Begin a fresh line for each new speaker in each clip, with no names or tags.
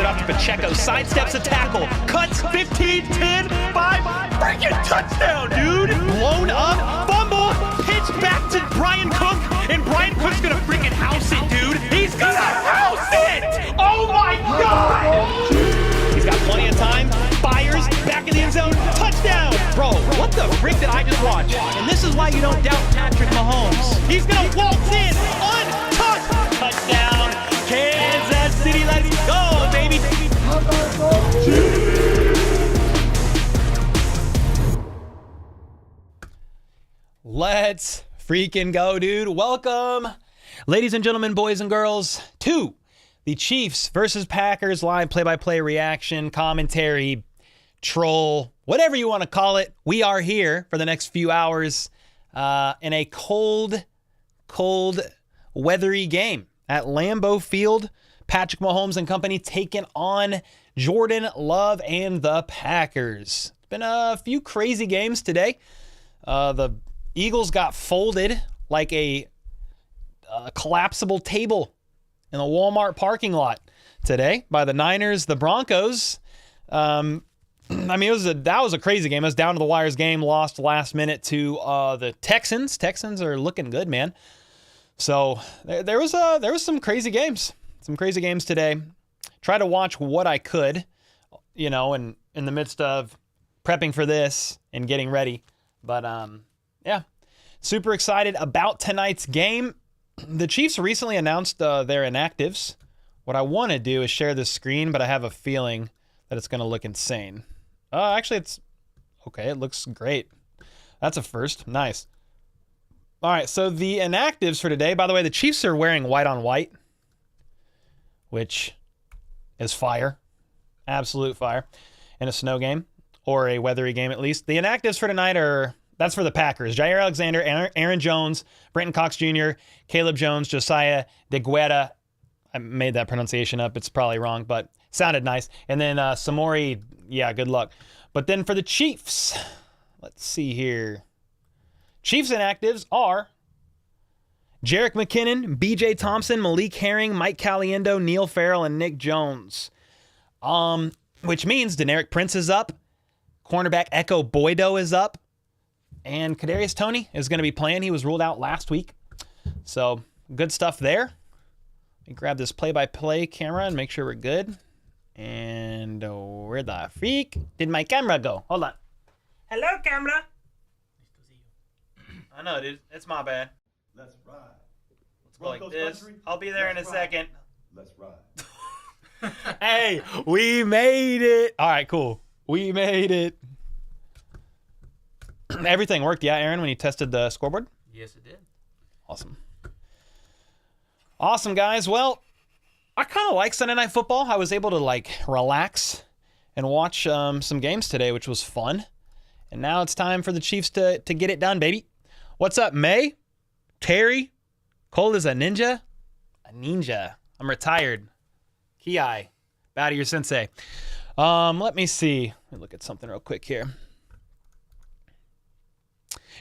it off to Pacheco. Sidesteps a tackle. Cuts 15, 10, 5. Freaking touchdown, dude. Blown up. Fumble. Pitch back to Brian Cook. And Brian Cook's going to freaking house it, dude. He's going to house it. Oh, my God. He's got plenty of time. Fires. Back in the end zone. Touchdown. Bro, what the frick did I just watch? And this is why you don't doubt Patrick Mahomes. He's going to waltz in. Untouched. Touchdown. Kansas City, let's go, baby. Let's freaking go, dude. Welcome, ladies and gentlemen, boys and girls, to the Chiefs versus Packers live play-by-play reaction, commentary, troll, whatever you want to call it. We are here for the next few hours in a cold, weathery game at Lambeau Field. Patrick Mahomes and company taking on Jordan Love and the Packers. It's been a few crazy games today. The Eagles got folded like a collapsible table in the Walmart parking lot today by the Niners. The Broncos, I mean, that was a crazy game. It was down to the wires game, lost last minute to the Texans. Texans are looking good, man. So there was some crazy games. Some crazy games today. Try to watch what I could, and in the midst of prepping for this and getting ready. But yeah, super excited about tonight's game. The Chiefs recently announced their inactives. What I want to do is share this screen, but I have a feeling that it's going to look insane. Actually, it's okay. It looks great. That's a first. Nice. All right, so the inactives for today, by the way, the Chiefs are wearing white on white, which is fire. Absolute fire in a snow game or a weathery game at least. The inactives for tonight that's for the Packers. Jair Alexander, Aaron Jones, Brenton Cox Jr., Caleb Jones, Josiah DeGuetta. I made that pronunciation up. It's probably wrong, but sounded nice. And then Samori, yeah, good luck. But then for the Chiefs, let's see here. Chiefs inactives are Jerick McKinnon, B.J. Thompson, Malik Herring, Mike Caliendo, Neil Farrell, and Nick Jones. Which means Deneric Prince is up, cornerback Echo Boydo is up, and Kadarius Toney is going to be playing. He was ruled out last week. So good stuff there. Let me grab this play-by-play camera and make sure we're good. And where the freak did my camera go? Hold on. Hello, camera. I know, dude. It's my bad.
Let's ride.
Let's go like this. Country. I'll be there in a second.
Let's ride.
Hey, we made it. All right, cool. We made it. Everything worked, yeah, Aaron, when you tested the scoreboard?
Yes, it did.
Awesome. Awesome, guys. Well, I kind of like Sunday Night Football. I was able to, relax and watch some games today, which was fun. And now it's time for the Chiefs to get it done, baby. What's up, May? Terry? Cold as a ninja? A ninja. I'm retired. Ki. Bow to your sensei. Let me see. Let me look at something real quick here.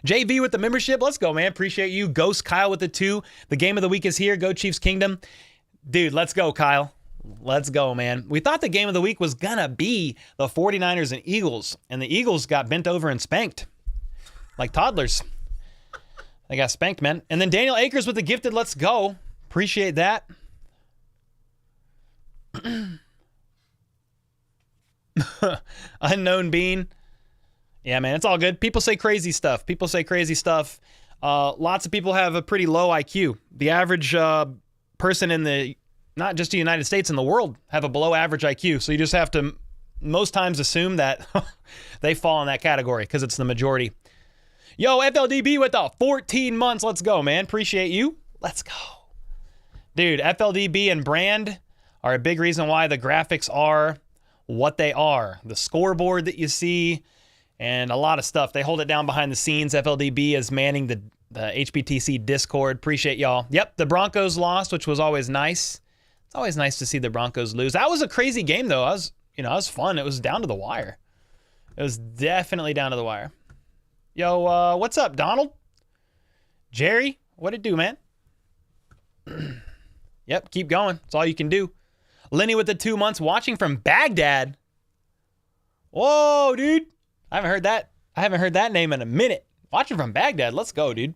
JV with the membership. Let's go, man. Appreciate you. Ghost Kyle with the 2. The game of the week is here. Go Chiefs Kingdom. Dude, let's go, Kyle. Let's go, man. We thought the game of the week was going to be the 49ers and Eagles, and the Eagles got bent over and spanked like toddlers. They got spanked, man. And then Daniel Akers with the gifted let's go. Appreciate that. Unknown Bean. Yeah, man, it's all good. People say crazy stuff. Lots of people have a pretty low IQ. The average person in the, not just the United States, in the world, have a below average IQ. So you just have to most times assume that they fall in that category because it's the majority. Yo, FLDB with the 14 months. Let's go, man. Appreciate you. Let's go. Dude, FLDB and brand are a big reason why the graphics are what they are. The scoreboard that you see and a lot of stuff. They hold it down behind the scenes. FLDB is manning the HBTC Discord. Appreciate y'all. Yep, the Broncos lost, which was always nice. It's always nice to see the Broncos lose. That was a crazy game, though. It was fun. It was down to the wire. It was definitely down to the wire. Yo, what's up, Donald? Jerry, what it do, man? Yep, keep going. That's all you can do. Lenny with the 2 months watching from Baghdad. Whoa, dude. I haven't heard that name in a minute. Watching from Baghdad. Let's go, dude.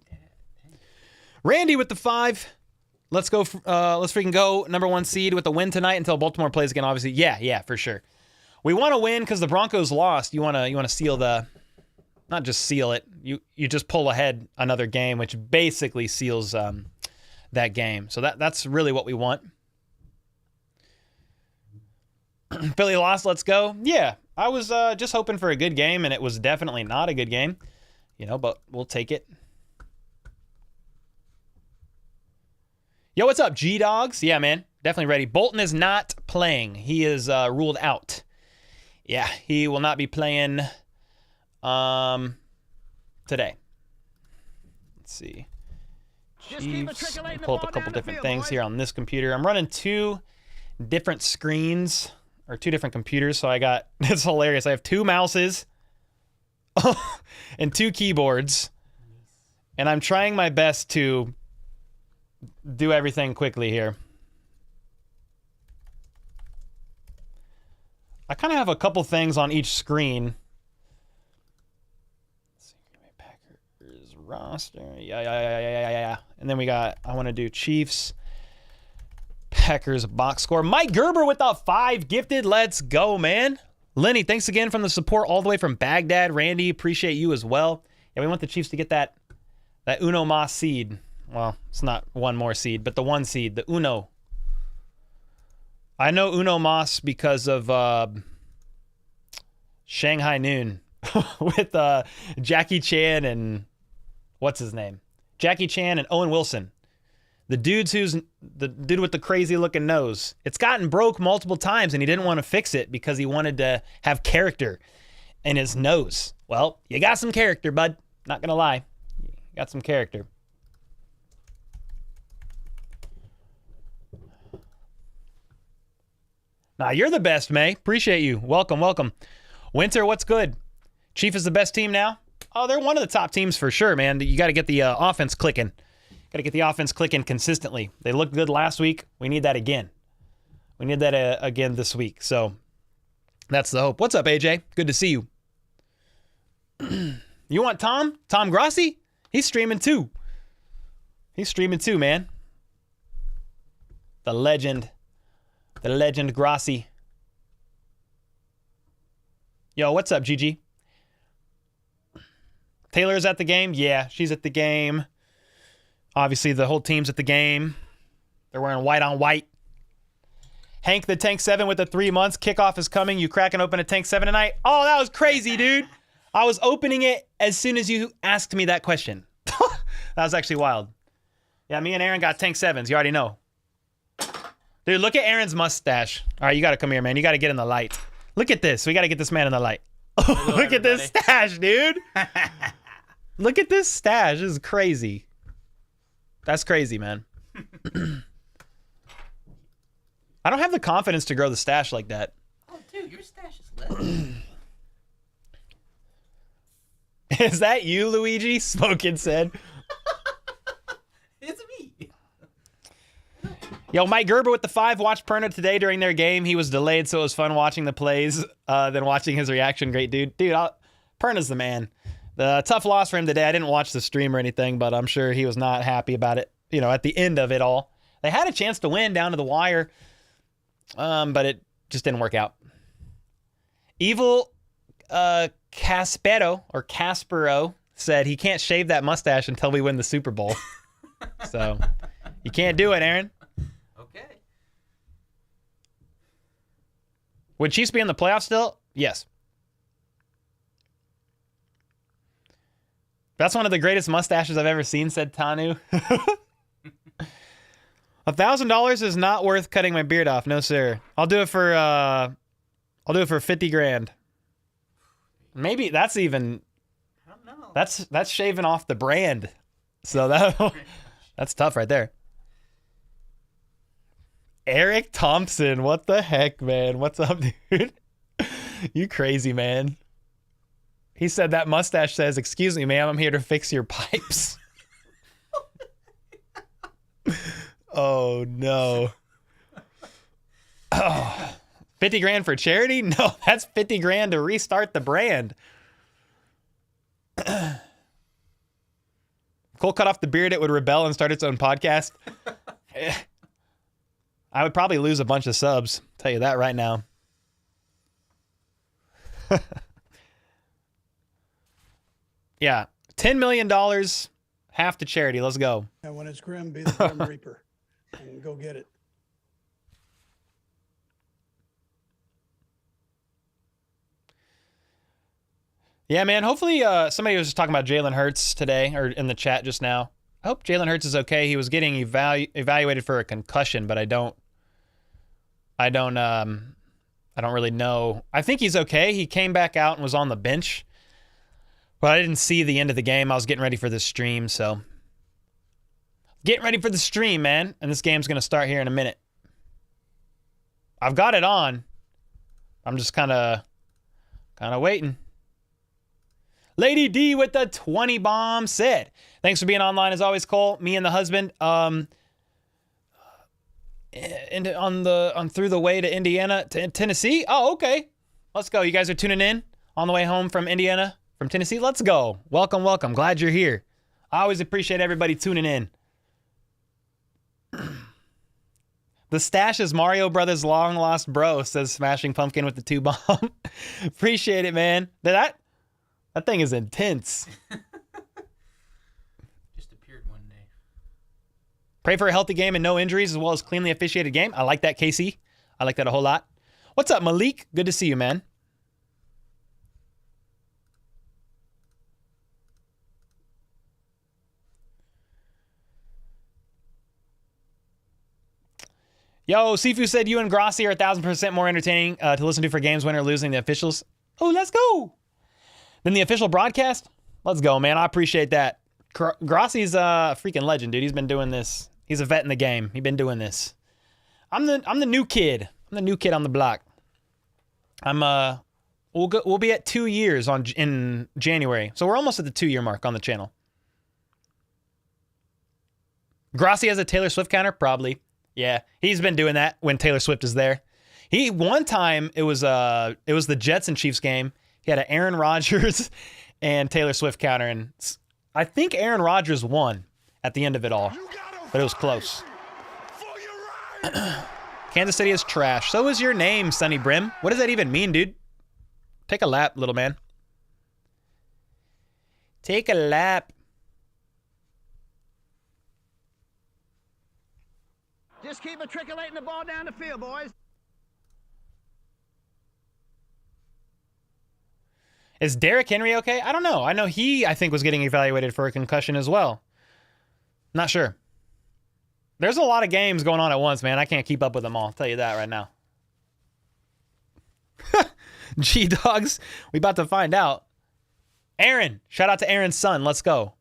Randy with the 5. Let's go. Let's freaking go. Number 1 seed with the win tonight until Baltimore plays again, obviously. Yeah, for sure. We want to win because the Broncos lost. You want to seal the, not just seal it. You just pull ahead another game, which basically seals that game. So that's really what we want. Philly lost. Let's go. Yeah, I was just hoping for a good game, and it was definitely not a good game. But we'll take it. Yo, what's up, G-Dogs? Yeah, man. Definitely ready. Bolton is not playing. He is ruled out. Yeah, he will not be playing today. Let's see. Chiefs. Pull up a couple different things here on this computer. I'm running 2 different screens, or 2 different computers, so I got, it's hilarious. I have 2 mouses and 2 keyboards, and I'm trying my best to do everything quickly here. I kind of have a couple things on each screen. Let's see, Packers roster. Yeah. And then we got, I want to do Chiefs, Packers box score. Mike Gerber with the 5 gifted. Let's go, man. Lenny, thanks again from the support all the way from Baghdad. Randy, appreciate you as well. Yeah, we want the Chiefs to get that Uno Mas seed. Well, it's not one more seed, but the 1 seed, the Uno. I know Uno Mas because of Shanghai Noon with Jackie Chan and what's his name? Jackie Chan and Owen Wilson. The dude with the crazy looking nose. It's gotten broke multiple times and he didn't want to fix it because he wanted to have character in his nose. Well, you got some character, bud. Not going to lie. You got some character. Nah, you're the best, May. Appreciate you. Welcome. Winter, what's good? Chief is the best team now? Oh, they're one of the top teams for sure, man. You got to get the offense clicking. Got to get the offense clicking consistently. They looked good last week. We need that again. We need that again this week. So that's the hope. What's up, AJ? Good to see you. You want Tom? Tom Grossi? He's streaming too. Man. The legend Grossi. Yo, what's up, Gigi? Taylor's at the game? Yeah, she's at the game. Obviously, the whole team's at the game. They're wearing white on white. Hank the Tank 7 with the 3 months. Kickoff is coming. You cracking open a Tank 7 tonight? Oh, that was crazy, dude. I was opening it as soon as you asked me that question. That was actually wild. Yeah, me and Aaron got Tank 7s. You already know. Dude, look at Aaron's mustache. All right, you got to come here, man. You got to get in the light. Look at this. We got to get this man in the light. Look at this stash, dude. Look at this stash. This is crazy. That's crazy, man. I don't have the confidence to grow the stash like that.
Oh, dude, your stash is lit.
Is that you, Luigi? Smoking said.
It's me.
Yo, Mike Gerber with the 5 watched Perna today during their game. He was delayed, so it was fun watching the plays than watching his reaction. Great dude. Dude, Perna's the man. The tough loss for him today. I didn't watch the stream or anything, but I'm sure he was not happy about it, at the end of it all. They had a chance to win down to the wire, but it just didn't work out. Evil Caspero said he can't shave that mustache until we win the Super Bowl. So you can't do it, Aaron.
Okay.
Would Chiefs be in the playoffs still? Yes. That's one of the greatest mustaches I've ever seen, said Tanu. $1,000 is not worth cutting my beard off. No, sir. I'll do it for 50 grand. Maybe that's even,
I don't know.
that's shaving off the brand. So that's tough right there. Eric Thompson, what the heck, man? What's up, dude? You crazy, man. He said that mustache says, "Excuse me, ma'am, I'm here to fix your pipes." Oh, no. 50 grand for charity? No, that's 50 grand to restart the brand. Cole cut off the beard, it would rebel and start its own podcast. I would probably lose a bunch of subs. Tell you that right now. Yeah. $10 million, half to charity. Let's go.
And when it's grim, be the grim reaper and go get it.
Yeah, man. Hopefully, somebody was just talking about Jalen Hurts today, or in the chat just now. I hope Jalen Hurts is okay. He was getting evaluated for a concussion, but I don't really know. I think he's okay. He came back out and was on the bench, but I didn't see the end of the game. I was getting ready for this stream, so getting ready for the stream, man. And this game's gonna start here in a minute. I've got it on. I'm just kind of waiting. Lady D with the 20 bomb said, thanks for being online as always, Cole. Me and the husband, through the way to Indiana to Tennessee. Oh, okay. Let's go. You guys are tuning in on the way home from Indiana, from Tennessee. Let's go. Welcome, welcome. Glad you're here. I always appreciate everybody tuning in. The stash is Mario Brothers' long lost bro, says Smashing Pumpkin with the 2 bomb. Appreciate it, man. That thing is intense.
Just appeared one day.
Pray for a healthy game and no injuries as well as cleanly officiated game. I like that, Casey. I like that a whole lot. What's up, Malik? Good to see you, man. Yo, Sifu said you and Grossi are 1,000% more entertaining to listen to for games, winning or losing the officials. Oh, let's go. Then the official broadcast? Let's go, man. I appreciate that. Grossi's a freaking legend, dude. He's been doing this. He's a vet in the game. He's been doing this. I'm the new kid. I'm the new kid on the block. We'll be at 2 years in January. So we're almost at the 2-year mark on the channel. Grossi has a Taylor Swift counter? Probably. Yeah. He's been doing that when Taylor Swift is there. One time it was the Jets and Chiefs game. He had an Aaron Rodgers and Taylor Swift counter, and I think Aaron Rodgers won at the end of it all, but it was close. Kansas City is trash. So is your name, Sunny Brim. What does that even mean, dude? Take a lap, little man. Take a lap.
Just keep matriculating the ball down the field, boys.
Is Derrick Henry okay? I don't know. I know I think, was getting evaluated for a concussion as well. Not sure. There's a lot of games going on at once, man. I can't keep up with them all. I'll tell you that right now. G-Dogs, we about to find out. Aaron. Shout out to Aaron's son. Let's go.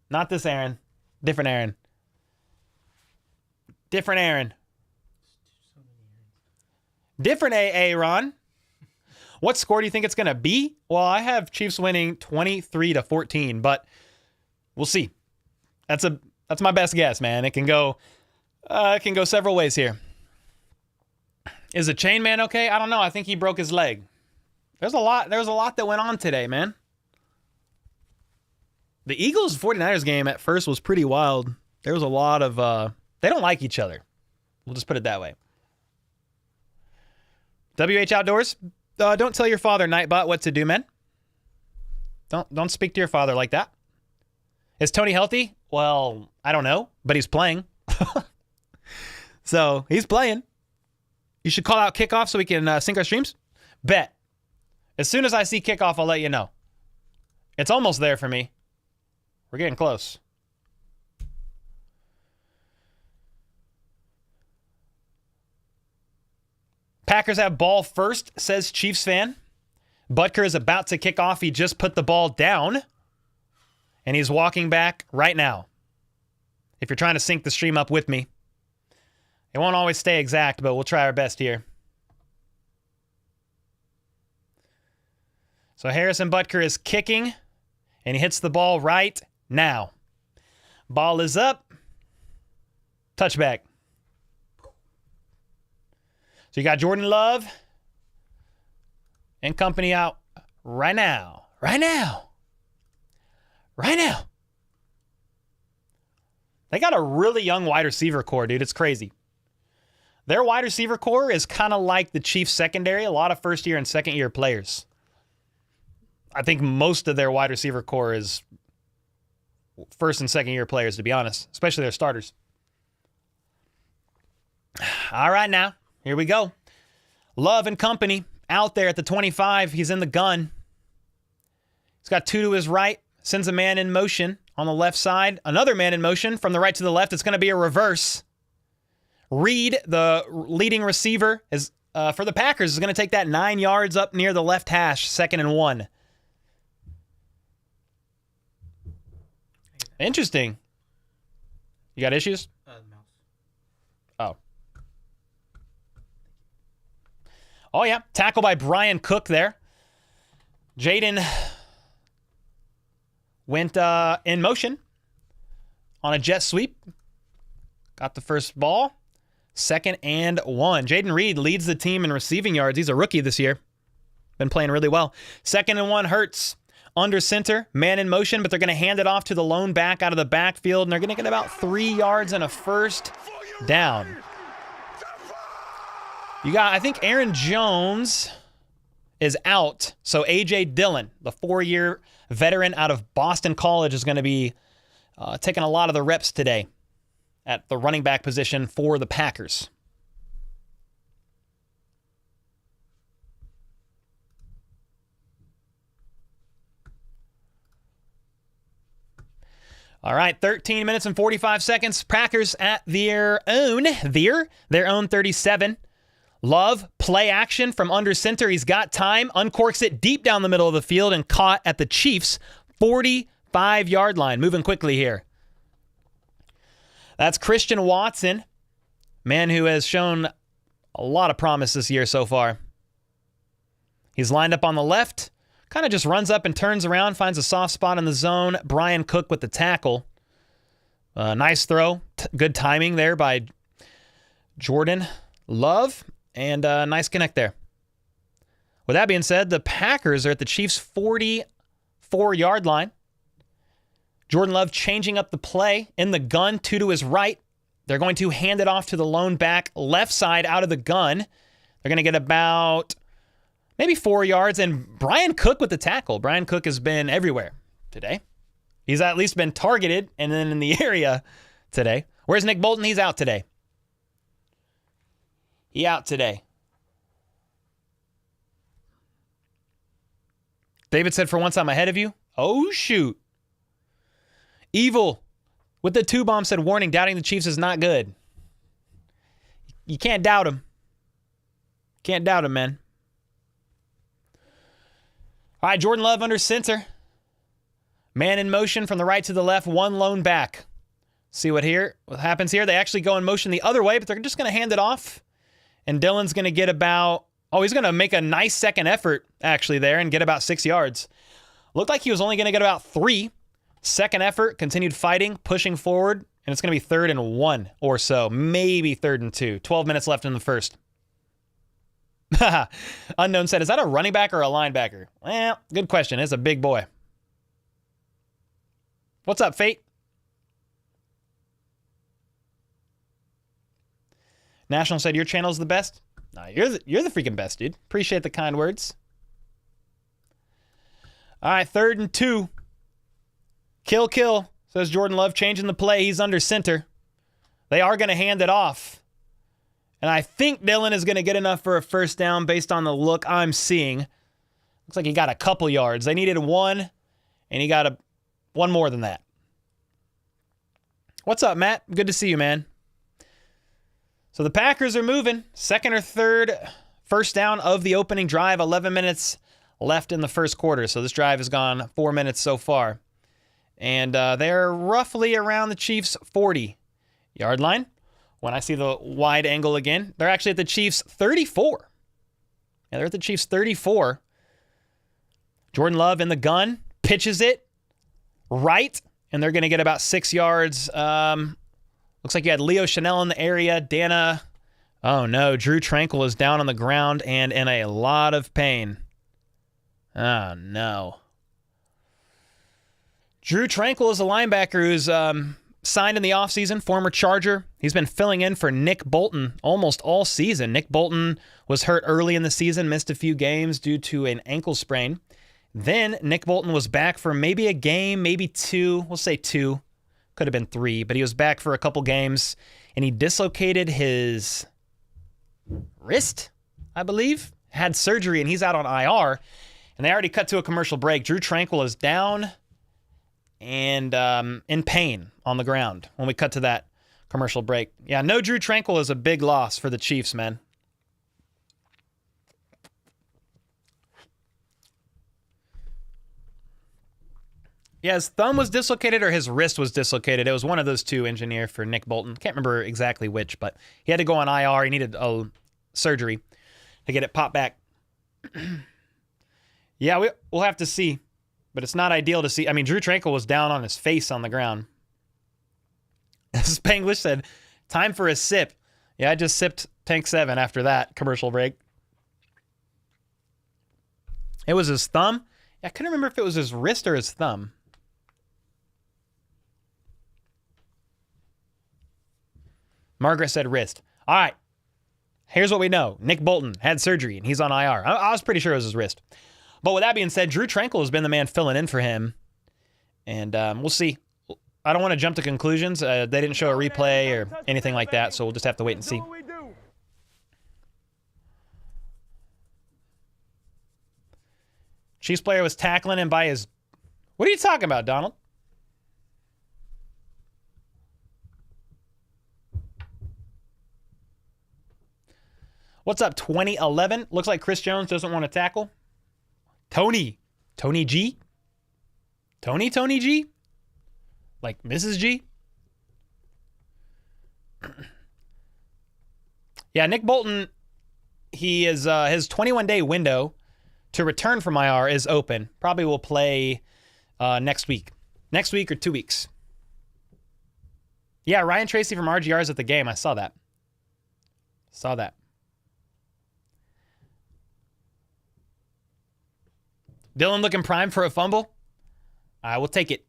Not this Aaron. Different Aaron. Different Aaron. Different AA, Ron. What score do you think it's going to be? Well, I have Chiefs winning 23-14, but we'll see. That's my best guess, man. It can go several ways here. Is the chain man okay? I don't know. I think he broke his leg. There was a lot that went on today, man. The Eagles 49ers game at first was pretty wild. There was a lot of they don't like each other. We'll just put it that way. WH Outdoors. Don't tell your father, Nightbot, what to do, man. Don't speak to your father like that. Is Tony healthy? Well, I don't know, but he's playing. So he's playing. You should call out kickoff so we can sync our streams. Bet. As soon as I see kickoff, I'll let you know. It's almost there for me. We're getting close. Packers have ball first, says Chiefs fan. Butker is about to kick off. He just put the ball down. And he's walking back right now. If you're trying to sync the stream up with me. It won't always stay exact, but we'll try our best here. So Harrison Butker is kicking. And he hits the ball right now. Ball is up. Touchback. So you got Jordan Love and company out right now. Right now. Right now. They got a really young wide receiver core, dude. It's crazy. Their wide receiver core is kind of like the Chiefs secondary, a lot of first-year and second-year players. I think most of their wide receiver core is first and second-year players, to be honest, especially their starters. All right, now, here we go. Love and company out there at the 25. He's in the gun. He's got two to his right, sends a man in motion on the left side. Another man in motion from the right to the left. It's going to be a reverse. Reed, the leading receiver, is for the Packers, is going to take that 9 yards up near the left hash, 2nd and 1. Interesting. You got issues?
Mouse.
Oh. Oh, yeah. Tackle by Brian Cook there. Jaden went in motion on a jet sweep. Got the first ball. 2nd and 1. Jaden Reed leads the team in receiving yards. He's a rookie this year. Been playing really well. 2nd and 1 Hurts. Under center, man in motion, but they're going to hand it off to the lone back out of the backfield, and they're going to get about 3 yards and a first down. You got, I think Aaron Jones is out, so A.J. Dillon, the 4-year veteran out of Boston College, is going to be taking a lot of the reps today at the running back position for the Packers. All right, 13 minutes and 45 seconds. Packers at their own 37. Love, play action from under center. He's got time, uncorks it deep down the middle of the field and caught at the Chiefs' 45-yard line. Moving quickly here. That's Christian Watson, man who has shown a lot of promise this year so far. He's lined up on the left. Kind of just runs up and turns around, finds a soft spot in the zone. Brian Cook with the tackle. Nice throw. Good timing there by Jordan Love. And nice connect there. With that being said, the Packers are at the Chiefs' 44-yard line. Jordan Love changing up the play in the gun, 2 to his right. They're going to hand it off to the lone back left side out of the gun. They're going to get about maybe 4 yards, and Brian Cook with the tackle. Brian Cook has been everywhere today. He's at least been targeted and then in the area today. Where's Nick Bolton? He's out today. He out today. David said, for once I'm ahead of you. Oh, shoot. Evil with the 2-bomb said, warning, doubting the Chiefs is not good. You can't doubt him. Can't doubt him, man. All right, Jordan Love under center. Man in motion from the right to the left, one lone back. See what happens here. They actually go in motion the other way, but they're just going to hand it off. And Dillon's going to get about, he's going to make a nice second effort actually there and get about 6 yards. Looked like he was only going to get about 3. Second effort, continued fighting, pushing forward, and it's going to be 3rd and 1 or so, maybe 3rd and 2. 12 minutes left in the first. Unknown said, is that a running back or a linebacker? Well, good question. It's a big boy. What's up, Fate? National said, your channel's the best? Nah, you're the freaking best, dude. Appreciate the kind words. All right, 3rd and 2. Kill, says Jordan Love, changing the play. He's under center. They are going to hand it off. And I think Dillon is going to get enough for a first down based on the look I'm seeing. Looks like he got a couple yards. They needed 1, and he got one more than that. What's up, Matt? Good to see you, man. So the Packers are moving. 2nd or 3rd first down of the opening drive. 11 minutes left in the first quarter. So this drive has gone 4 minutes so far. And they're roughly around the Chiefs' 40-yard line. When I see the wide angle again, they're actually at the Chiefs' 34. Yeah, they're at the Chiefs' 34. Jordan Love in the gun, pitches it right, and they're going to get about 6 yards. Looks like you had Leo Chanel in the area. Dana Oh no, Drew Tranquil is down on the ground and in a lot of pain. Oh no. Drew Tranquil is a linebacker who's signed in the offseason, former Charger. He's been filling in for Nick Bolton almost all season. Nick Bolton was hurt early in the season, missed a few games due to an ankle sprain. Then Nick Bolton was back for maybe a game, maybe two. We'll say two. Could have been three, but he was back for a couple games, and he dislocated his wrist, I believe. Had surgery, and he's out on IR, and they already cut to a commercial break. Drew Tranquil is down and in pain on the ground when we cut to that commercial break. Yeah, no Drew Tranquil is a big loss for the Chiefs, man. Yeah, his thumb was dislocated or his wrist was dislocated. It was one of those two, engineer, for Nick Bolton. Can't remember exactly which, but he had to go on IR. He needed a surgery to get it popped back. Yeah, we'll have to see, but it's not ideal to see. I mean, Drew Tranquil was down on his face on the ground. Spanglish said, time for a sip. Yeah, I just sipped Tank 7 after that commercial break. It was his thumb. I couldn't remember if it was his wrist or his thumb. Margaret said wrist. All right. Here's what we know. Nick Bolton had surgery, and he's on IR. I was pretty sure it was his wrist. But with that being said, Drew Tranquil has been the man filling in for him. And we'll see. I don't want to jump to conclusions. They didn't show a replay or anything like that, so we'll just have to wait and see. Chiefs player was tackling him by his... What are you talking about, Donald? What's up, 2011? Looks like Chris Jones doesn't want to tackle. Tony G? Tony G? Like Mrs. G? Yeah, Nick Bolton, he is his 21-day window to return from IR is open. Probably will play next week. Next week or 2 weeks. Yeah, Ryan Tracy from RGR is at the game. I saw that. Saw that. Dylan looking prime for a fumble? I will take it.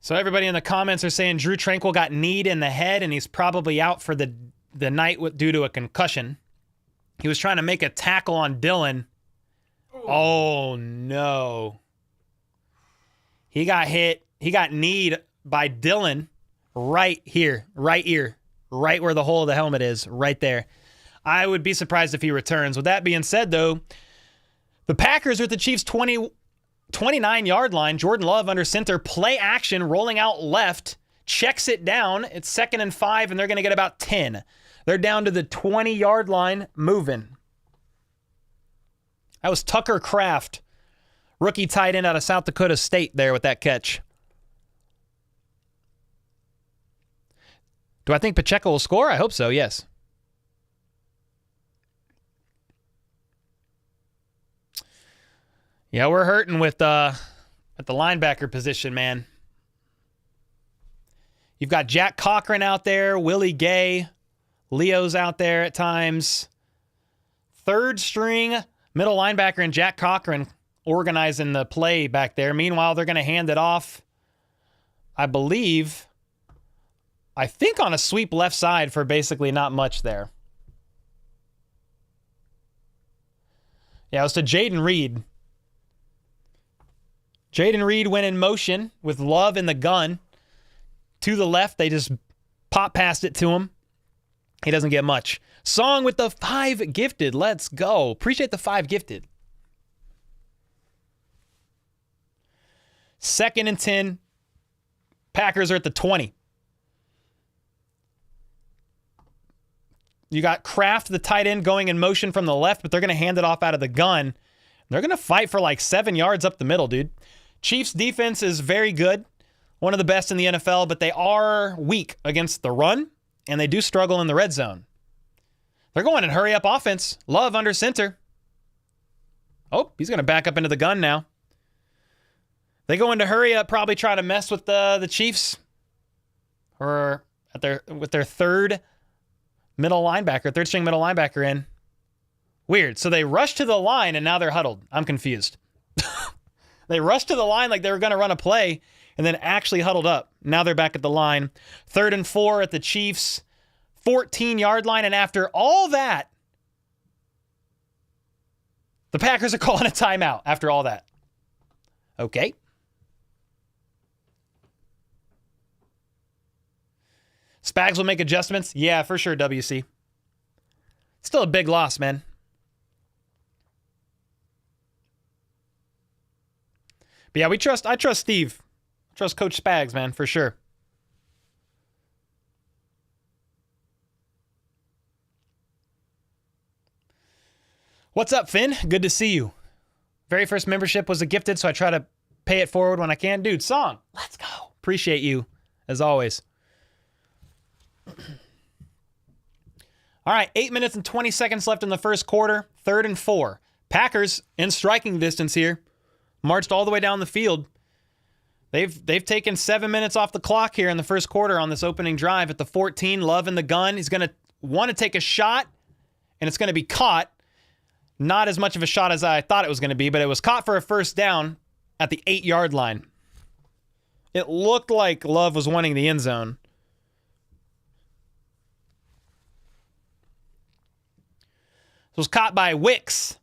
So everybody in the comments are saying Drew Tranquil got kneed in the head and he's probably out for the night due to a concussion. He was trying to make a tackle on Dylan. Oh, no. He got hit. He got kneed by Dylan right here, right ear. Right where the hole of the helmet is, right there. I would be surprised if he returns. With that being said, though, the Packers are at the Chiefs' 29-yard line. Jordan Love under center, play action, rolling out left, checks it down. It's 2nd and 5, and they're going to get about 10. They're down to the 20-yard line, moving. That was Tucker Kraft, rookie tight end out of South Dakota State there with that catch. Do I think Pacheco will score? I hope so, yes. Yeah, we're hurting with at the linebacker position, man. You've got Jack Cochran out there, Willie Gay, Leo's out there at times. Third string middle linebacker and Jack Cochran organizing the play back there. Meanwhile, they're going to hand it off, I think on a sweep left side for basically not much there. Yeah, it was to Jaden Reed. Jaden Reed went in motion with Love in the gun. To the left, they just pop past it to him. He doesn't get much. Song with the 5 gifted. Let's go. Appreciate the 5 gifted. 2nd and 10. Packers are at the 20. You got Kraft, the tight end, going in motion from the left, but they're going to hand it off out of the gun. They're going to fight for like 7 yards up the middle, dude. Chiefs defense is very good. One of the best in the NFL, but they are weak against the run, and they do struggle in the red zone. They're going in hurry-up offense. Love under center. Oh, he's going to back up into the gun now. They go into hurry up, probably trying to mess with the Chiefs, or with their third string middle linebacker in. Weird. So they rushed to the line and now they're huddled. I'm confused. They rushed to the line like they were going to run a play and then actually huddled up. Now they're back at the line. 3rd and 4 at the Chiefs 14-yard line. And after all that, the Packers are calling a timeout after all that. Okay. Spags will make adjustments. Yeah, for sure, WC. Still a big loss, man. But yeah, I trust Steve. Trust Coach Spags, man, for sure. What's up, Finn? Good to see you. Very first membership was a gifted, so I try to pay it forward when I can. Dude, song. Let's go. Appreciate you, as always. All right, 8 minutes and 20 seconds left in the first quarter. 3rd and 4. Packers in striking distance here. Marched all the way down the field. They've taken 7 minutes off the clock here in the first quarter on this opening drive at the 14. Love in the gun. He's going to want to take a shot, and it's going to be caught. Not as much of a shot as I thought it was going to be, but it was caught for a first down at the 8-yard line. It looked like Love was wanting the end zone. It was caught by Wicks.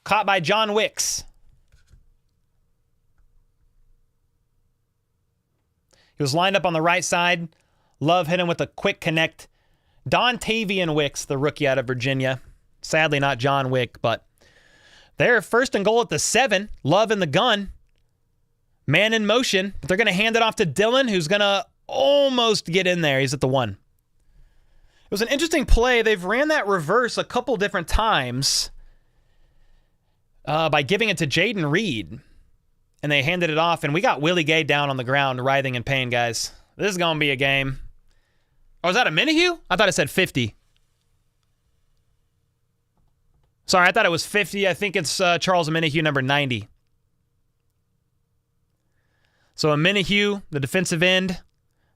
Caught by John Wicks. He was lined up on the right side. Love hit him with a quick connect. Dontavian Wicks, the rookie out of Virginia. Sadly, not John Wick, but they're 1st and goal at the 7. Love in the gun. Man in motion. But they're going to hand it off to Dillon, who's going to almost get in there. He's at the 1. It was an interesting play. They've ran that reverse a couple different times by giving it to Jaden Reed. And they handed it off, and we got Willie Gay down on the ground, writhing in pain, guys. This is going to be a game. Oh, is that a Minihue? I thought it said 50. Sorry, I thought it was 50. I think it's Charles Minihue, number 90. So a Minihue, the defensive end,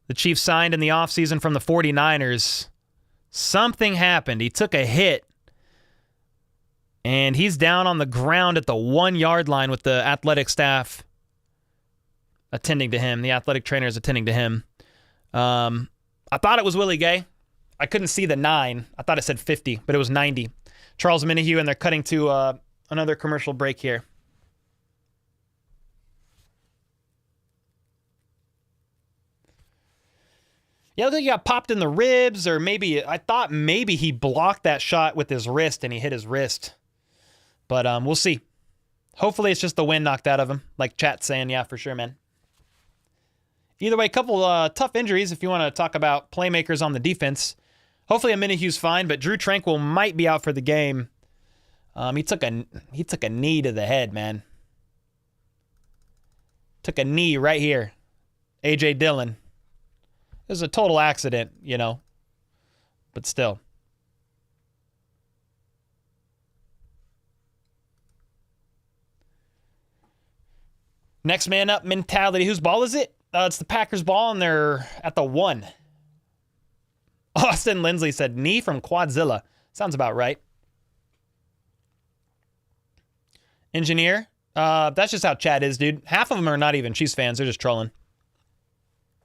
the Chiefs signed in the offseason from the 49ers. Something happened. He took a hit. And he's down on the ground at the 1-yard line with the athletic staff attending to him. The athletic trainer is attending to him. I thought it was Willie Gay. I couldn't see the 9. I thought it said 50, but it was 90. Charles Minihue, and they're cutting to another commercial break here. Yeah, I think he got popped in the ribs, or I thought maybe he blocked that shot with his wrist and he hit his wrist. But we'll see. Hopefully it's just the wind knocked out of him, like chat's saying. Yeah, for sure, man. Either way, a couple tough injuries if you want to talk about playmakers on the defense. Hopefully a Minihue's fine, but Drew Tranquil might be out for the game. He took a knee to the head, man. Took a knee right here. A.J. Dillon. It was a total accident, but still. Next man up mentality. Whose ball is it? It's the Packers' ball, and they're at the 1. Austin Lindsley said, knee from Quadzilla. Sounds about right. Engineer. That's just how chat is, dude. Half of them are not even Chiefs fans. They're just trolling.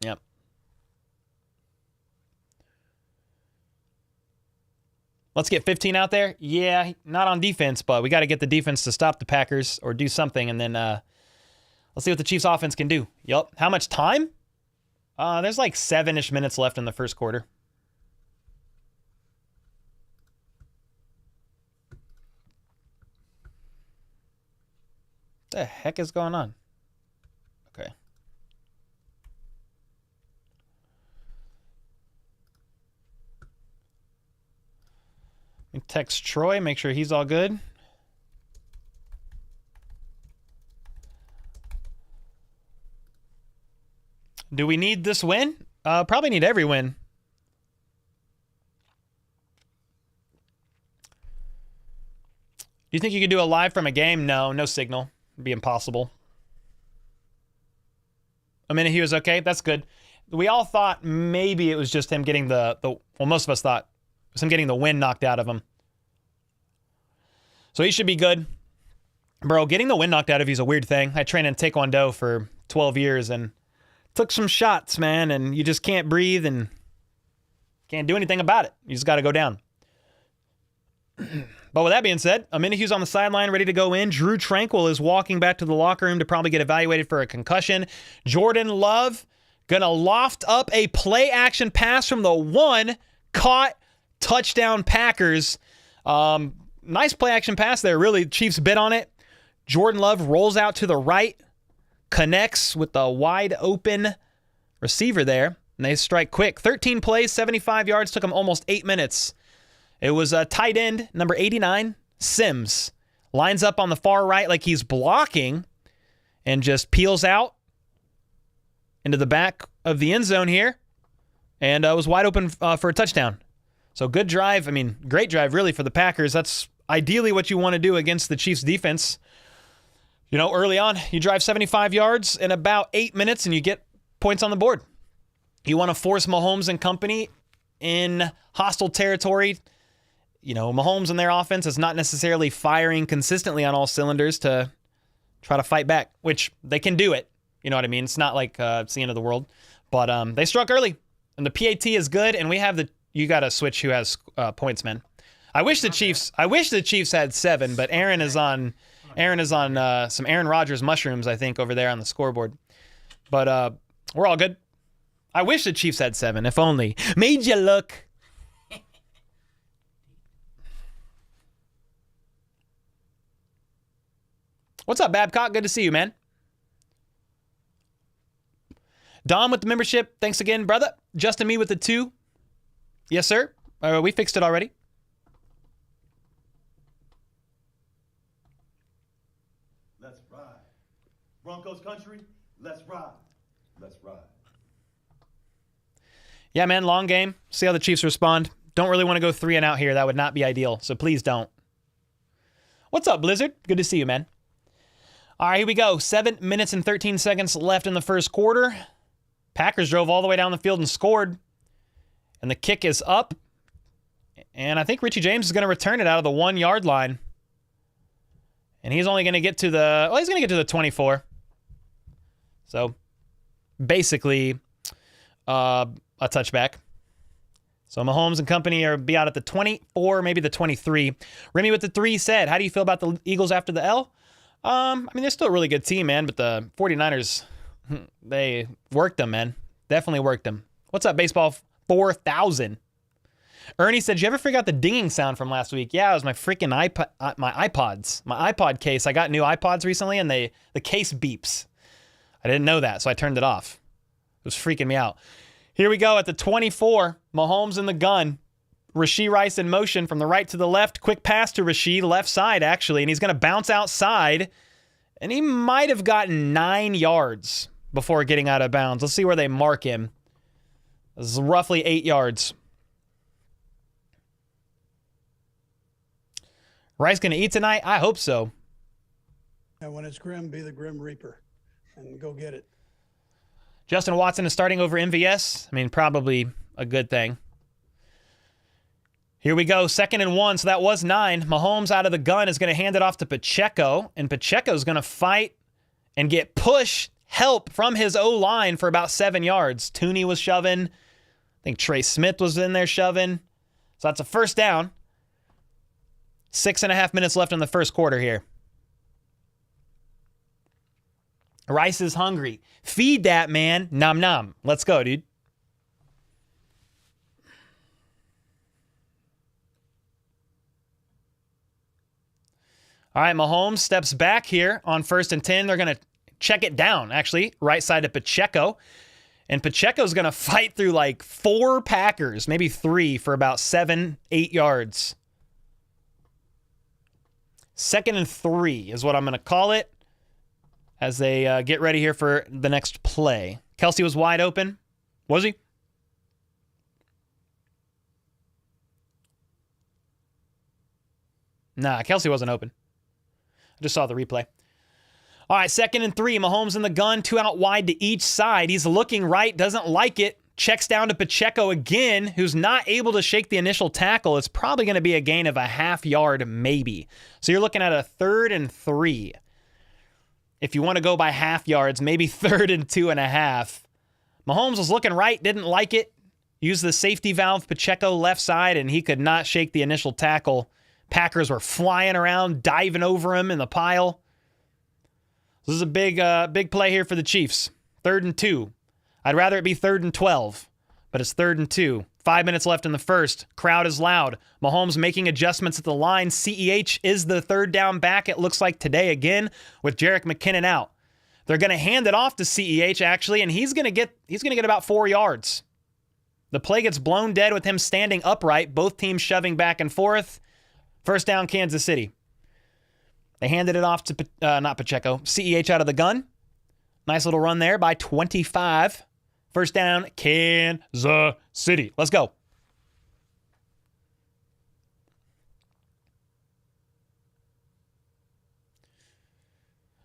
Yep. Let's get 15 out there. Yeah, not on defense, but we got to get the defense to stop the Packers or do something, and then let's see what the Chiefs offense can do. Yup. How much time? There's like 7-ish minutes left in the first quarter. What the heck is going on? Okay. Text Troy, make sure he's all good. Do we need this win? Probably need every win. Do you think you could do a live from a game? No signal. It'd be impossible. Omenihu is okay. That's good. We all thought maybe it was just him getting well, most of us thought it was him getting the wind knocked out of him. So he should be good. Bro, getting the wind knocked out of you is a weird thing. I trained in Taekwondo for 12 years and took some shots, man, and you just can't breathe and can't do anything about it. You just got to go down. But with that being said, Omenihu's on the sideline ready to go in. Drew Tranquil is walking back to the locker room to probably get evaluated for a concussion. Jordan Love gonna loft up a play action pass from the 1, caught, touchdown Packers. Nice play action pass there, really. Chiefs bit on it. Jordan Love rolls out to the right, connects with the wide open receiver there, and they strike quick. 13 plays, 75 yards, took them almost 8 minutes. It was a tight end, number 89, Sims. Lines up on the far right like he's blocking and just peels out into the back of the end zone here and was wide open for a touchdown. So good drive. I mean, great drive really for the Packers. That's ideally what you want to do against the Chiefs defense. You know, early on, you drive 75 yards in about 8 minutes and you get points on the board. You want to force Mahomes and company in hostile territory. You know, Mahomes and their offense is not necessarily firing consistently on all cylinders to try to fight back, which they can do it. You know what I mean? It's not like it's the end of the world. But they struck early, and the PAT is good, and we have you got to switch who has points, man. I wish the Chiefs had 7, but Aaron is on some Aaron Rodgers mushrooms, I think, over there on the scoreboard. But we're all good. I wish the Chiefs had 7, if only. Made you look. What's up, Babcock? Good to see you, man. Dom with the membership. Thanks again, brother. Justin Me with the 2. Yes, sir. We fixed it already.
Let's ride. Broncos country, let's ride. Let's ride.
Yeah, man, long game. See how the Chiefs respond. Don't really want to go 3 and out here. That would not be ideal, so please don't. What's up, Blizzard? Good to see you, man. All right, here we go. 7 minutes and 13 seconds left in the first quarter. Packers drove all the way down the field and scored. And the kick is up. And I think Richie James is going to return it out of the 1-yard line. And he's only going to get to he's going to get to the 24. So, basically, a touchback. So Mahomes and company are be out at the 24, maybe the 23. Remy with the 3 said, how do you feel about the Eagles after the L? I mean, they're still a really good team, man, but the 49ers, they worked them, man. Definitely worked them. What's up, Baseball 4000? Ernie said, did you ever figure out the dinging sound from last week? Yeah, it was my freaking iPods. My iPod case. I got new iPods recently, and the case beeps. I didn't know that, so I turned it off. It was freaking me out. Here we go at the 24. Mahomes in the gun. Rashee Rice in motion from the right to the left. Quick pass to Rashee, left side, actually, and he's going to bounce outside, and he might have gotten 9 yards before getting out of bounds. Let's see where they mark him. This is roughly 8 yards. Rice going to eat tonight? I hope so.
And when it's grim, be the Grim Reaper and go get it.
Justin Watson is starting over MVS. I mean, probably a good thing. Here we go, 2nd and 1, so that was 9. Mahomes out of the gun is going to hand it off to Pacheco, and Pacheco's going to fight and get help from his O-line for about 7 yards. Tooney was shoving. I think Trey Smith was in there shoving. So that's a first down. 6.5 minutes left in the first quarter here. Rice is hungry. Feed that man. Nom nom. Let's go, dude. All right, Mahomes steps back here on 1st and 10. They're going to check it down, actually, right side to Pacheco. And Pacheco's going to fight through like 4 Packers, maybe 3 for about 7-8 yards. 2nd and 3 is what I'm going to call it as they get ready here for the next play. Kelsey was wide open. Was he? Nah, Kelsey wasn't open. I just saw the replay. All right, 2nd and 3. Mahomes in the gun, 2 out wide to each side. He's looking right, doesn't like it. Checks down to Pacheco again, who's not able to shake the initial tackle. It's probably going to be a gain of a half-yard maybe. So you're looking at a 3rd and 3. If you want to go by half yards, maybe 3rd and 2.5. Mahomes was looking right, didn't like it. Used the safety valve, Pacheco left side, and he could not shake the initial tackle. Packers were flying around, diving over him in the pile. This is a big play here for the Chiefs. 3rd and 2. I'd rather it be 3rd and 12, but it's 3rd and 2. 5 minutes left in the first. Crowd is loud. Mahomes making adjustments at the line. CEH is the 3rd down back, it looks like today again, with Jerick McKinnon out. They're going to hand it off to CEH, actually, and he's going to get about 4 yards. The play gets blown dead with him standing upright, both teams shoving back and forth. 1st down, Kansas City. They handed it off to, not Pacheco, CEH out of the gun. Nice little run there by 25. 1st down, Kansas City. Let's go.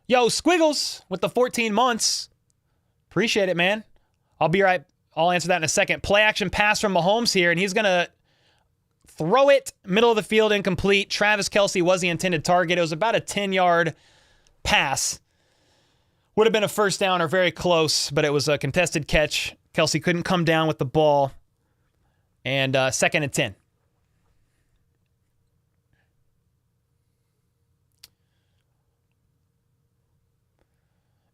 Yo, Squiggles with the 14 months. Appreciate it, man. I'll answer that in a second. Play action pass from Mahomes here, and he's going to throw it middle of the field, incomplete. Travis Kelce was the intended target. It was about a 10-yard pass. Would have been a 1st down or very close, but it was a contested catch. Kelce couldn't come down with the ball. And 2nd and 10.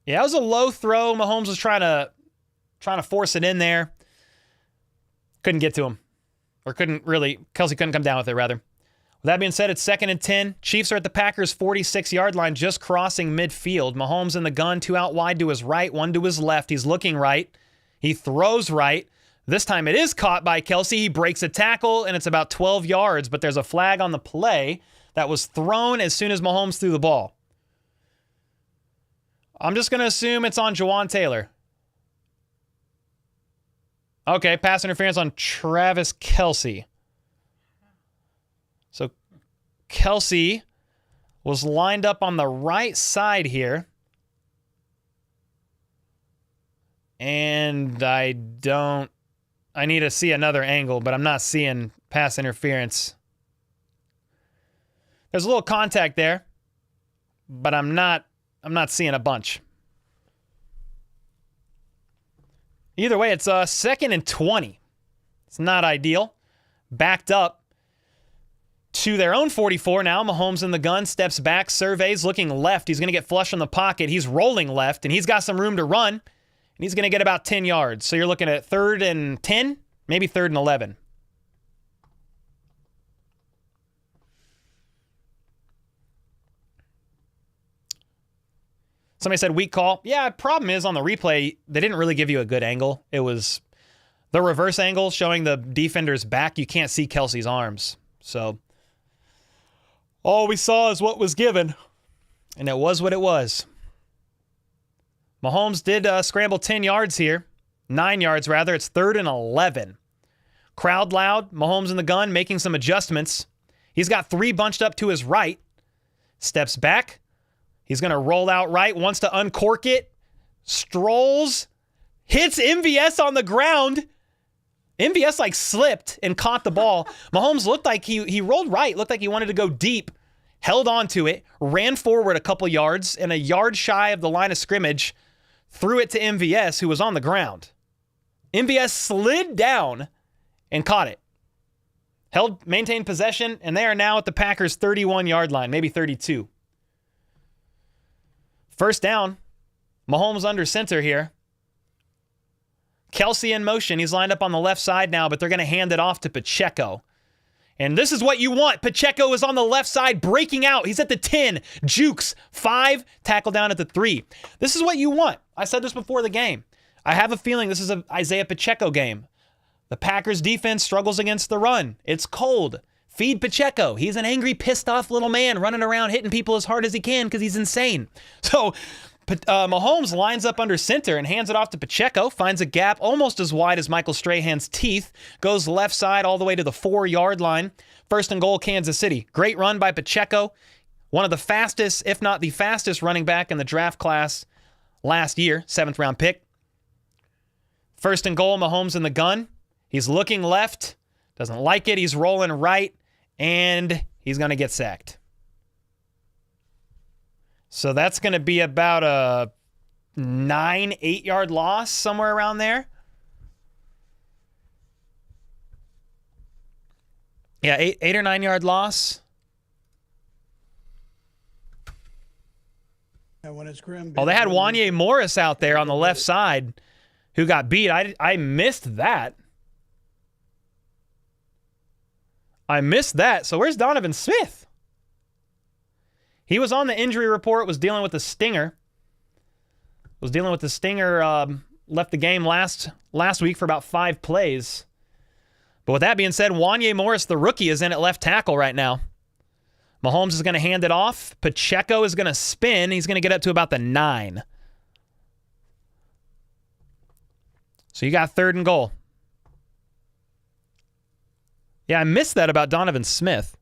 Yeah, it was a low throw. Mahomes was trying to force it in there. Couldn't get to him. Kelce couldn't come down with it, rather. With that being said, it's 2nd and 10. Chiefs are at the Packers' 46-yard line, just crossing midfield. Mahomes in the gun, 2 out wide to his right, 1 to his left. He's looking right. He throws right. This time it is caught by Kelce. He breaks a tackle, and it's about 12 yards, but there's a flag on the play that was thrown as soon as Mahomes threw the ball. I'm just going to assume it's on Jawan Taylor. Okay, pass interference on Travis Kelce. So Kelce was lined up on the right side here. And I need to see another angle, but I'm not seeing pass interference. There's a little contact there, but I'm not seeing a bunch. Either way, it's 2nd and 20. It's not ideal. Backed up to their own 44 now. Mahomes in the gun, steps back, surveys, looking left. He's going to get flush in the pocket. He's rolling left, and he's got some room to run. And he's going to get about 10 yards. So you're looking at 3rd and 10, maybe 3rd and 11. Somebody said weak call. Yeah, problem is on the replay, they didn't really give you a good angle. It was the reverse angle showing the defender's back. You can't see Kelce's arms. So all we saw is what was given, and it was what it was. Mahomes did scramble 10 yards here. 9 yards, rather. It's 3rd and 11. Crowd loud. Mahomes in the gun, making some adjustments. He's got 3 bunched up to his right. Steps back. He's going to roll out right, wants to uncork it, strolls, hits MVS on the ground. MVS slipped and caught the ball. Mahomes looked like he rolled right, looked like he wanted to go deep, held onto it, ran forward a couple yards, and a yard shy of the line of scrimmage, threw it to MVS, who was on the ground. MVS slid down and caught it. Maintained possession, and they are now at the Packers' 31-yard line, maybe 32. 1st down. Mahomes under center here. Kelce in motion. He's lined up on the left side now, but they're going to hand it off to Pacheco. And this is what you want. Pacheco is on the left side breaking out. He's at the 10. Jukes. 5. Tackle down at the 3. This is what you want. I said this before the game. I have a feeling this is an Isaiah Pacheco game. The Packers defense struggles against the run. It's cold. Feed Pacheco. He's an angry, pissed off little man running around hitting people as hard as he can because he's insane. So Mahomes lines up under center and hands it off to Pacheco, finds a gap almost as wide as Michael Strahan's teeth, goes left side all the way to the 4-yard line. 1st and goal, Kansas City. Great run by Pacheco. One of the fastest, if not the fastest running back in the draft class last year, 7th round pick. First and goal, Mahomes in the gun. He's looking left, doesn't like it. He's rolling right, and he's going to get sacked. So that's going to be about a 8-yard loss, somewhere around there. Yeah, 8 or 9-yard loss.
And when it's grim,
Oh, they had Wanye Morris out there on the left side who got beat. I missed that. So where's Donovan Smith? He was on the injury report, was dealing with the stinger. Left the game last week for about 5 plays. But with that being said, Wanye Morris, the rookie, is in at left tackle right now. Mahomes is going to hand it off. Pacheco is going to spin. He's going to get up to about the 9. So you got 3rd and goal. Yeah, I missed that about Donovan Smith.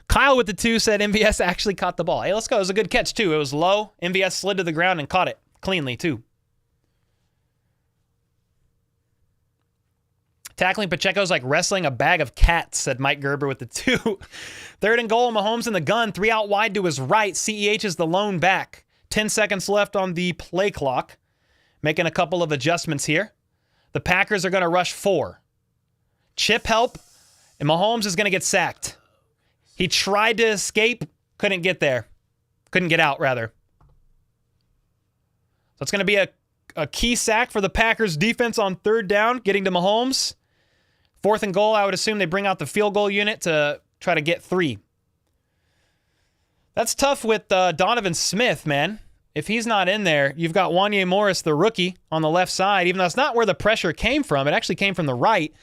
Kyle with the 2 said MVS actually caught the ball. Hey, let's go. It was a good catch, too. It was low. MVS slid to the ground and caught it cleanly, too. Tackling Pacheco's like wrestling a bag of cats, said Mike Gerber with the 2. 3rd and goal, Mahomes in the gun. 3 out wide to his right. CEH is the lone back. 10 seconds left on the play clock. Making a couple of adjustments here. The Packers are going to rush 4. Chip help, and Mahomes is going to get sacked. He tried to escape, couldn't get there. Couldn't get out, rather. So it's going to be a key sack for the Packers defense on 3rd down, getting to Mahomes. 4th and goal, I would assume they bring out the field goal unit to try to get 3. That's tough with Donovan Smith, man. If he's not in there, you've got Wanye Morris, the rookie, on the left side, even though it's not where the pressure came from. It actually came from the right.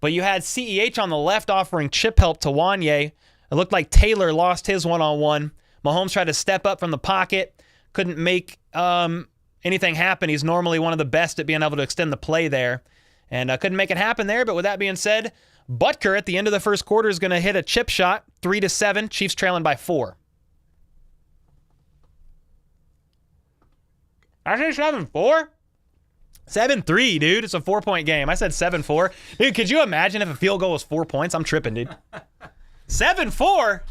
But you had CEH on the left offering chip help to Wanye. It looked like Taylor lost his one-on-one. Mahomes tried to step up from the pocket. Couldn't make anything happen. He's normally one of the best at being able to extend the play there. And couldn't make it happen there. But with that being said, Butker at the end of the first quarter is going to hit a chip shot. 3-7. Chiefs trailing by 4. I say 7-4? 7-3, dude. It's a 4-point game. I said 7-4. Dude, could you imagine if a field goal was 4 points? I'm tripping, dude. 7-4?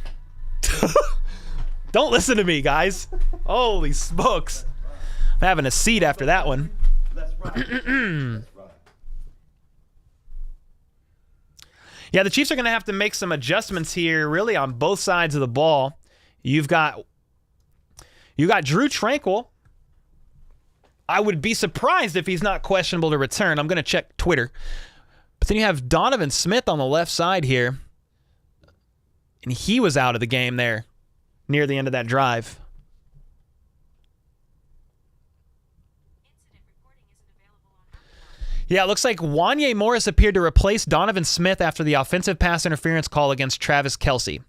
Don't listen to me, guys. Holy smokes. I'm having a seat after that one.
Let's ride. Let's ride.
Yeah, the Chiefs are going to have to make some adjustments here, really, on both sides of the ball. You got Drew Tranquil. I would be surprised if he's not questionable to return. I'm going to check Twitter. But then you have Donovan Smith on the left side here. And he was out of the game there near the end of that drive. Yeah, it looks like Wanye Morris appeared to replace Donovan Smith after the offensive pass interference call against Travis Kelce.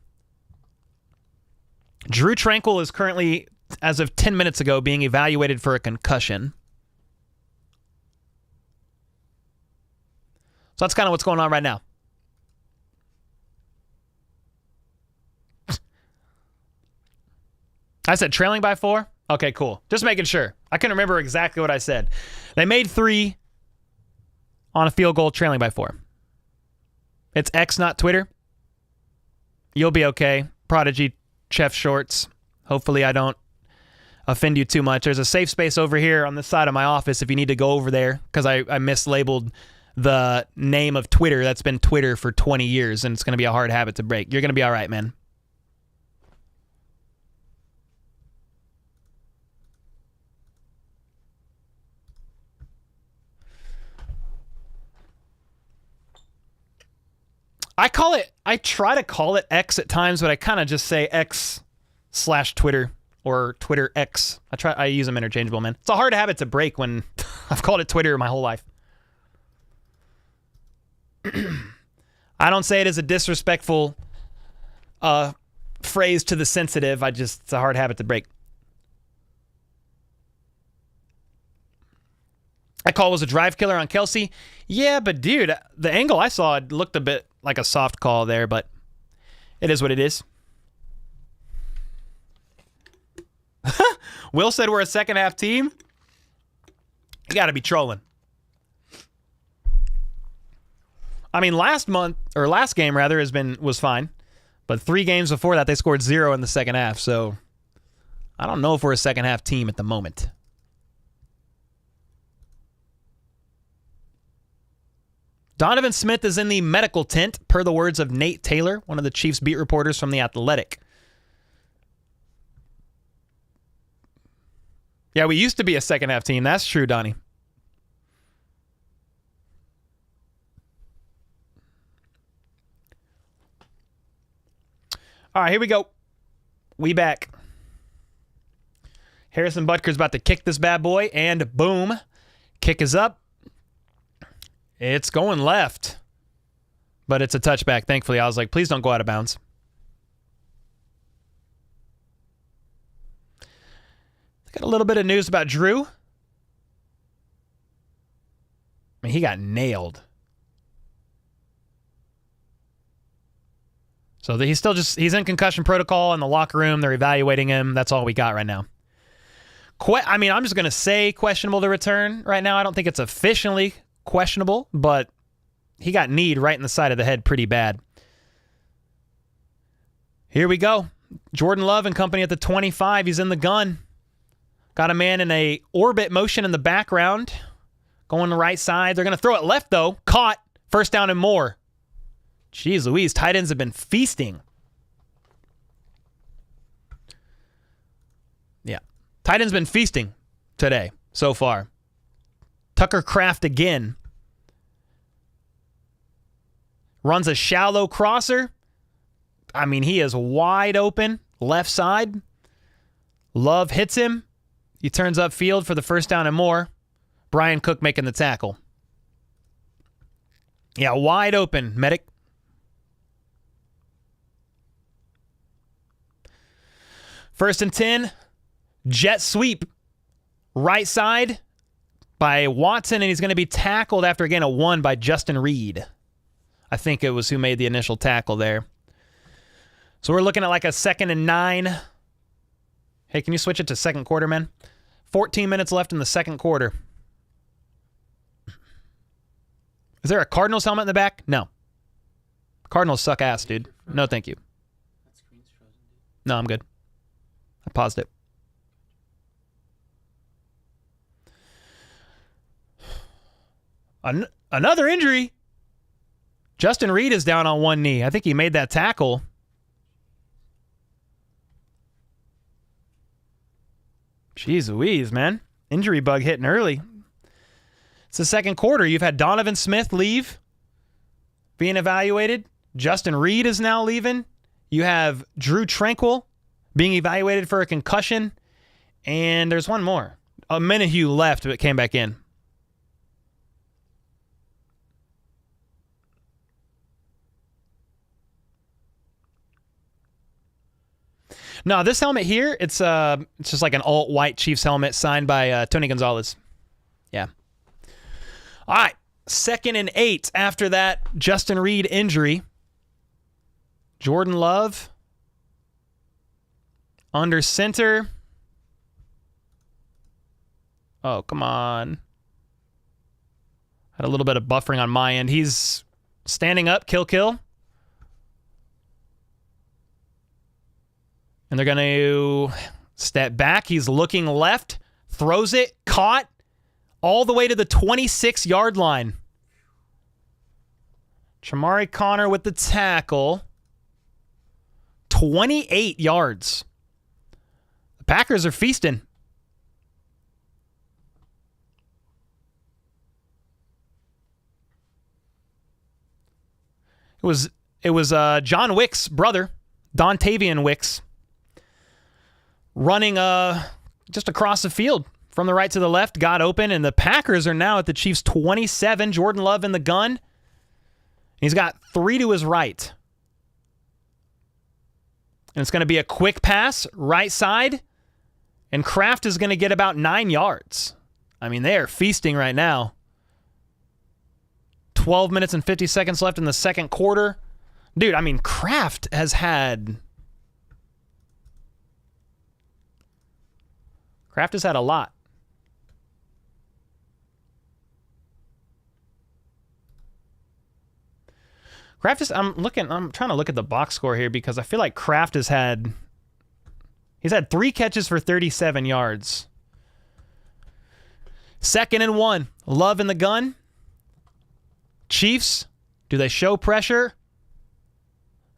Drew Tranquil is currently, as of 10 minutes ago, being evaluated for a concussion. So that's kind of what's going on right now. I said trailing by 4? Okay, cool. Just making sure. I couldn't remember exactly what I said. They made 3 on a field goal, trailing by 4. It's X, not Twitter. You'll be okay. Prodigy Chef Shorts. Hopefully I don't offend you too much. There's a safe space over here on this side of my office if you need to go over there, because I mislabeled the name of Twitter. That's been Twitter for 20 years, and it's going to be a hard habit to break. You're going to be all right, man. I try to call it X at times, but I kind of just say X/Twitter or Twitter X. I use them interchangeable, man. It's a hard habit to break when I've called it Twitter my whole life. I don't say it as a disrespectful phrase to the sensitive. It's a hard habit to break. That call was a drive killer on Kelce. Yeah, but dude, the angle I saw, it looked a bit like a soft call there, but it is what it is. Will said we're a second half team. You got to be trolling. I mean, last game was fine, but 3 games before that they scored 0 in the second half. So I don't know if we're a second half team at the moment. Donovan Smith is in the medical tent, per the words of Nate Taylor, one of the Chiefs beat reporters from The Athletic. Yeah, we used to be a second half team. That's true, Donnie. All right, here we go. We back. Harrison Butker's about to kick this bad boy, and boom. Kick is up. It's going left. But it's a touchback, thankfully. I was like, please don't go out of bounds. Got a little bit of news about Drew. I mean, he got nailed. So he's in concussion protocol in the locker room. They're evaluating him. That's all we got right now. I mean, I'm just going to say questionable to return right now. I don't think it's officially questionable, but he got kneed right in the side of the head pretty bad. Here we go. Jordan Love and company at the 25. He's in the gun. Got a man in a orbit motion in the background. Going the right side. They're going to throw it left, though. Caught. First down and more. Jeez Louise. Tight ends have been feasting. Yeah. Tight ends been feasting today so far. Tucker Kraft again. Runs a shallow crosser. I mean, he is wide open. Left side. Love hits him. He turns upfield for the first down and more. Brian Cook making the tackle. Yeah, wide open, medic. First and 10. Jet sweep. Right side by Watson, and he's going to be tackled after, again, a 1 by Justin Reed. I think it was who made the initial tackle there. So we're looking at like a 2nd and 9. Hey, can you switch it to second quarter, man? 14 minutes left in the second quarter. Is there a Cardinals helmet in the back? No. Cardinals suck ass, dude. No, thank you. No, I'm good. I paused it. Another injury. Justin Reed is down on one knee. I think he made that tackle. Jeez Louise, man. Injury bug hitting early. It's the second quarter. You've had Donovan Smith leave, being evaluated. Justin Reed is now leaving. You have Drew Tranquil being evaluated for a concussion. And there's one more. Menahue left, but came back in. No, this helmet here, it's just like an alt-white Chiefs helmet signed by Tony Gonzalez. Yeah. All right, 2nd and 8 after that Justin Reed injury. Jordan Love under center. Oh, come on. Had a little bit of buffering on my end. He's standing up, kill. And they're going to step back. He's looking left, throws it, caught, all the way to the 26-yard line. Chamari Connor with the tackle. 28 yards. The Packers are feasting. It was John Wick's brother, Dontavian Wicks, running just across the field from the right to the left, got open, and the Packers are now at the Chiefs' 27. Jordan Love in the gun. He's got 3 to his right. And it's going to be a quick pass, right side, and Kraft is going to get about 9 yards. I mean, they are feasting right now. 12 minutes and 50 seconds left in the second quarter. Dude, I mean, Kraft has had Kraft has had a lot. Kraft is, I'm trying to look at the box score here because I feel like Kraft he's had 3 catches for 37 yards. 2nd and 1. Love in the gun. Chiefs, do they show pressure?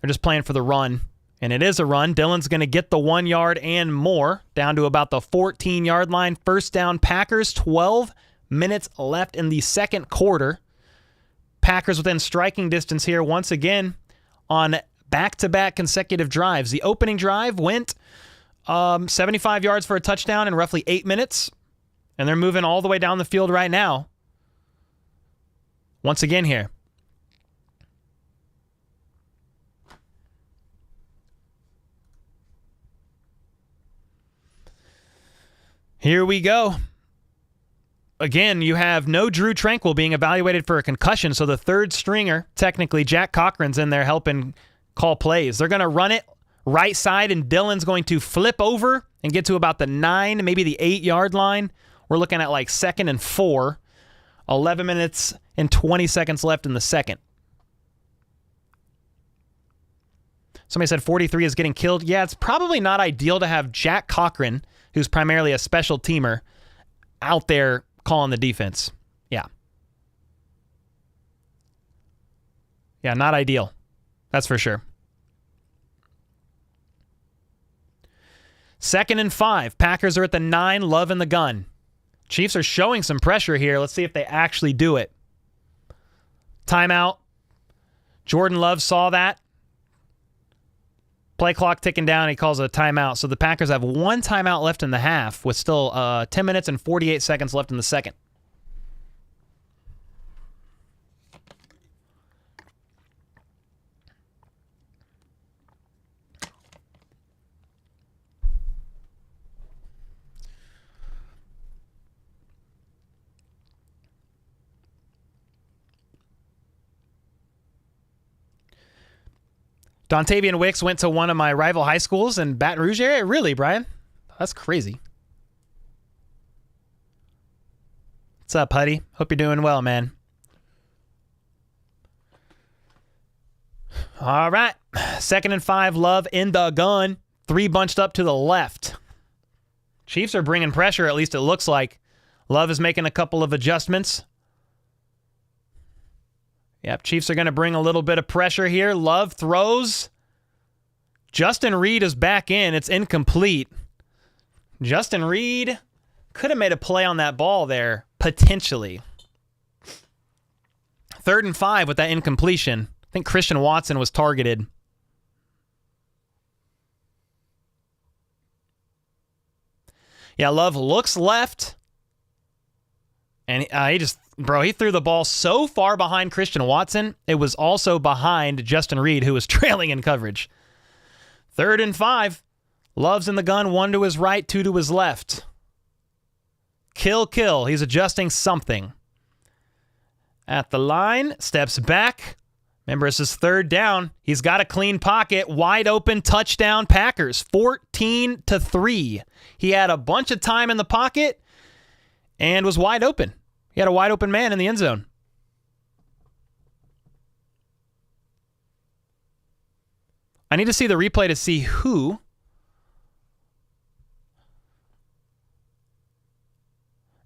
They're just playing for the run. And it is a run. Dillon's going to get the 1 yard and more, down to about the 14-yard line. First down, Packers. 12 minutes left in the second quarter. Packers within striking distance here once again on back-to-back consecutive drives. The opening drive went 75 yards for a touchdown in roughly 8 minutes, and they're moving all the way down the field right now. Once again here. Here we go. Again, you have no Drew Tranquil being evaluated for a concussion, so the third stringer, technically, Jack Cochran's in there helping call plays. They're going to run it right side, and Dillon's going to flip over and get to about the 9, maybe the 8-yard line. We're looking at like 2nd and 4. 11 minutes and 20 seconds left in the second. Somebody said 43 is getting killed. Yeah, it's probably not ideal to have Jack Cochran, who's primarily a special teamer, out there calling the defense. Yeah. Yeah, not ideal. That's for sure. 2nd and 5. Packers are at the 9. Love in the gun. Chiefs are showing some pressure here. Let's see if they actually do it. Timeout. Jordan Love saw that. Play clock ticking down. He calls a timeout. So the Packers have 1 timeout left in the half with still 10 minutes and 48 seconds left in the second. Dontavian Wicks went to one of my rival high schools in Baton Rouge area. Really, Brian? That's crazy. What's up, Huddy? Hope you're doing well, man. All right. 2nd and 5. Love in the gun. 3 bunched up to the left. Chiefs are bringing pressure, at least it looks like. Love is making a couple of adjustments. Yep, Chiefs are going to bring a little bit of pressure here. Love throws. Justin Reed is back in. It's incomplete. Justin Reed could have made a play on that ball there, potentially. 3rd and 5 with that incompletion. I think Christian Watson was targeted. Yeah, Love looks left. And he threw the ball so far behind Christian Watson, it was also behind Justin Reed, who was trailing in coverage. 3rd and 5. Love's in the gun, 1 to his right, 2 to his left. Kill. He's adjusting something. At the line, steps back. Remember, this is 3rd down. He's got a clean pocket. Wide open touchdown Packers. 14-3. He had a bunch of time in the pocket and was wide open. He had a wide open man in the end zone. I need to see the replay to see who.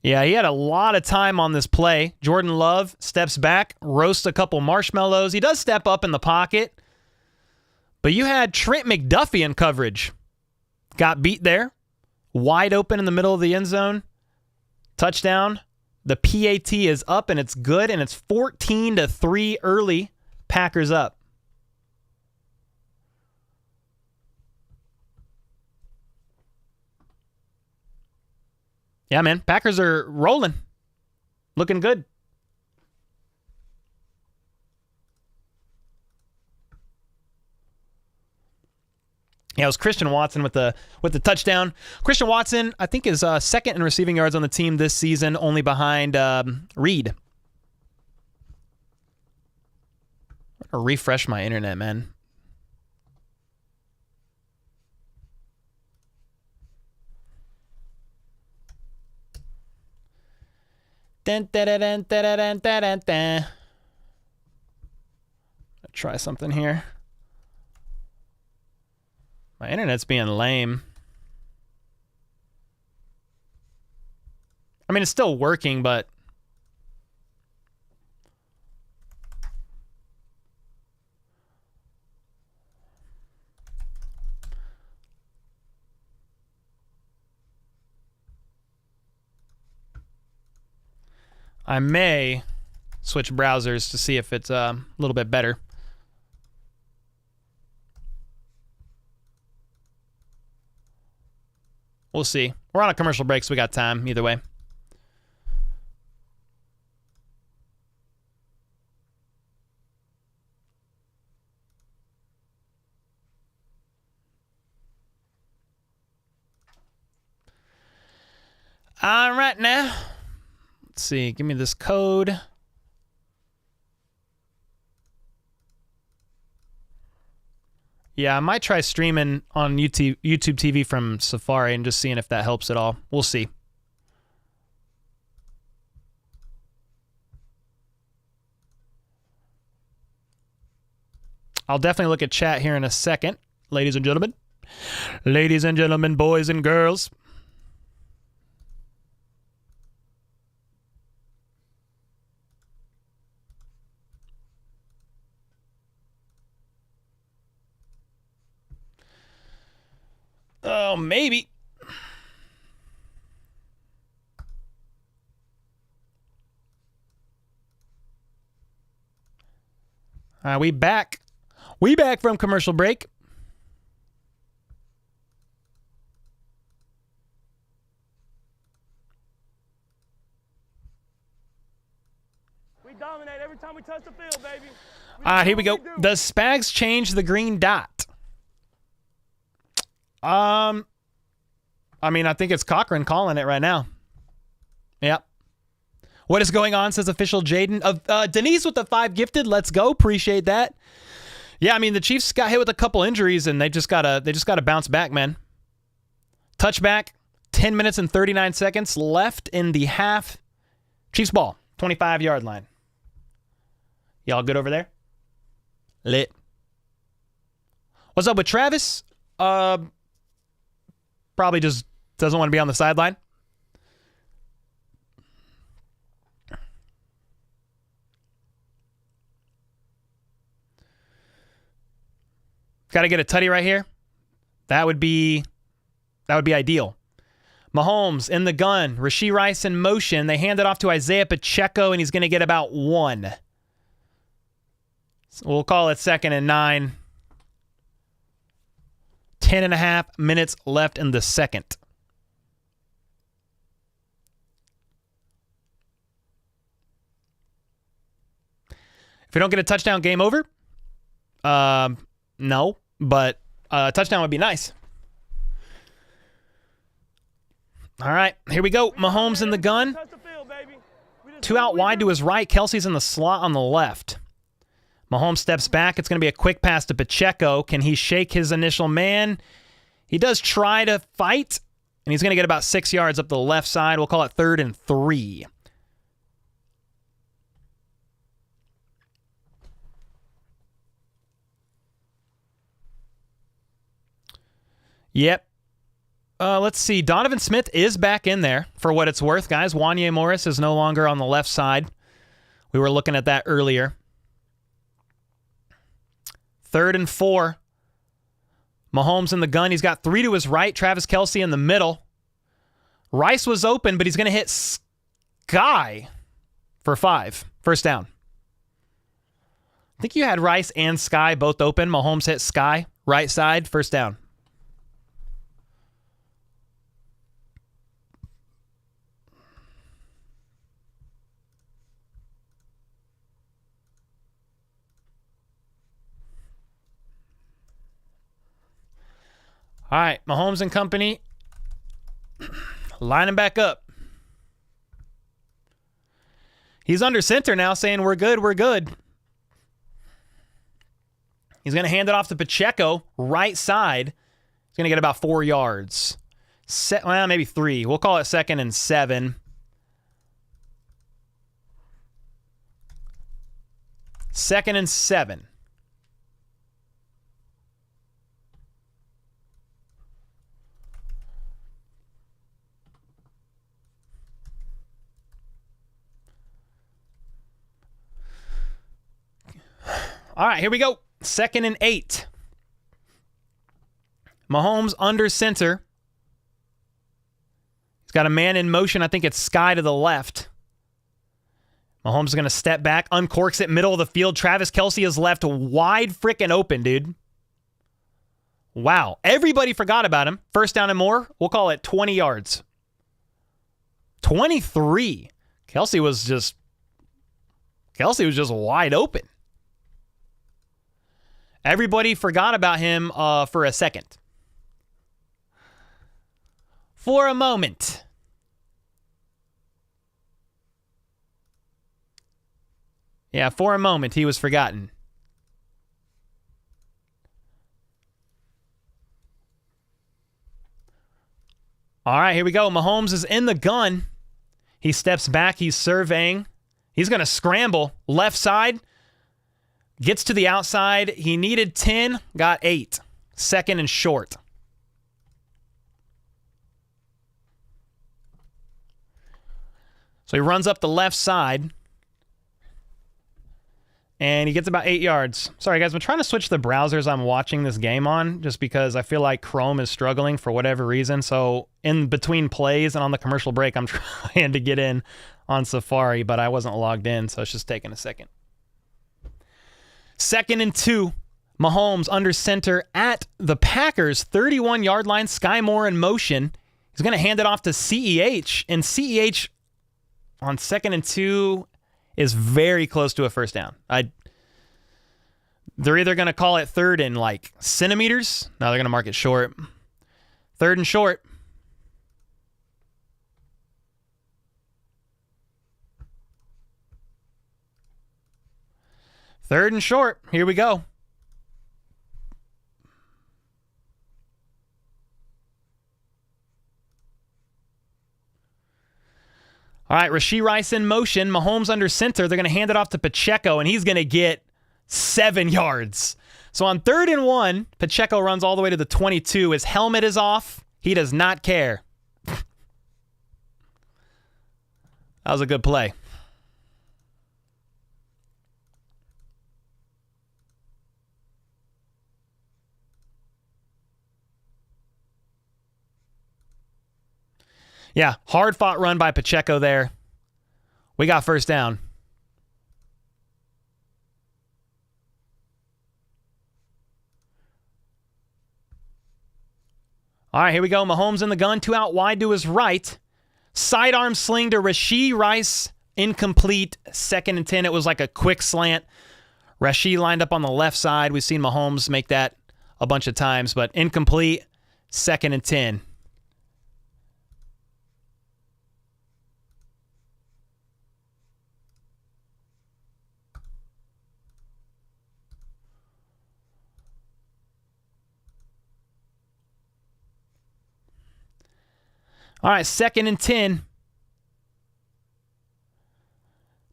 Yeah, he had a lot of time on this play. Jordan Love steps back, roasts a couple marshmallows. He does step up in the pocket. But you had Trent McDuffie in coverage. Got beat there. Wide open in the middle of the end zone. Touchdown. The PAT is up, and it's good, and it's 14-3 early. Packers up. Yeah, man. Packers are rolling. Looking good. Yeah, it was Christian Watson with the touchdown. Christian Watson, I think, is 2nd in receiving yards on the team this season, only behind Reed. I'm gonna refresh my internet, man. Dun, dun, dun, dun, dun, dun, dun, dun, dun. Try something here. My internet's being lame. I mean, it's still working, but I may switch browsers to see if it's a little bit better. We'll see. We're on a commercial break, so we got time either way. All right, now. Let's see. Give me this code. Yeah, I might try streaming on YouTube TV from Safari and just seeing if that helps at all. We'll see. I'll definitely look at chat here in a second, ladies and gentlemen. Ladies and gentlemen, boys and girls. Oh, maybe. We back. We back from commercial break.
We dominate every time we touch the field, baby.
Here we go. Does Spags change the green dot? I mean, I think it's Cochran calling it right now. Yep. What is going on, says official Jaden. Denise with the 5 gifted. Let's go. Appreciate that. Yeah, I mean, the Chiefs got hit with a couple injuries, and they just gotta bounce back, man. Touchback, 10 minutes and 39 seconds left in the half. Chiefs ball, 25-yard line. Y'all good over there? Lit. What's up with Travis? Probably just doesn't want to be on the sideline. Got to get a tutty right here. That would be ideal. Mahomes in the gun. Rashee Rice in motion. They hand it off to Isaiah Pacheco, and he's going to get about 1. So we'll call it 2nd and 9. 10.5 minutes left in the second. If we don't get a touchdown, game over? No, but a touchdown would be nice. All right, here we go. Mahomes in the gun. 2 out wide to his right. Kelsey's in the slot on the left. Mahomes steps back. It's going to be a quick pass to Pacheco. Can he shake his initial man? He does try to fight, and he's going to get about 6 yards up the left side. We'll call it 3rd and 3. Yep. Let's see. Donovan Smith is back in there for what it's worth, guys. Wanye Morris is no longer on the left side. We were looking at that earlier. 3rd and 4. Mahomes in the gun. He's got 3 to his right. Travis Kelce in the middle. Rice was open, but he's going to hit Sky for 5. First down. I think you had Rice and Sky both open. Mahomes hit Sky. Right side. First down. All right, Mahomes and company lining back up. He's under center now saying, we're good, we're good. He's going to hand it off to Pacheco, right side. He's going to get about 4 yards. Well, maybe 3. We'll call it 2nd and 7. 2nd and 7. All right, here we go. 2nd and 8. Mahomes under center. He's got a man in motion. I think it's Sky to the left. Mahomes is going to step back, uncorks it, middle of the field. Travis Kelce is left wide freaking open, dude. Wow. Everybody forgot about him. 1st down and more. We'll call it 20 yards. 23. Kelce was just wide open. Everybody forgot about him for a second. For a moment. Yeah, for a moment, he was forgotten. All right, here we go. Mahomes is in the gun. He steps back. He's surveying. He's going to scramble. Left side. Gets to the outside. He needed 10. Got 8. 2nd and short. So he runs up the left side. And he gets about 8 yards. Sorry, guys. I'm trying to switch the browsers I'm watching this game on just because I feel like Chrome is struggling for whatever reason. So in between plays and on the commercial break, I'm trying to get in on Safari, but I wasn't logged in, so it's just taking a second. 2nd and 2. Mahomes under center at the Packers 31-yard line. Sky Moore in motion. He's going to hand it off to CEH, and CEH on 2nd and 2 is very close to a 1st down. They're either going to call it 3rd and like centimeters. No, they're going to mark it short. 3rd and short. Third and short. Here we go. All right, Rashee Rice in motion. Mahomes under center. They're going to hand it off to Pacheco, and he's going to get 7 yards. So on 3rd and 1, Pacheco runs all the way to the 22. His helmet is off. He does not care. That was a good play. Yeah, hard-fought run by Pacheco there. We got 1st down. All right, here we go. Mahomes in the gun, 2 out wide to his right. Sidearm sling to Rashee Rice, incomplete. 2nd and 10. It was like a quick slant. Rashee lined up on the left side. We've seen Mahomes make that a bunch of times, but incomplete. 2nd and 10. All right, 2nd and 10.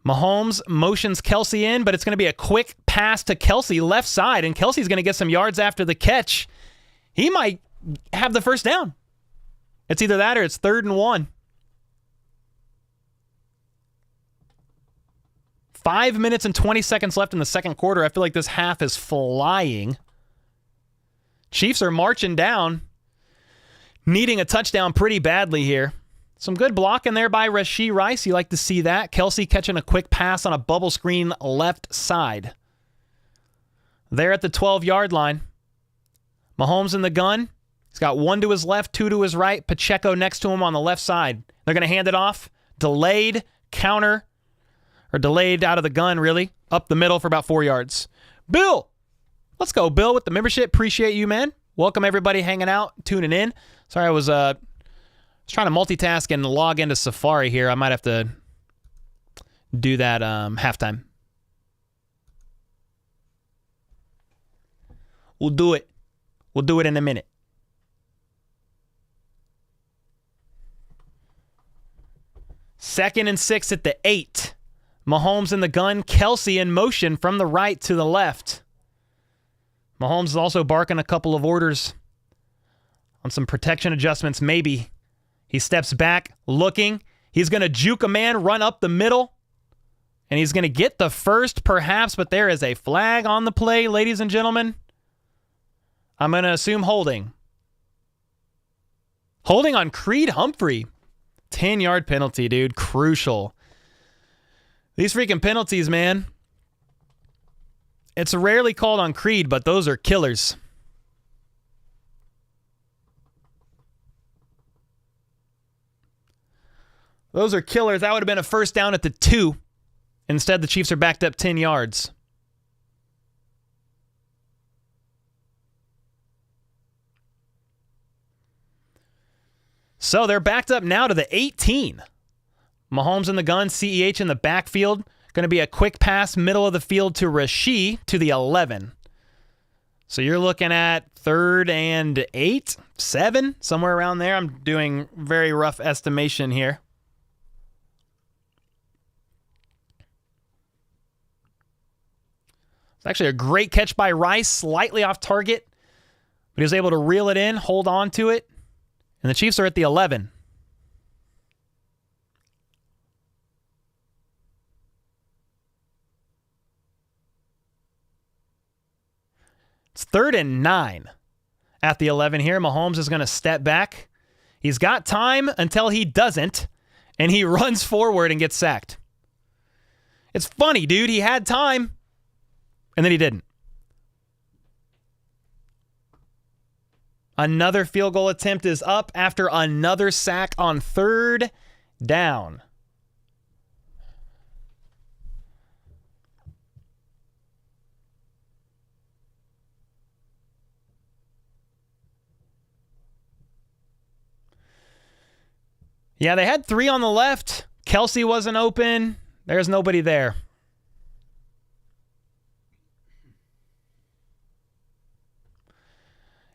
Mahomes motions Kelce in, but it's going to be a quick pass to Kelce left side, and Kelce's going to get some yards after the catch. He might have the 1st down. It's either that or it's 3rd and 1. 5 minutes and 20 seconds left in the second quarter. I feel like this half is flying. Chiefs are marching down. Needing a touchdown pretty badly here. Some good blocking there by Rashee Rice. You like to see that. Kelce catching a quick pass on a bubble screen left side. There at the 12-yard line. Mahomes in the gun. He's got 1 to his left, 2 to his right. Pacheco next to him on the left side. They're going to hand it off. Delayed, counter, or delayed out of the gun, really. Up the middle for about 4 yards. Bill! Let's go, Bill, with the membership. Appreciate you, man. Welcome, everybody hanging out, tuning in. Sorry, I was trying to multitask and log into Safari here. I might have to do that halftime. We'll do it. We'll do it in a minute. Second and 6 at the 8. Mahomes in the gun. Kelsey in motion from the right to the left. Mahomes is also barking a couple of orders on some protection adjustments, maybe. He steps back, looking. He's going to juke a man, run up the middle. And he's going to get the first, perhaps, but there is a flag on the play, ladies and gentlemen. I'm going to assume holding. Holding on Creed Humphrey. 10-yard penalty, dude. Crucial. These freaking penalties, man. It's rarely called on Creed, but those are killers. Those are killers. That would have been a first down at the 2. Instead, the Chiefs are backed up 10 yards. So they're backed up now to the 18. Mahomes in the gun, CEH in the backfield. Going to be a quick pass, middle of the field to Rasheed to the 11. So you're looking at 3rd and 8, 7, somewhere around there. I'm doing very rough estimation here. It's actually a great catch by Rice, slightly off target, but he was able to reel it in, hold on to it, and the Chiefs are at the 11. It's 3rd and 9 at the 11 here. Mahomes is going to step back. He's got time until he doesn't, and he runs forward and gets sacked. It's funny, dude. He had time. And then he didn't. Another field goal attempt is up after another sack on 3rd down. Yeah, they had 3 on the left. Kelsey wasn't open. There's nobody there.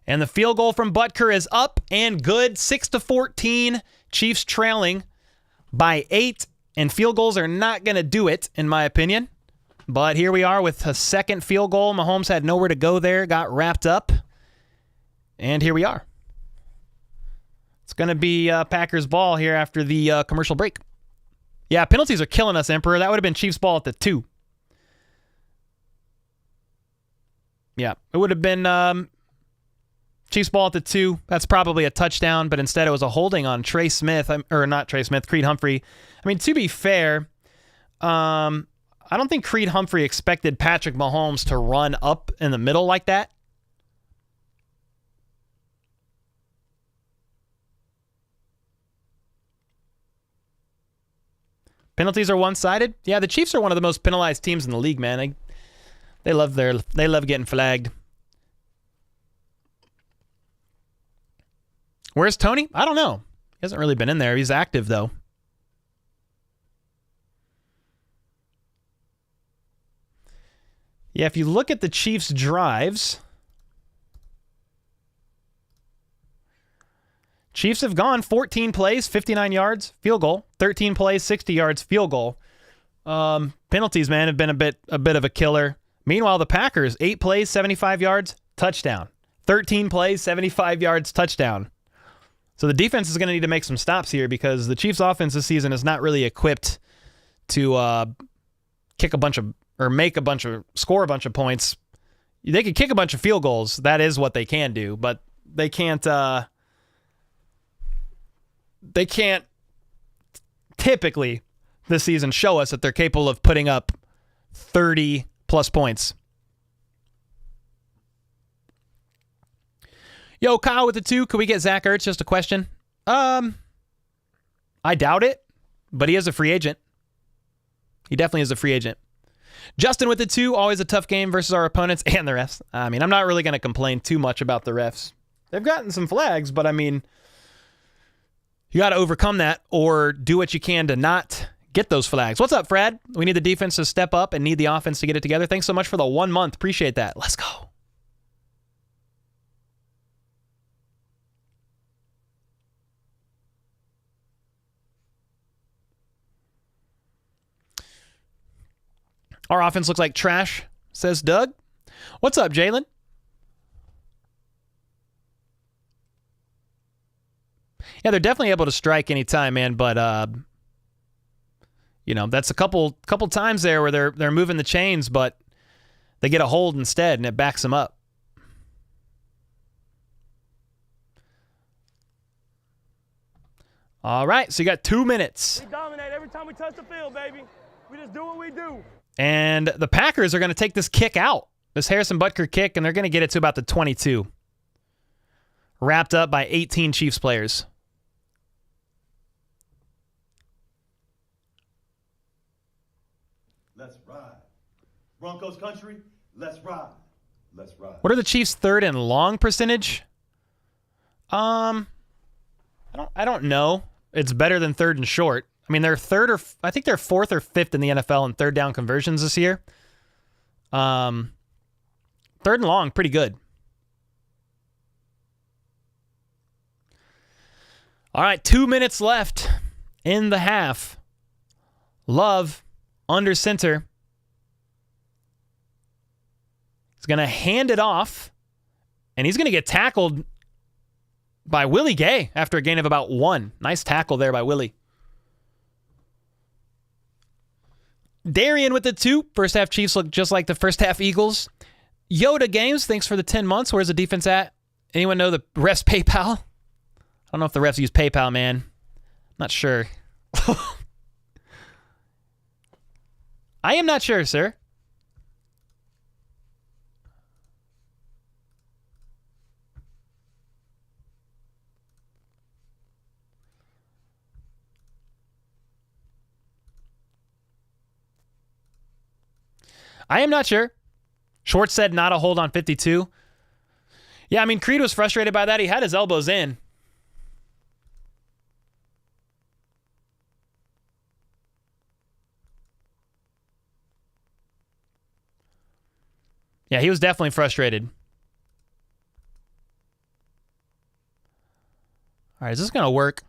And the field goal from Butker is up and good. 6-14. Chiefs trailing by 8. And field goals are not going to do it, in my opinion. But here we are with a second field goal. Mahomes had nowhere to go there. Got wrapped up. And here we are. It's going to be Packers ball here after the commercial break. Yeah, penalties are killing us, Emperor. That would have been Chiefs ball at the 2. Yeah, it would have been... Chiefs ball at the 2. That's probably a touchdown, but instead it was a holding on Trey Smith, or not Trey Smith, Creed Humphrey. I mean, to be fair, I don't think Creed Humphrey expected Patrick Mahomes to run up in the middle like that. Penalties are one-sided. Yeah, the Chiefs are one of the most penalized teams in the league, man. They love getting flagged. Where's Tony? I don't know. He hasn't really been in there. He's active, though. Yeah, if you look at the Chiefs' drives, Chiefs have gone 14 plays, 59 yards, field goal. 13 plays, 60 yards, field goal. Penalties, man, have been a bit of a killer. Meanwhile, the Packers, 8 plays, 75 yards, touchdown. 13 plays, 75 yards, touchdown. So the defense is going to need to make some stops here because the Chiefs' offense this season is not really equipped to score a bunch of points. They could kick a bunch of field goals. That is what they can do, but they can't typically this season show us that they're capable of putting up 30 plus points. Yo, Kyle with the 2. Could we get Zach Ertz? Just a question. I doubt it, but he is a free agent. He definitely is a free agent. Justin with the 2. Always a tough game versus our opponents and the refs. I mean, I'm not really going to complain too much about the refs. They've gotten some flags, but I mean, you got to overcome that or do what you can to not get those flags. What's up, Fred? We need the defense to step up and need the offense to get it together. Thanks so much for the 1 month. Appreciate that. Let's go. Our offense looks like trash, says Doug. What's up, Jalen? Yeah, they're definitely able to strike anytime, man, but that's a couple times there where they're moving the chains, but they get a hold instead, and it backs them up. All right, so you got 2 minutes.
We dominate every time we touch the field, baby. We just do what we do.
And the Packers are going to take this kick out, this Harrison Butker kick, and they're going to get it to about the 22. Wrapped up by 18 Chiefs players.
Let's ride. Broncos country, let's ride. Let's ride.
What are the Chiefs' 3rd and long percentage? I don't know. It's better than 3rd and short. I mean, they're 4th or 5th in the NFL in 3rd down conversions this year. 3rd and long, pretty good. All right, 2 minutes left in the half. Love under center. He's going to hand it off, and he's going to get tackled by Willie Gay after a gain of about 1. Nice tackle there by Willie. Darian with the 2. First half Chiefs look just like the first half Eagles. Yoda Games, thanks for the 10 months. Where's the defense at? Anyone know the refs PayPal? I don't know if the refs use PayPal, man. Not sure. I am not sure, sir. I am not sure. Short said not a hold on 52. Yeah, I mean, Creed was frustrated by that. He had his elbows in. Yeah, he was definitely frustrated. All right, is this going to work?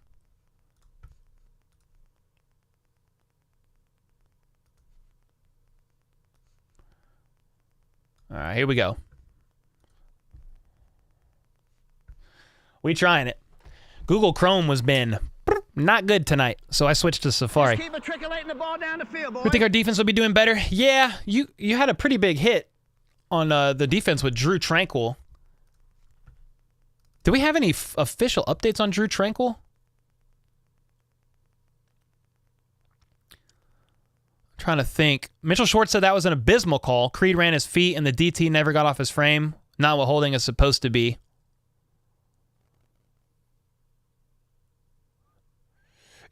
All right, here we go. We trying it. Google Chrome was been not good tonight, so I switched to Safari.
Keep matriculating the ball down the field, boys.
You think our defense will be doing better? Yeah, you had a pretty big hit on the defense with Drew Tranquil. Do we have any official updates on Drew Tranquil? I'm trying to think. Mitchell Schwartz said that was an abysmal call. Creed ran his feet and the DT never got off his frame. Not what holding is supposed to be.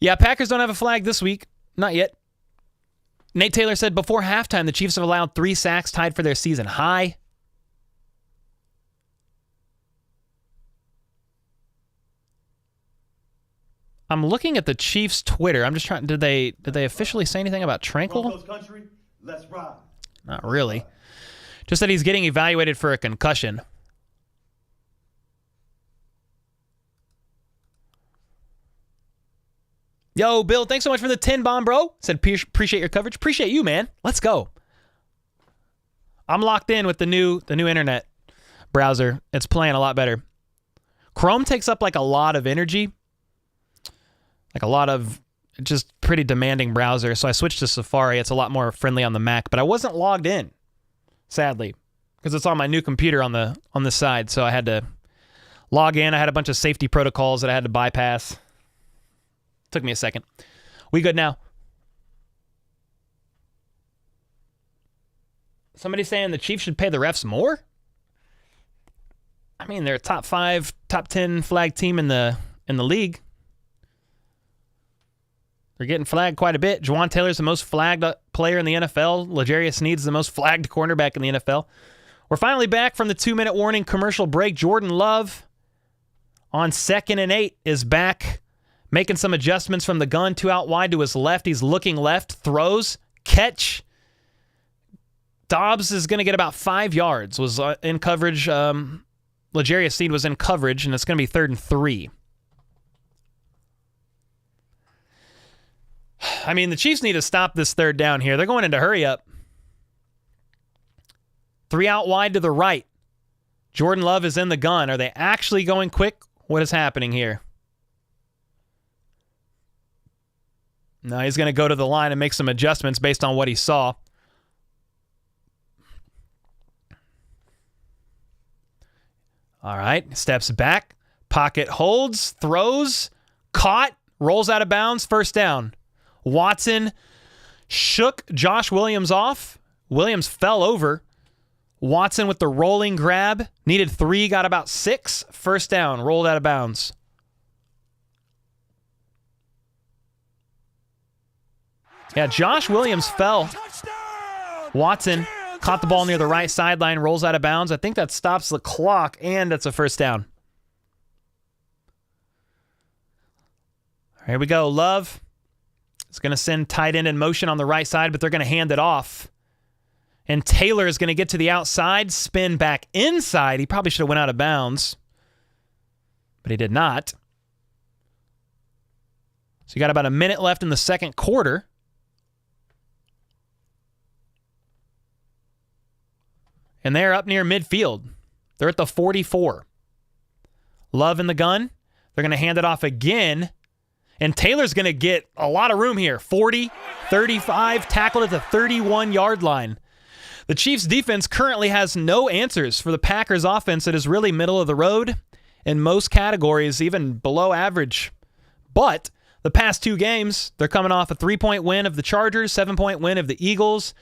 Yeah, Packers don't have a flag this week. Not yet. Nate Taylor said before halftime, the Chiefs have allowed 3 sacks, tied for their season high. I'm looking at the Chiefs' Twitter. I'm just trying. Did they officially say anything about Tranquil?
Broncos country, let's ride.
Not really. Just that he's getting evaluated for a concussion. Yo, Bill, thanks so much for the 10 bomb, bro. Said appreciate your coverage. Appreciate you, man. Let's go. I'm locked in with the new internet browser. It's playing a lot better. Chrome takes up like a lot of energy. Like a lot of just pretty demanding browser. So I switched to Safari. It's a lot more friendly on the Mac, but I wasn't logged in, sadly, because it's on my new computer on the side. So I had to log in. I had a bunch of safety protocols that I had to bypass. Took me a second. We good now? Somebody saying the Chiefs should pay the refs more? I mean, they're a top 5, top 10 flag team in the league. They're getting flagged quite a bit. Juwan Taylor's the most flagged player in the NFL. L'Jarius Sneed's the most flagged cornerback in the NFL. We're finally back from the 2-minute warning commercial break. Jordan Love on 2nd and 8 is back, making some adjustments from the gun. 2 out wide to his left. He's looking left. Throws. Catch. Dobbs is going to get about 5 yards. Was in coverage. L'Jarius Sneed was in coverage, and it's going to be 3rd and 3. I mean, the Chiefs need to stop this 3rd down here. They're going into hurry up. 3 out wide to the right. Jordan Love is in the gun. Are they actually going quick? What is happening here? No, he's going to go to the line and make some adjustments based on what he saw. All right, steps back, pocket holds, throws, caught, rolls out of bounds, first down. Watson shook Josh Williams off. Williams fell over. Watson with the rolling grab, needed 3, got about 6, first down, rolled out of bounds. Yeah, Josh Williams fell. Watson caught the ball near the right sideline, rolls out of bounds. I think that stops the clock, and that's a first down. Here we go. Love is going to send tight end in motion on the right side, but they're going to hand it off. And Taylor is going to get to the outside, spin back inside. He probably should have went out of bounds, but he did not. So you got about a minute left in the second quarter. And they're up near midfield. They're at the 44. Love in the gun. They're going to hand it off again. And Taylor's going to get a lot of room here. 40, 35, tackled at the 31-yard line. The Chiefs' defense currently has no answers for the Packers' offense that is really middle of the road in most categories, even below average. But the past 2 games, they're coming off a 3-point win of the Chargers, 7-point win of the Eagles.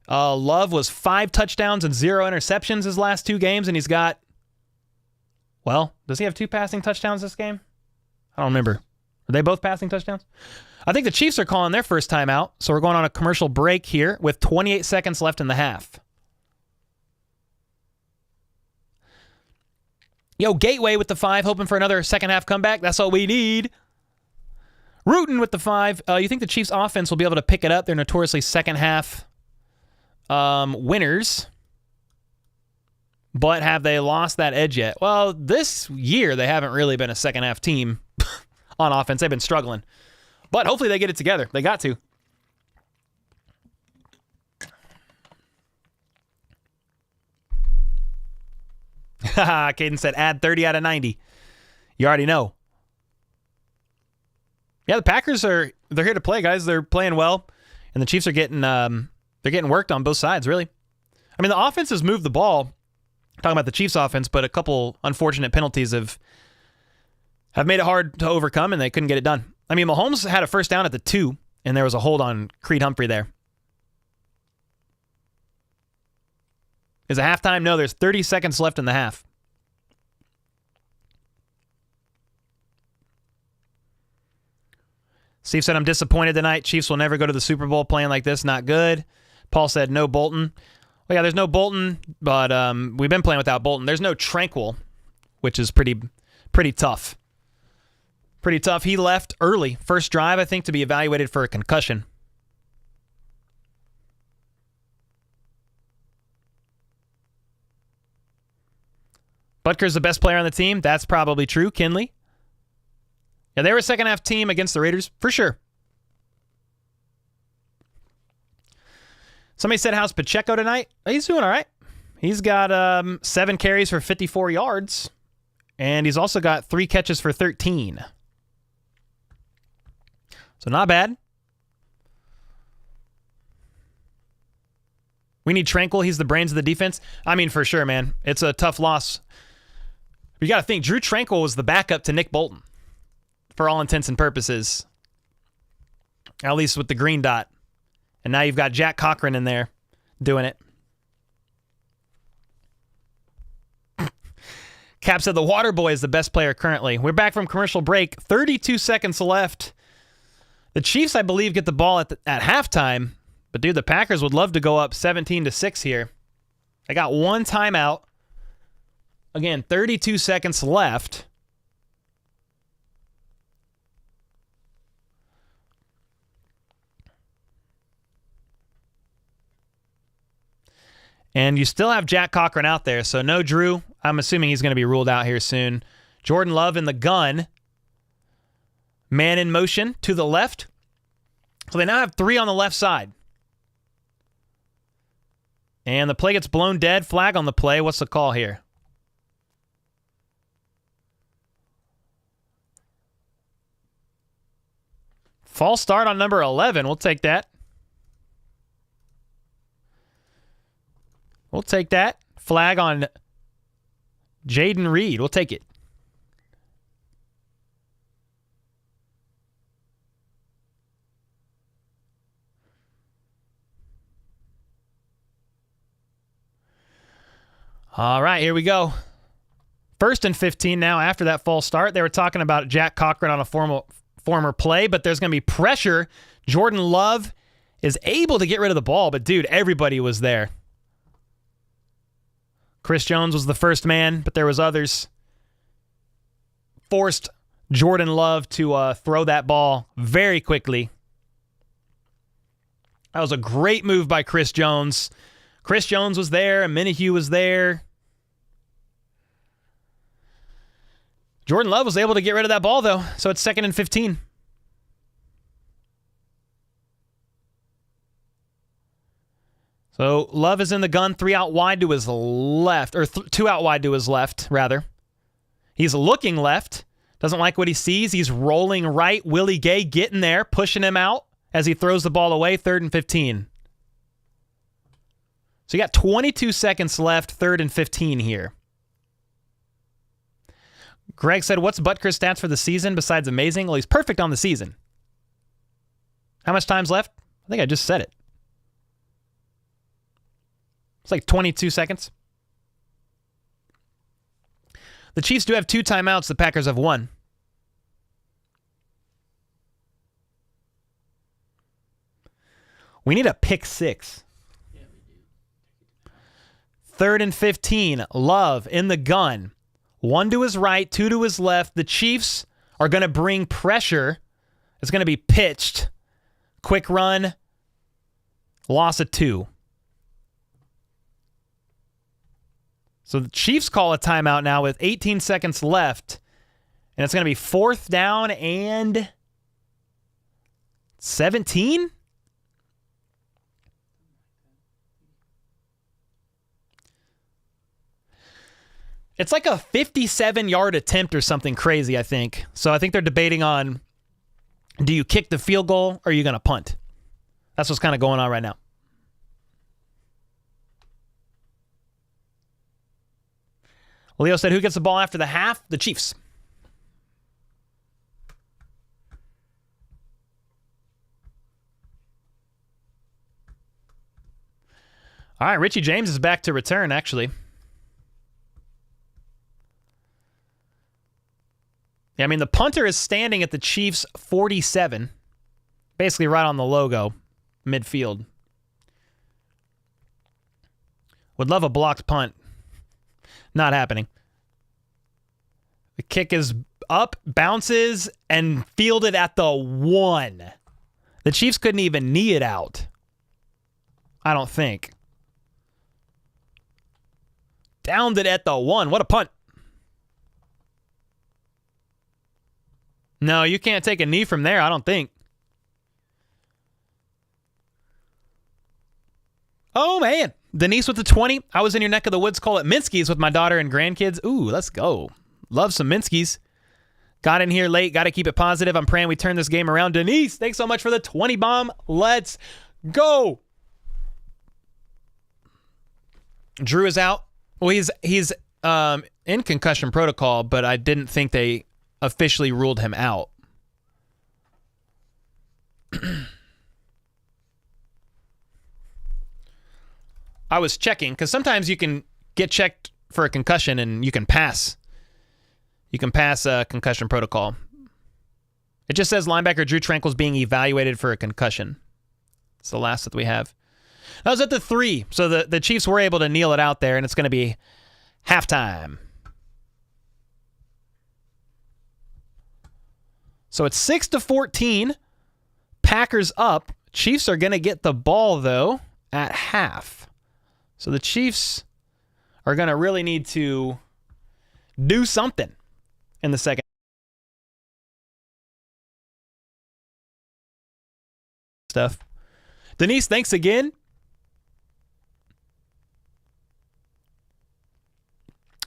Love was 5 touchdowns and 0 interceptions his last 2 games, and he's got, well, does he have 2 passing touchdowns this game? I don't remember. Are they both passing touchdowns? I think the Chiefs are calling their first time out, so we're going on a commercial break here with 28 seconds left in the half. Yo, Gateway with the 5, hoping for another second half comeback. That's all we need. Rootin with the 5. You think the Chiefs offense will be able to pick it up? They're notoriously second half winners. But have they lost that edge yet? Well, this year they haven't really been a second half team on offense. They've been struggling. But hopefully they get it together. They got to. Caden said add 30 out of 90. You already know. Yeah, the Packers they're here to play, guys. They're playing well. And the Chiefs are getting worked on both sides, really. I mean, the offense has moved the ball. I'm talking about the Chiefs offense, but a couple unfortunate penalties have made it hard to overcome, and they couldn't get it done. I mean, Mahomes had a first down at the 2, and there was a hold on Creed Humphrey there. Is it halftime? No, there's 30 seconds left in the half. Steve said, I'm disappointed tonight. Chiefs will never go to the Super Bowl playing like this. Not good. Paul said, no Bolton. Well, yeah, there's no Bolton, but we've been playing without Bolton. There's no Tranquil, which is pretty tough. Pretty tough. He left early. First drive, I think, to be evaluated for a concussion. Butker's the best player on the team. That's probably true. Kinley. Yeah, they were a second half team against the Raiders, for sure. Somebody said, how's Pacheco tonight? He's doing all right. He's got 7 carries for 54 yards, and he's also got 3 catches for 13. So not bad. We need Tranquil. He's the brains of the defense. I mean, for sure, man. It's a tough loss. You got to think, Drew Tranquil was the backup to Nick Bolton for all intents and purposes, at least with the green dot. And now you've got Jack Cochran in there doing it. Cap said the Water Boy is the best player currently. We're back from commercial break. 32 seconds left. The Chiefs, I believe, get the ball at halftime. But, dude, the Packers would love to go up 17-6 here. They got 1 timeout. Again, 32 seconds left. And you still have Jack Cochran out there, so no Drew. I'm assuming he's going to be ruled out here soon. Jordan Love in the gun. Man in motion to the left. So they now have 3 on the left side. And the play gets blown dead. Flag on the play. What's the call here? False start on number 11. We'll take that. We'll take that. Flag on Jaden Reed. We'll take it. All right, here we go. 1st and 15 now after that false start. They were talking about Jack Cochran on a former play, but there's going to be pressure. Jordan Love is able to get rid of the ball, but dude, everybody was there. Chris Jones was the first man, but there was others. Forced Jordan Love to throw that ball very quickly. That was a great move by Chris Jones. Chris Jones was there, and Minihue was there. Jordan Love was able to get rid of that ball, though, so it's 2nd and 15. So Love is in the gun, 3 out wide to his left, or 2 out wide to his left, rather. He's looking left, doesn't like what he sees. He's rolling right. Willie Gay getting there, pushing him out as he throws the ball away, 3rd and 15. So you got 22 seconds left, 3rd and 15 here. Greg said, what's Butker's stats for the season besides amazing? Well, he's perfect on the season. How much time's left? I think I just said it. It's like 22 seconds. The Chiefs do have 2 timeouts. The Packers have 1. We need a pick 6. 3rd and 15. Love in the gun. 1 to his right, 2 to his left. The Chiefs are going to bring pressure. It's going to be pitched. Quick run. Loss of 2. So the Chiefs call a timeout now with 18 seconds left. And it's going to be 4th down and 17? It's like a 57-yard attempt or something crazy, I think. So I think they're debating on, do you kick the field goal or are you going to punt? That's what's kind of going on right now. Leo said, who gets the ball after the half? The Chiefs. All right, Richie James is back to return, actually. Yeah, I mean, the punter is standing at the Chiefs' 47, basically right on the logo, midfield. Would love a blocked punt. Not happening. The kick is up, bounces, and fielded at the 1. The Chiefs couldn't even knee it out. I don't think. Downed it at the 1. What a punt. No, you can't take a knee from there, I don't think. Oh, man. Denise with the 20. I was in your neck of the woods. Call it Minsky's with my daughter and grandkids. Ooh, let's go. Love some Minsky's. Got in here late. Got to keep it positive. I'm praying we turn this game around. Denise, thanks so much for the 20 bomb. Let's go. Drew is out. Well, he's in concussion protocol, but I didn't think they officially ruled him out. I was checking because sometimes you can get checked for a concussion and you can pass. You can pass a concussion protocol. It just says linebacker Drew Tranquil's being evaluated for a concussion. It's the last that we have. That was at the 3, so the Chiefs were able to kneel it out there, and it's going to be halftime. So it's 6-14. Packers up. Chiefs are going to get the ball, though, at half. So the Chiefs are going to really need to do something in the second. Stuff. Denise, thanks again.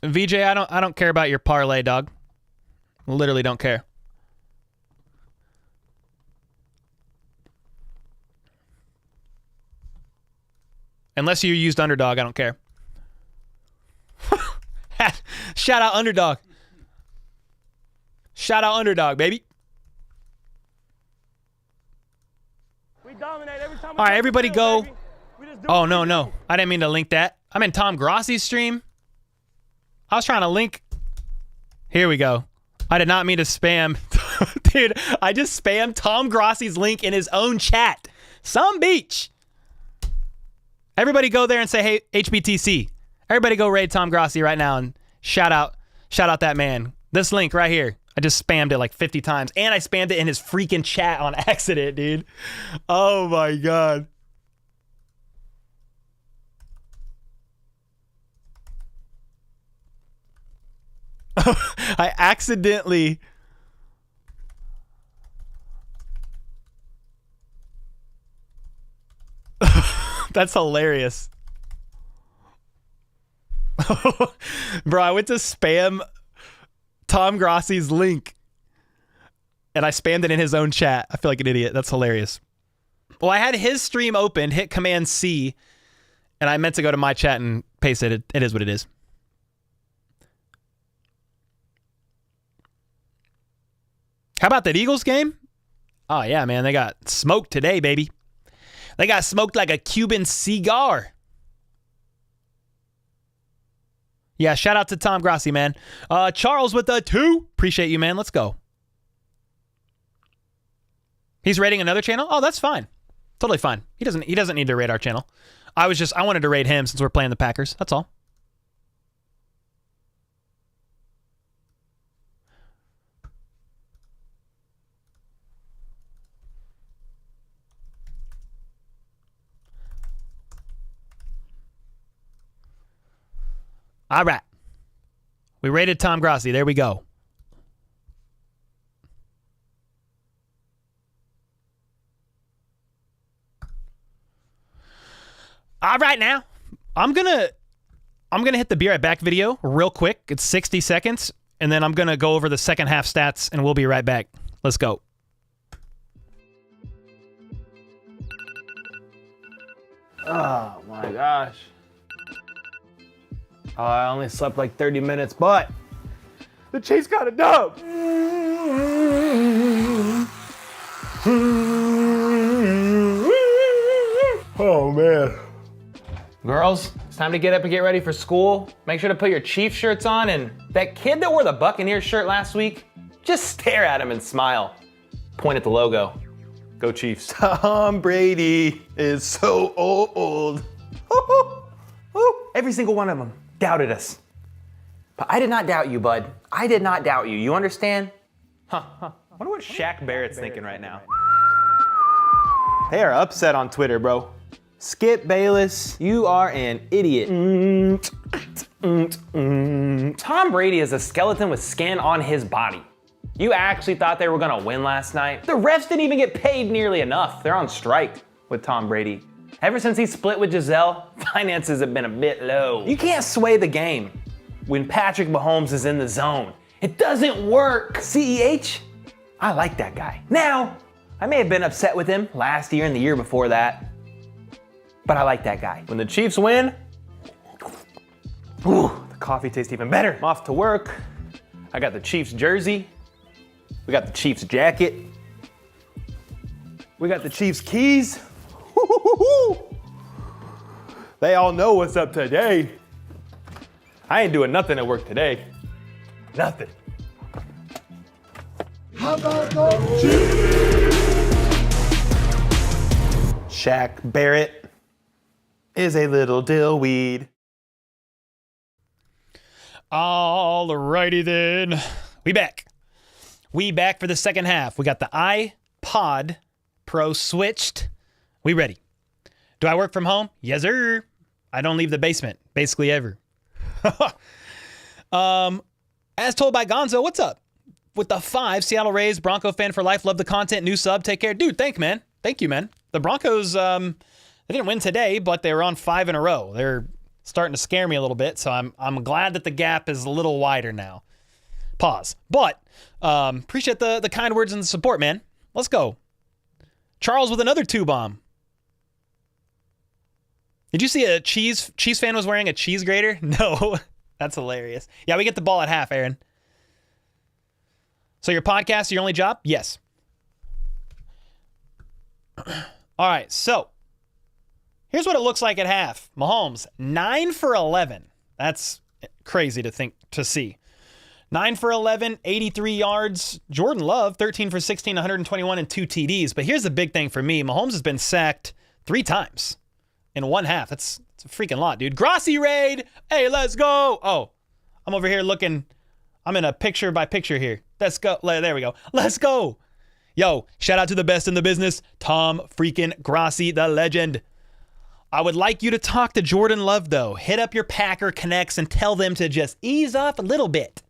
VJ, I don't care about your parlay, dog. Literally don't care. Unless you used underdog, I don't care. Shout out underdog. Shout out underdog, baby.
We dominate every time we
All right,
touch the
everybody
field,
go.
baby. We just do
Oh,
what
no,
we
no.
do.
I didn't mean to link that. I'm in Tom Grossi's stream. I was trying to link. Here we go. I did not mean to spam. Dude, I just spammed Tom Grossi's link in his own chat. Some beach. Everybody go there and say, hey, HBTC. Everybody go raid Tom Grossi right now and shout out that man. This link right here. I just spammed it like 50 times. And I spammed it in his freaking chat on accident, dude. Oh my God. I accidentally... That's hilarious. Bro, I went to spam Tom Grossi's link and I spammed it in his own chat. I feel like an idiot. That's hilarious. Well, I had his stream open, hit Command C, and I meant to go to my chat and paste it. It is what it is. How about that Eagles game? Oh, yeah, man. They got smoked today, baby. They got smoked like a Cuban cigar. Yeah, shout out to Tom Grossi, man. Charles with the 2. Appreciate you, man. Let's go. He's raiding another channel? Oh, that's fine. Totally fine. He doesn't need to raid our channel. I wanted to raid him since we're playing the Packers. That's all. All right. We rated Tom Grossi. There we go. All right, now I'm gonna hit the be right back video real quick. It's 60 seconds, and then I'm gonna go over the second half stats, and we'll be right back. Let's go. Oh my gosh. Oh, I only slept like 30 minutes, but the Chiefs got a dub. Oh, man. Girls, it's time to get up and get ready for school. Make sure to put your Chiefs shirts on, and that kid that wore the Buccaneers shirt last week, just stare at him and smile. Point at the logo. Go Chiefs. Tom Brady is so old. Every single one of them doubted us. But I did not doubt you, bud. I did not doubt you. You understand? I wonder what Shaq Barrett's thinking right now. They are upset on Twitter, bro. Skip Bayless, you are an idiot. Tom Brady is a skeleton with skin on his body. You actually thought they were gonna win last night? The refs didn't even get paid nearly enough. They're on strike with Tom Brady. Ever since he split with Giselle, finances have been a bit low. You can't sway the game when Patrick Mahomes is in the zone. It doesn't work. CEH, I like that guy. Now, I may have been upset with him last year and the year before that, but I like that guy. When the Chiefs win, ooh, the coffee tastes even better. I'm off to work. I got the Chiefs jersey. We got the Chiefs jacket. We got the Chiefs keys. They all know what's up today. I ain't doing nothing at work today. Nothing. How about those Chiefs? Shaq Barrett is a little dill weed. Alrighty then. We back. We back for the second half. We got the iPod Pro switched. We ready. Do I work from home? Yes, sir. I don't leave the basement, basically ever. As told by Gonzo, what's up? With the 5, Seattle Rays, Bronco fan for life, love the content, new sub, take care. Dude, thank you, man. The Broncos, they didn't win today, but they were on 5 in a row. They're starting to scare me a little bit. So I'm glad that the gap is a little wider now. Pause. But appreciate the kind words and the support, man. Let's go. Charles with another 2-bomb. Did you see a Chiefs fan was wearing a cheese grater? No. That's hilarious. Yeah, we get the ball at half, Aaron. So your podcast, your only job? Yes. All right, so here's what it looks like at half. Mahomes, 9 for 11. That's crazy to see. 9 for 11, 83 yards. Jordan Love, 13 for 16, 121, and 2 TDs. But here's the big thing for me. Mahomes has been sacked 3 times in 1 half. That's a freaking lot, dude. Grossi raid. Hey, let's go. Oh, I'm over here looking. I'm in a picture-by-picture here. Let's go. There we go. Let's go. Yo, shout out to the best in the business, Tom freaking Grossi, the legend. I would like you to talk to Jordan Love, though. Hit up your Packer Connects and tell them to just ease off a little bit.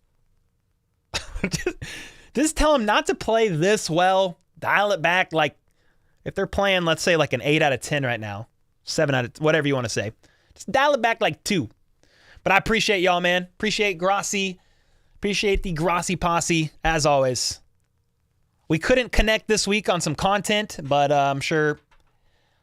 just tell them not to play this well. Dial it back. Like if they're playing, let's say like an 8 out of 10 right now, 7 out of whatever you want to say. Just dial it back like 2. But I appreciate y'all, man. Appreciate Grossi. Appreciate the Grossi posse as always. We couldn't connect this week on some content, but I'm sure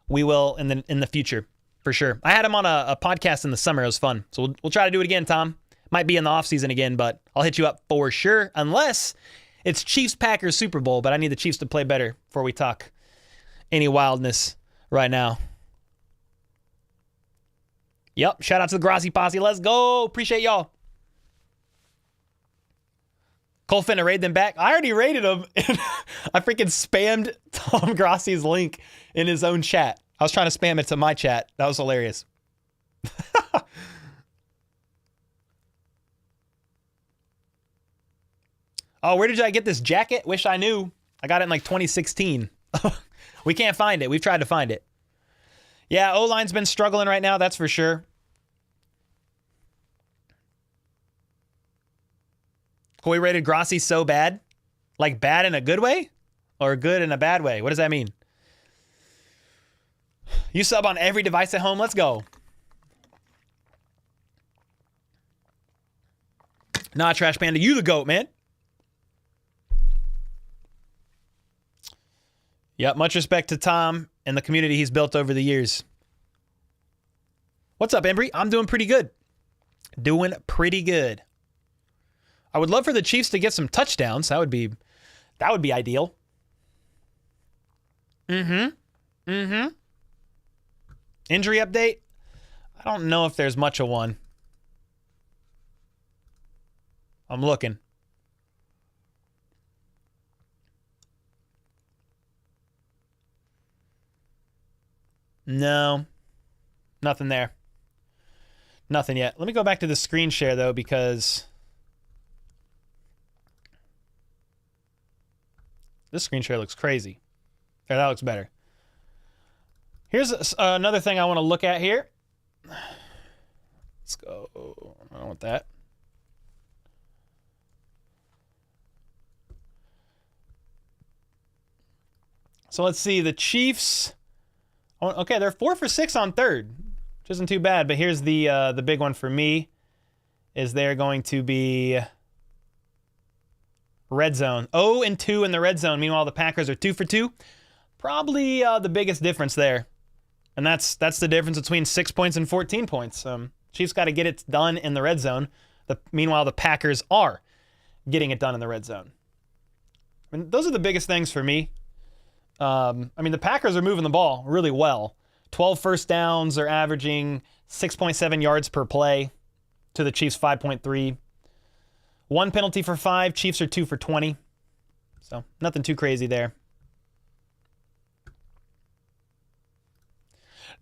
we will in the future for sure. I had him on a podcast in the summer. It was fun. So we'll try to do it again, Tom. Might be in the offseason again, but I'll hit you up for sure. Unless it's Chiefs-Packers Super Bowl, but I need the Chiefs to play better before we talk any wildness right now. Yep, shout out to the Grossi posse. Let's go. Appreciate y'all. Cole finna raid them back. I already raided them. I freaking spammed Tom Grossi's link in his own chat. I was trying to spam it to my chat. That was hilarious. Oh, where did I get this jacket? Wish I knew. I got it in like 2016. We can't find it. We've tried to find it. Yeah, O-line's been struggling right now, that's for sure. We rated Grossi so bad? Like bad in a good way? Or good in a bad way? What does that mean? You sub on every device at home? Let's go. Nah, Trash Panda, you the GOAT, man. Yep, much respect to Tom and the community he's built over the years. What's up, Embry? I'm doing pretty good. Doing pretty good. I would love for the Chiefs to get some touchdowns. That would be ideal. Injury update? I don't know if there's much of one. I'm looking. No. Nothing there. Nothing yet. Let me go back to the screen share, though, because this screen share looks crazy. There, that looks better. Here's another thing I want to look at here. Let's go. I don't want that. So let's see. The Chiefs. Okay, they're 4 for 6 on third, which isn't too bad. But here's the big one for me. Is they're going to be red zone. 0-2 in the red zone. Meanwhile, the Packers are 2 for 2. Probably the biggest difference there. And that's the difference between 6 points and 14 points. Chiefs got to get it done in the red zone. Meanwhile, the Packers are getting it done in the red zone. I mean, those are the biggest things for me. The Packers are moving the ball really well. 12 first downs. They're averaging 6.7 yards per play to the Chiefs' 5.3. 1 penalty for 5. Chiefs are 2 for 20. So nothing too crazy there.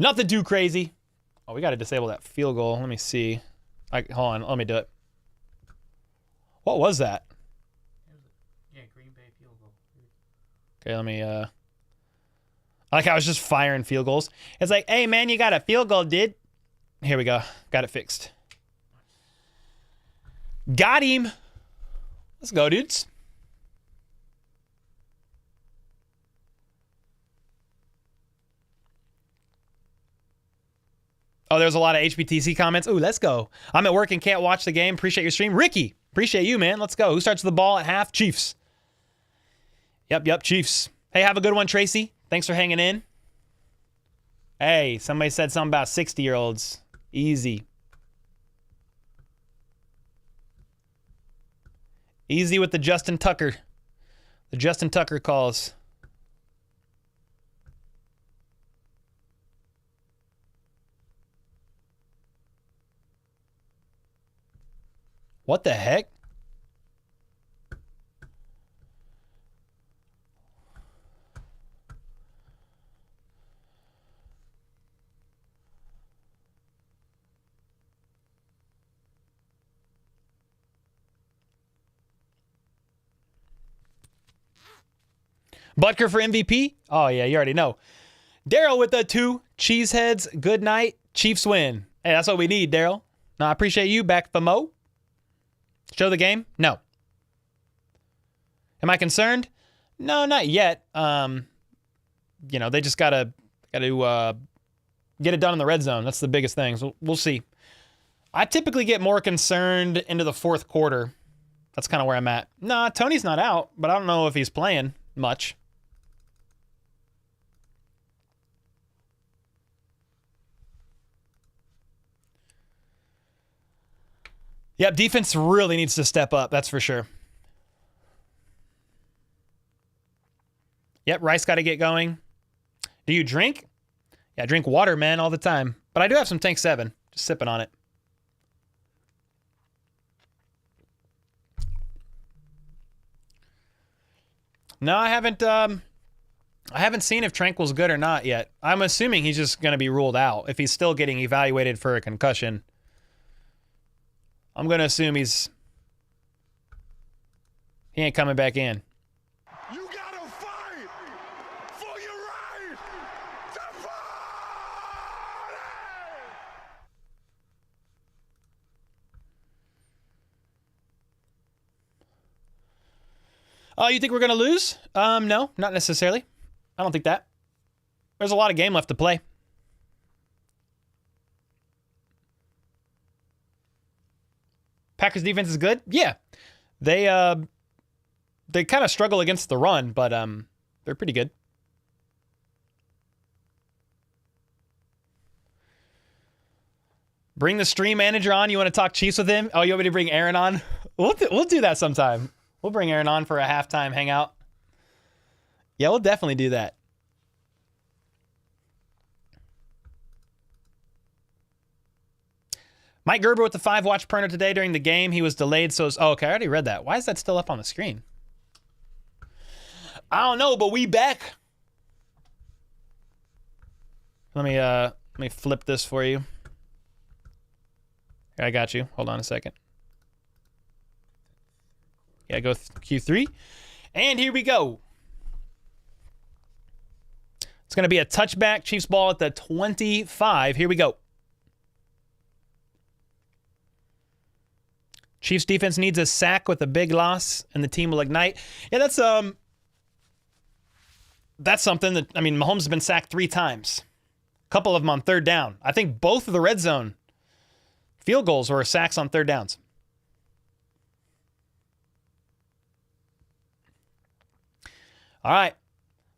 Nothing too crazy. Oh, we got to disable that field goal. Let me see. Hold on. Let me do it. What was that?
Yeah, Green Bay field goal.
Okay, let me... I was just firing field goals. It's like, hey, man, you got a field goal, dude. Here we go. Got it fixed. Got him. Let's go, dudes. Oh, there's a lot of HBTC comments. Ooh, let's go. I'm at work and can't watch the game. Appreciate your stream. Ricky, appreciate you, man. Let's go. Who starts the ball at half? Chiefs. Yep, Chiefs. Hey, have a good one, Tracy. Thanks for hanging in. Hey, somebody said something about 60-year-olds. Easy. Easy with the Justin Tucker. The Justin Tucker calls. What the heck? Butker for MVP? Oh, yeah, you already know. Daryl with the 2. Cheeseheads, good night. Chiefs win. Hey, that's what we need, Daryl. No, I appreciate you. Back for Mo. Show the game? No. Am I concerned? No, not yet. They just gotta get it done in the red zone. That's the biggest thing. So we'll see. I typically get more concerned into the fourth quarter. That's kind of where I'm at. Nah, Tony's not out, but I don't know if he's playing much. Yep, defense really needs to step up. That's for sure. Yep, Rice got to get going. Do you drink? Yeah, I drink water, man, all the time. But I do have some Tank 7. Just sipping on it. No, I haven't seen if Tranquil's good or not yet. I'm assuming he's just going to be ruled out. If he's still getting evaluated for a concussion, I'm going to assume he ain't coming back in.
You gotta fight for your right to party!
Oh, you think we're going to lose? No, not necessarily. I don't think that. There's a lot of game left to play. Packers defense is good? Yeah. They kind of struggle against the run, but they're pretty good. Bring the stream manager on. You want to talk Chiefs with him? Oh, you want me to bring Aaron on? We'll do that sometime. We'll bring Aaron on for a halftime hangout. Yeah, we'll definitely do that. Mike Gerber with the 5-watch printer today during the game. He was delayed, so okay, I already read that. Why is that still up on the screen? I don't know, but we back. Let me flip this for you. Here, I got you. Hold on a second. Yeah, go Q3. And here we go. It's going to be a touchback. Chiefs ball at the 25. Here we go. Chiefs defense needs a sack with a big loss, and the team will ignite. Yeah, that's something that, Mahomes has been sacked 3 times. A couple of them on third down. I think both of the red zone field goals were sacks on third downs. All right.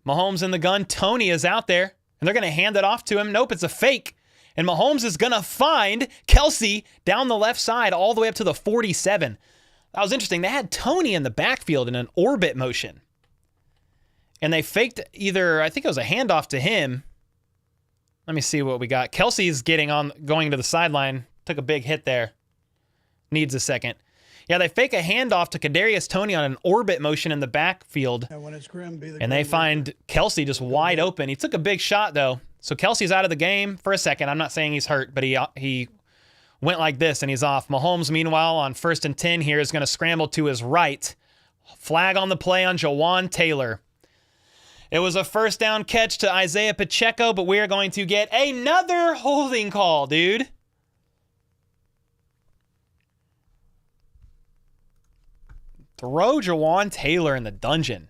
Mahomes in the gun. Tony is out there, and they're going to hand it off to him. Nope, it's a fake. And Mahomes is going to find Kelsey down the left side all the way up to the 47. That was interesting. They had Tony in the backfield in an orbit motion. And they faked either, I think it was a handoff to him. Let me see what we got. Kelsey's going to the sideline. Took a big hit there. Needs a second. Yeah, they fake a handoff to Kadarius Toney on an orbit motion in the backfield.
And when it's grim,
and they find Kelsey just wide open. He took a big shot, though. So Kelsey's out of the game for a second. I'm not saying he's hurt, but he went like this, and he's off. Mahomes, meanwhile, on 1st and 10 here, is going to scramble to his right. Flag on the play on Jawan Taylor. It was a first down catch to Isaiah Pacheco, but we are going to get another holding call, dude. Throw Jawan Taylor in the dungeon.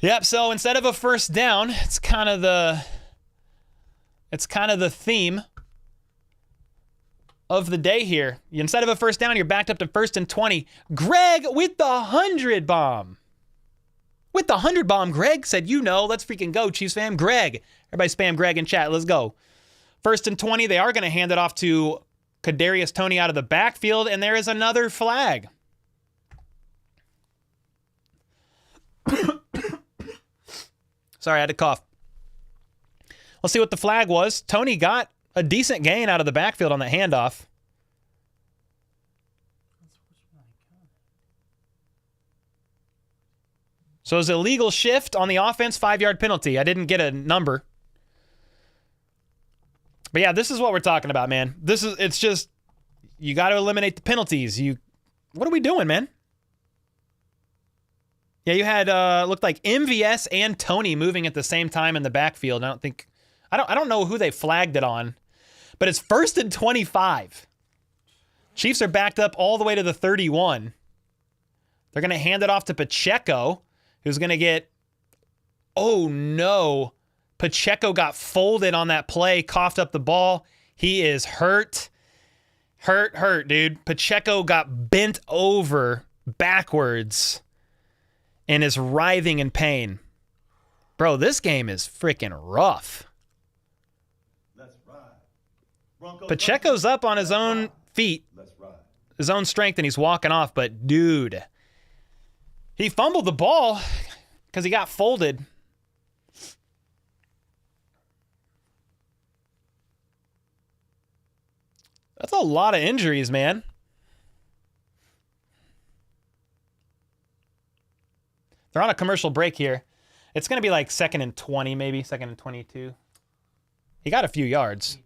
Yep, so instead of a first down, it's kind of the theme of the day here. Instead of a first down, you're backed up to 1st and 20. Greg with the 100 bomb. With the 100 bomb, Greg said, let's freaking go, Chiefs fam. Greg. Everybody spam Greg in chat. Let's go. 1st and 20. They are going to hand it off to Kadarius Toney out of the backfield, and there is another flag. Sorry, I had to cough. Let's see what the flag was. Toney got a decent gain out of the backfield on the handoff. So it was illegal shift on the offense, 5-yard penalty. I didn't get a number. But yeah, this is what we're talking about, man. It's just, you got to eliminate the penalties. What are we doing, man? Yeah, you had, looked like MVS and Toney moving at the same time in the backfield. I don't know who they flagged it on, but it's 1st and 25. Chiefs are backed up all the way to the 31. They're going to hand it off to Pacheco, who's going to get, oh no, Pacheco got folded on that play, coughed up the ball. He is hurt. Hurt, dude. Pacheco got bent over backwards and is writhing in pain. Bro, this game is freaking rough.
Let's ride.
Pacheco's up on his own feet, his own strength, and he's walking off. But, dude, he fumbled the ball because he got folded. That's a lot of injuries, man. They're on a commercial break here. It's going to be like 2nd and 20, maybe 2nd and 22. He got a few yards.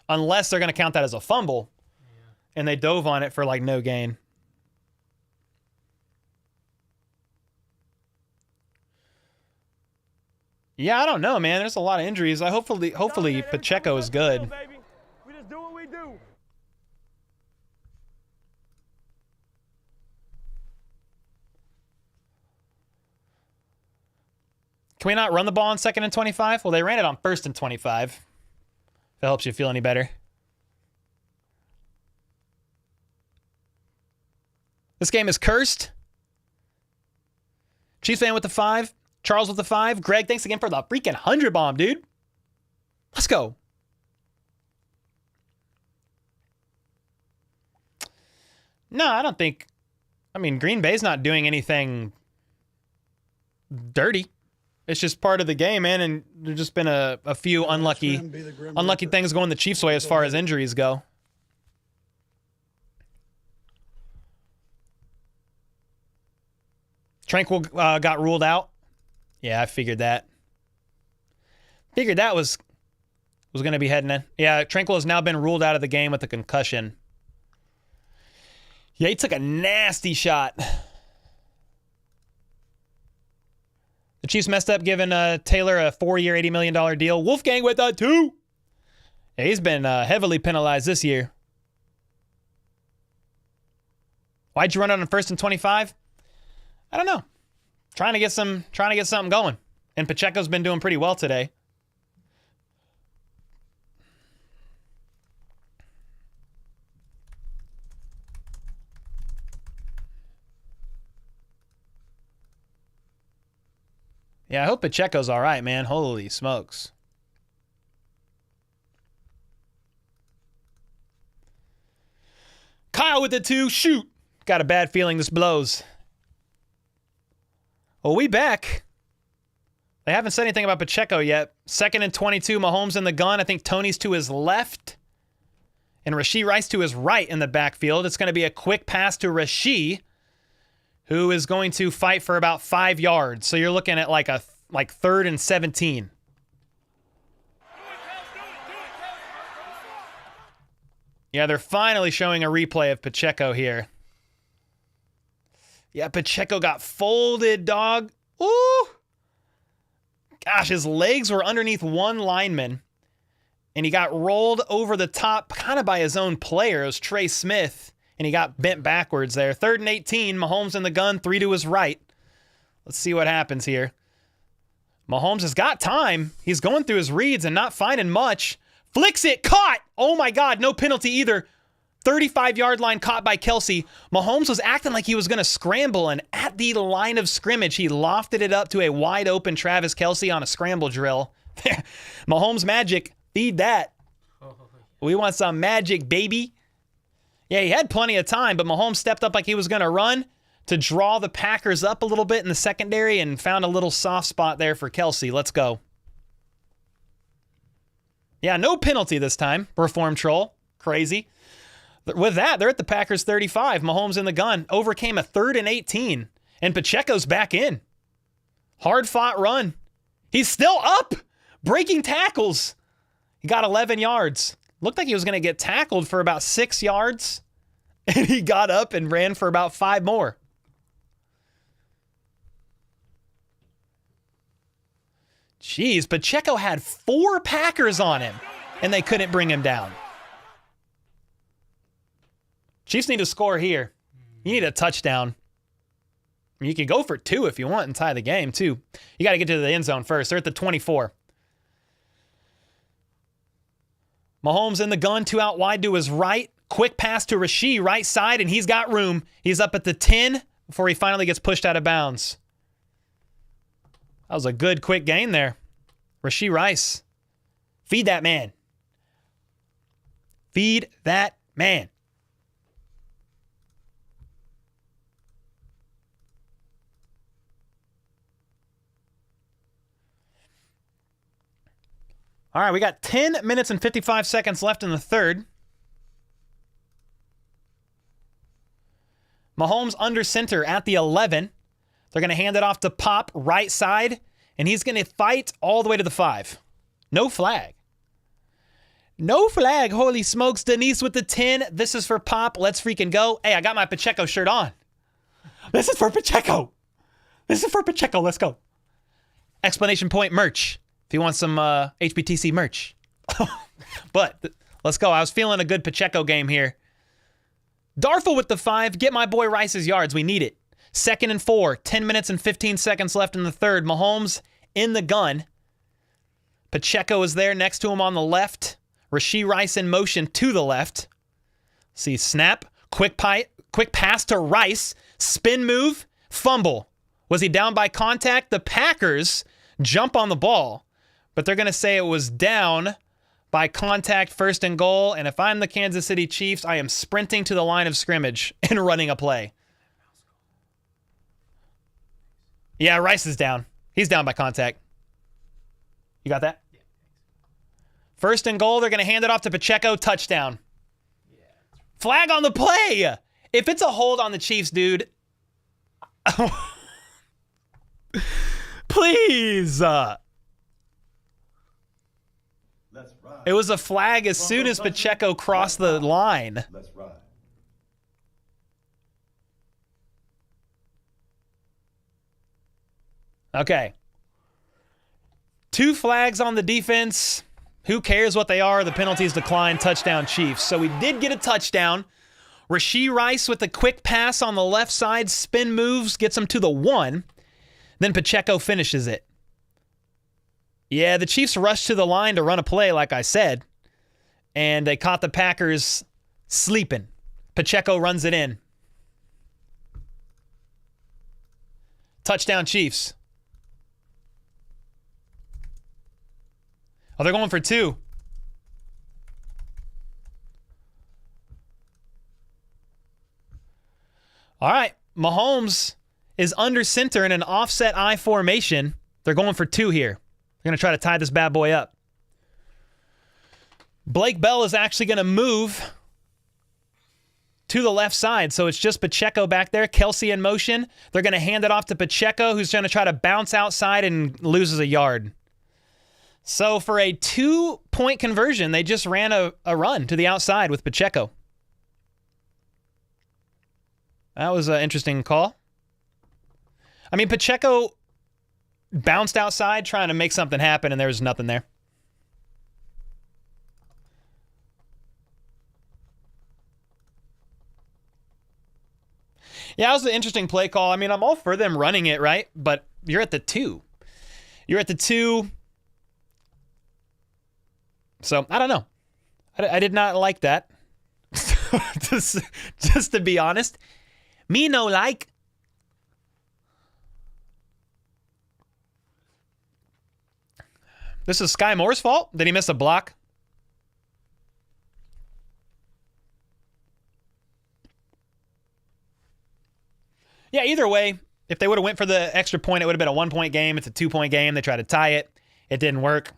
Unless they're going to count that as a fumble. And they dove on it for like no gain. Yeah, I don't know, man. There's a lot of injuries. Hopefully Pacheco is good.
We just do what we do.
Can we not run the ball on 2nd and 25? Well, they ran it on 1st and 25. If that helps you feel any better. This game is cursed. Chiefs fan with the 5. Charles with the 5. Greg, thanks again for the freaking 100 bomb, dude. Let's go. No, I don't think. I mean, Green Bay's not doing anything dirty. It's just part of the game, man, and there's just been a few unlucky things going the Chiefs' way as far as injuries go. Tranquil got ruled out. Yeah, I figured that. Figured that was going to be heading in. Yeah, Tranquil has now been ruled out of the game with a concussion. Yeah, he took a nasty shot. The Chiefs messed up giving Taylor a 4-year, $80 million deal. Wolfgang with a 2. Yeah, he's been heavily penalized this year. Why'd you run out on 1st and 25? I don't know. Trying to get something going. And Pacheco's been doing pretty well today. Yeah, I hope Pacheco's all right, man. Holy smokes. Kyle with the 2. Shoot. Got a bad feeling this blows. Well, we back. They haven't said anything about Pacheco yet. 2nd and 22, Mahomes in the gun. I think Toney's to his left. And Rashee Rice to his right in the backfield. It's going to be a quick pass to Rashee, who is going to fight for about 5 yards. So you're looking at like 3rd and 17. Yeah, they're finally showing a replay of Pacheco here. Yeah, Pacheco got folded, dog. Ooh. Gosh, his legs were underneath one lineman, and he got rolled over the top kind of by his own player. It was Trey Smith, and he got bent backwards there. 3rd and 18, Mahomes in the gun, 3 to his right. Let's see what happens here. Mahomes has got time. He's going through his reads and not finding much. Flicks it, caught! Oh my God, no penalty either. 35-yard line caught by Kelce. Mahomes was acting like he was going to scramble, and at the line of scrimmage, he lofted it up to a wide-open Travis Kelce on a scramble drill. Mahomes magic, feed that. We want some magic, baby. Yeah, he had plenty of time, but Mahomes stepped up like he was going to run to draw the Packers up a little bit in the secondary and found a little soft spot there for Kelce. Let's go. Yeah, no penalty this time. Reform troll. Crazy. With that, they're at the Packers 35. Mahomes in the gun. Overcame a 3rd and 18. And Pacheco's back in. Hard-fought run. He's still up. Breaking tackles. He got 11 yards. Looked like he was going to get tackled for about 6 yards. And he got up and ran for about 5 more. Jeez, Pacheco had 4 Packers on him, and they couldn't bring him down. Chiefs need to score here. You need a touchdown. You can go for 2 if you want and tie the game, too. You got to get to the end zone first. They're at the 24. Mahomes in the gun, 2 out wide to his right. Quick pass to Rasheed, right side, and he's got room. He's up at the 10 before he finally gets pushed out of bounds. That was a good, quick gain there. Rasheed Rice. Feed that man. Feed that man. All right, we got 10 minutes and 55 seconds left in the third. Mahomes under center at the 11. They're going to hand it off to Pop, right side, and he's going to fight all the way to the 5. No flag. No flag. Holy smokes. Denise with the 10. This is for Pop. Let's freaking go. Hey, I got my Pacheco shirt on. This is for Pacheco. This is for Pacheco. Let's go. Explanation point merch. If you want some HBTC merch. But let's go. I was feeling a good Pacheco game here. Darfel with the 5. Get my boy Rice's yards. We need it. 2nd and 4. 10 minutes and 15 seconds left in the third. Mahomes in the gun. Pacheco is there next to him on the left. Rasheed Rice in motion to the left. See, snap. Quick pass to Rice. Spin move. Fumble. Was he down by contact? The Packers jump on the ball, but they're going to say it was down by contact, 1st and goal. And if I'm the Kansas City Chiefs, I am sprinting to the line of scrimmage and running a play. Yeah, Rice is down. He's down by contact. You got that? Yeah. 1st and goal. They're going to hand it off to Pacheco. Touchdown. Yeah. Flag on the play. If it's a hold on the Chiefs, dude. Please.
Let's ride.
It was a flag as soon as Pacheco crossed the line.
Let's ride.
Okay. 2 flags on the defense. Who cares what they are? The penalties decline. Touchdown Chiefs. So we did get a touchdown. Rasheed Rice with a quick pass on the left side. Spin moves. Gets him to the 1. Then Pacheco finishes it. Yeah, the Chiefs rushed to the line to run a play, like I said. And they caught the Packers sleeping. Pacheco runs it in. Touchdown Chiefs. Oh, they're going for 2. All right. Mahomes is under center in an offset I formation. They're going for 2 here. They're going to try to tie this bad boy up. Blake Bell is actually going to move to the left side, so it's just Pacheco back there. Kelce in motion. They're going to hand it off to Pacheco, who's going to try to bounce outside and loses a yard. So for a 2-point conversion, they just ran a run to the outside with Pacheco. That was an interesting call. I mean, Pacheco bounced outside trying to make something happen, and there was nothing there. Yeah, that was an interesting play call. I mean, I'm all for them running it, right? But you're at the 2. You're at the 2. So, I don't know. I did not like that. just to be honest. Me no like. This is Sky Moore's fault? Did he miss a block? Yeah, either way, if they would have went for the extra point, it would have been a 1-point game. It's a 2-point game. They tried to tie it. It didn't work.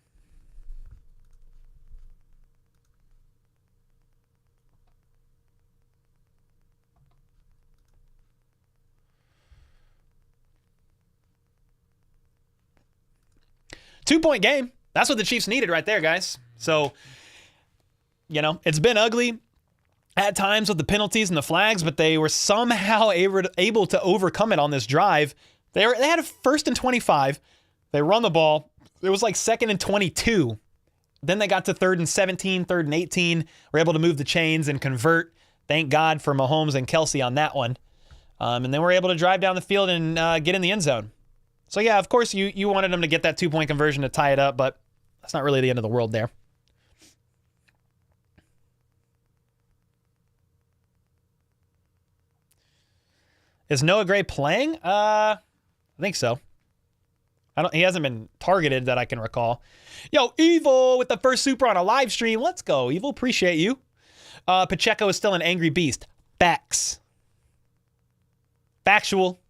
Two-point game. That's what the Chiefs needed right there, guys. So, you know, it's been ugly at times with the penalties and the flags, but they were somehow able to overcome it on this drive. They had a 1st and 25. They run the ball. It was like 2nd and 22. Then they got to 3rd and 17, 3rd and 18. Were able to move the chains and convert. Thank God for Mahomes and Kelsey on that one. And then we're able to drive down the field and get in the end zone. So, yeah, of course, you wanted them to get that 2-point conversion to tie it up, but that's not really the end of the world there. Is Noah Gray playing? I think so. He hasn't been targeted that I can recall. Yo, Evil with the first super on a live stream. Let's go, Evil. Appreciate you. Pacheco is still an angry beast. Facts. Factual.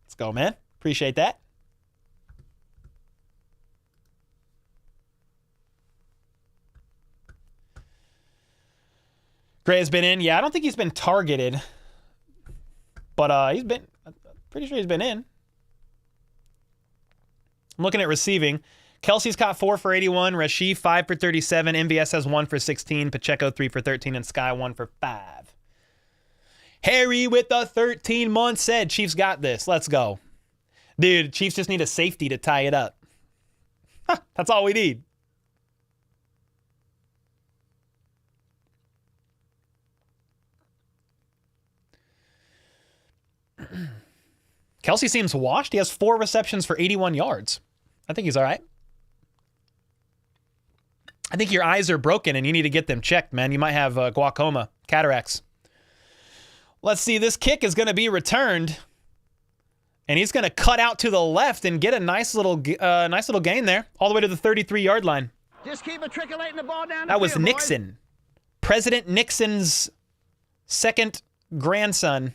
Let's go, man. Appreciate that. Gray has been in. Yeah, I don't think he's been targeted. But I'm pretty sure he's been in. I'm looking at receiving. Kelsey's caught 4 for 81. Rashee 5 for 37. MVS has 1 for 16. Pacheco 3 for 13. And Sky 1 for 5. Harry with the 13 months said, Chiefs got this. Let's go. Dude, Chiefs just need a safety to tie it up. That's all we need. Kelsey seems washed. He has 4 receptions for 81 yards. I think he's all right. I think your eyes are broken and you need to get them checked, man. You might have glaucoma, cataracts. Let's see. This kick is going to be returned. And he's going to cut out to the left and get a nice little gain there, all the way to the 33-yard line.
Just keep matriculating the ball down.
That was Nixon. President Nixon's second grandson.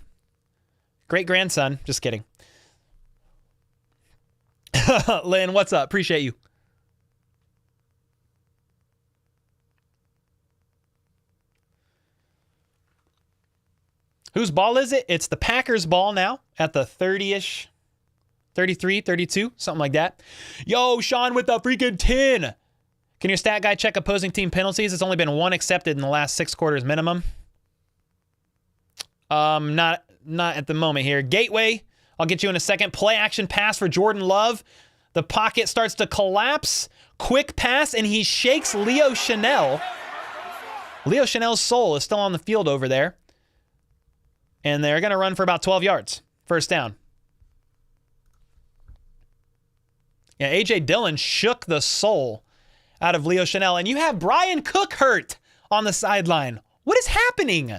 Great-grandson. Just kidding. Lynn, what's up? Appreciate you. Whose ball is it? It's the Packers' ball now at the 30-ish, 33, 32, something like that. Yo, Sean with the freaking 10. Can your stat guy check opposing team penalties? It's only been 1 accepted in the last 6 quarters minimum. Not at the moment here. Gateway, I'll get you in a second. Play action pass for Jordan Love. The pocket starts to collapse. Quick pass, and he shakes Leo Chanel. Leo Chanel's soul is still on the field over there. And they're going to run for about 12 yards. First down. Yeah, A.J. Dillon shook the soul out of Leo Chanel. And you have Brian Cook hurt on the sideline. What is happening?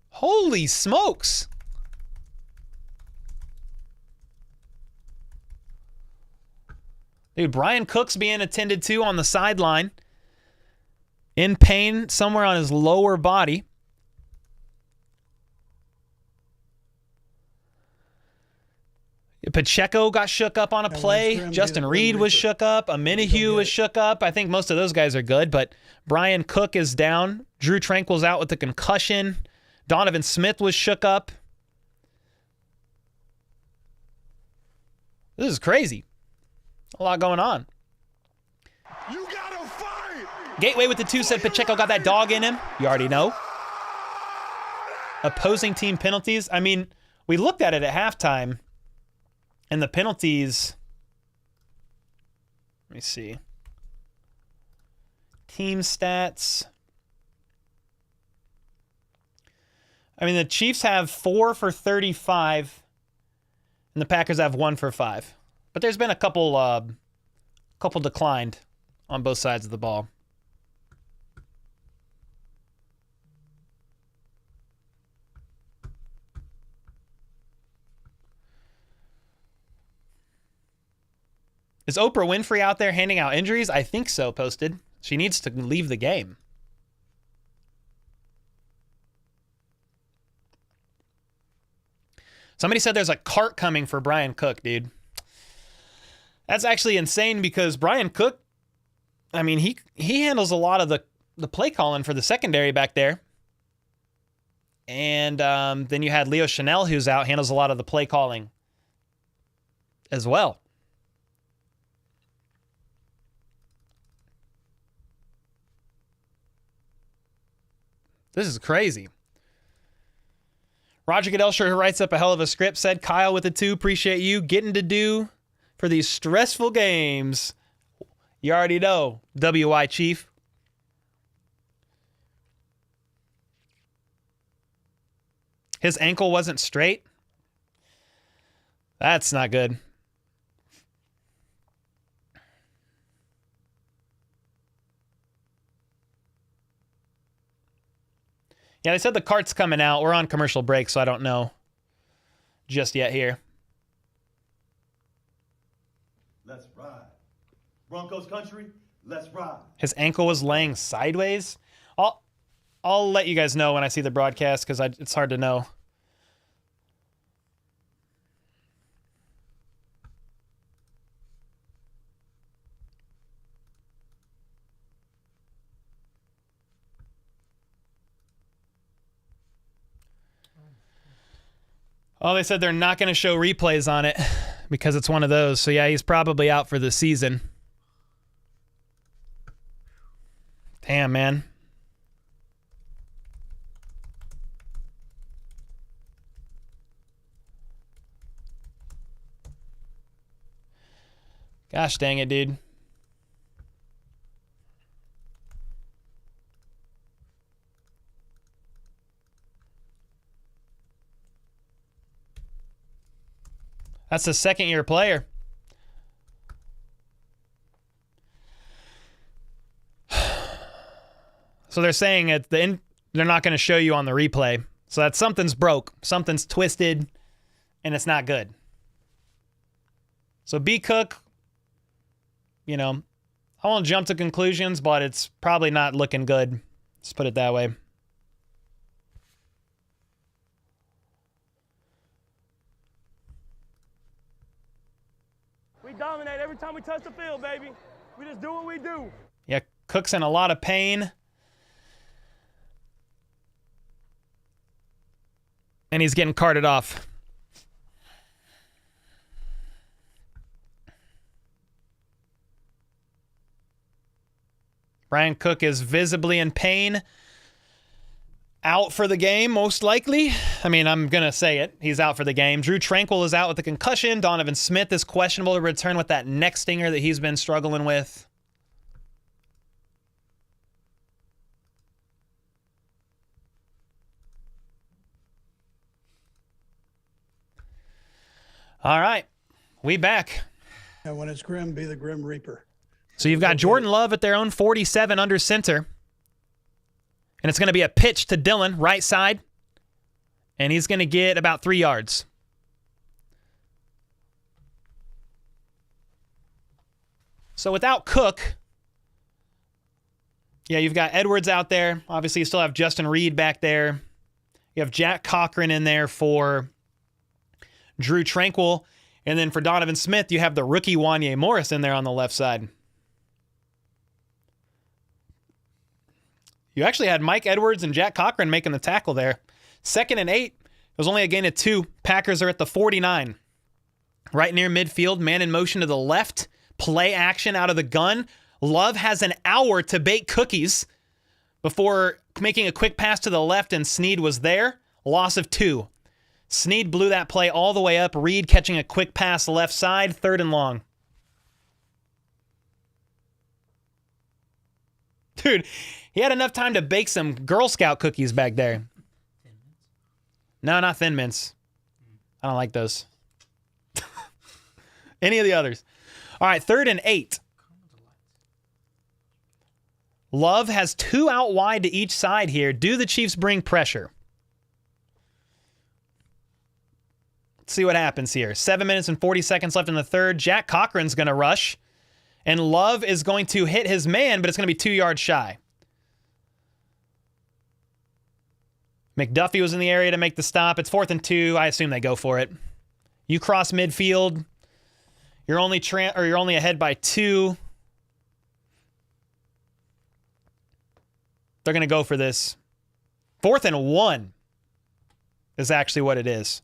Holy smokes. Dude, Brian Cook's being attended to on the sideline. In pain somewhere on his lower body. Pacheco got shook up on a play. Justin Reed was shook up. Aminihu was shook up. I think most of those guys are good, but Brian Cook is down. Drew Tranquil's out with the concussion. Donovan Smith was shook up. This is crazy. A lot going on.
You gotta fight!
Gateway with the 2 said Pacheco got that dog in him. You already know. Opposing team penalties. I mean, we looked at it at halftime, and the penalties. Let me see. Team stats. I mean, the Chiefs have 4 for 35, and the Packers have 1 for 5. But there's been a couple declined on both sides of the ball. Is Oprah Winfrey out there handing out injuries? I think so, Posted. She needs to leave the game. Somebody said there's a cart coming for Brian Cook, dude. That's actually insane because Brian Cook, I mean, he handles a lot of the play calling for the secondary back there. And then you had Leo Chanel, who's out, handles a lot of the play calling as well. This is crazy. Roger Goodelsher, who writes up a hell of a script, said, Kyle with a 2, appreciate you getting to do for these stressful games. You already know, WY Chief. His ankle wasn't straight. That's not good. Yeah, they said the cart's coming out. We're on commercial break, so I don't know just yet here.
Let's ride. Broncos country, let's ride.
His ankle was laying sideways. I'll let you guys know when I see the broadcast because it's hard to know. Oh, they said they're not going to show replays on it because it's one of those. So, yeah, he's probably out for the season. Damn, man. Gosh dang it, dude. That's a second-year player. So they're saying they're not going to show you on the replay. So that something's broke, something's twisted, and it's not good. So B. Cook, you know, I won't jump to conclusions, but it's probably not looking good. Let's put it that way.
We dominate every time we touch the field, baby. We just do what we do.
Yeah, Cook's in a lot of pain. And he's getting carted off. Brian Cook is visibly in pain. Out for the game, most likely. I mean, I'm going to say it. He's out for the game. Drew Tranquil is out with a concussion. Donovan Smith is questionable to return with that neck stinger that he's been struggling with. All right. We back.
And when it's grim, be the Grim Reaper.
So you've got Jordan Love at their own 47 under center. And it's going to be a pitch to Dillon, right side. And he's going to get about 3 yards. So without Cook, yeah, you've got Edwards out there. Obviously, you still have Justin Reed back there. You have Jack Cochran in there for Drew Tranquil. And then for Donovan Smith, you have the rookie Wanye Morris in there on the left side. You actually had Mike Edwards and Jack Cochran making the tackle there. 2nd and 8. It was only a gain of 2. Packers are at the 49. Right near midfield, man in motion to the left. Play action out of the gun. Love has an hour to bake cookies before making a quick pass to the left, and Snead was there. Loss of 2. Snead blew that play all the way up. Reed catching a quick pass left side. 3rd and long. Dude, he had enough time to bake some Girl Scout cookies back there. No, not Thin Mints. I don't like those. Any of the others. All right, 3rd and 8. Love has 2 out wide to each side here. Do the Chiefs bring pressure? Let's see what happens here. 7 minutes and 40 seconds left in the third. Jack Cochran's going to rush. And Love is going to hit his man, but it's going to be 2 yards shy. McDuffie was in the area to make the stop. It's 4th and 2. I assume they go for it. You cross midfield. You're only ahead by 2. They're going to go for this. 4th and 1 is actually what it is.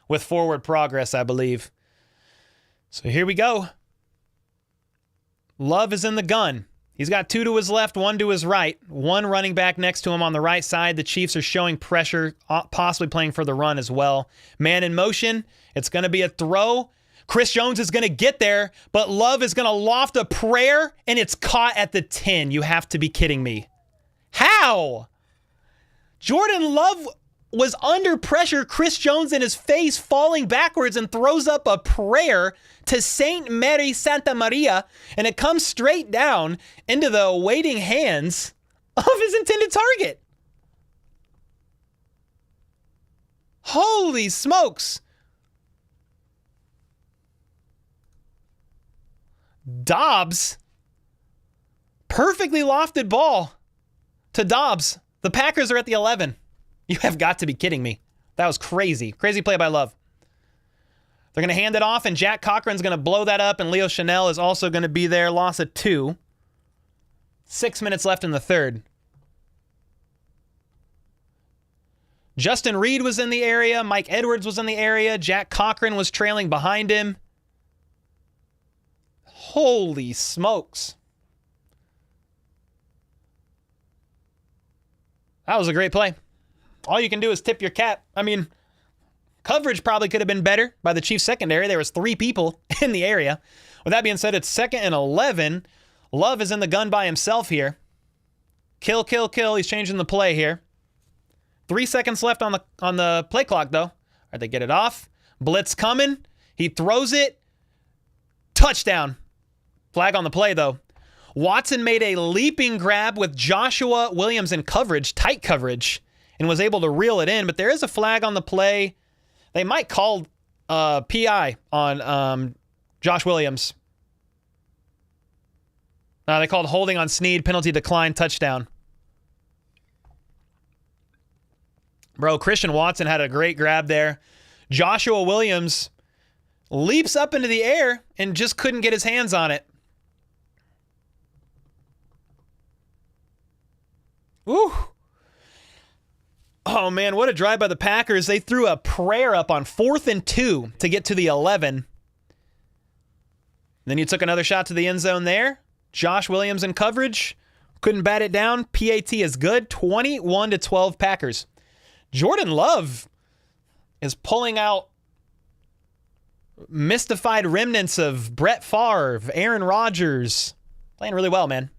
With forward progress, I believe. So here we go. Love is in the gun. He's got 2 to his left, 1 to his right. 1 running back next to him on the right side. The Chiefs are showing pressure, possibly playing for the run as well. Man in motion. It's going to be a throw. Chris Jones is going to get there, but Love is going to loft a prayer, and it's caught at the 10. You have to be kidding me. How? Jordan Love was under pressure. Chris Jones in his face falling backwards and throws up a prayer to Saint Mary Santa Maria, and it comes straight down into the waiting hands of his intended target. Holy smokes. Dobbs, perfectly lofted ball to Dobbs. The Packers are at the 11. You have got to be kidding me. That was crazy. Crazy play by Love. They're going to hand it off, and Jack Cochran's going to blow that up, and Leo Chanel is also going to be there. Loss of 2. 6 minutes left in the third. Justin Reed was in the area. Mike Edwards was in the area. Jack Cochran was trailing behind him. Holy smokes. That was a great play. All you can do is tip your cap. I mean, coverage probably could have been better by the Chiefs secondary. There was 3 people in the area. With that being said, it's 2nd and 11. Love is in the gun by himself here. Kill, kill, kill. He's changing the play here. 3 seconds left on the play clock, though. All right, they get it off. Blitz coming. He throws it. Touchdown. Flag on the play, though. Watson made a leaping grab with Joshua Williams in coverage, tight coverage, and was able to reel it in. But there is a flag on the play. They might call PI on Josh Williams. They called holding on Snead, penalty decline, touchdown. Bro, Christian Watson had a great grab there. Joshua Williams leaps up into the air and just couldn't get his hands on it. Woo! Oh, man, what a drive by the Packers. They threw a prayer up on 4th and 2 to get to the 11. Then you took another shot to the end zone there. Josh Williams in coverage. Couldn't bat it down. PAT is good. 21-12 Packers. Jordan Love is pulling out mystified remnants of Brett Favre, Aaron Rodgers. Playing really well, man.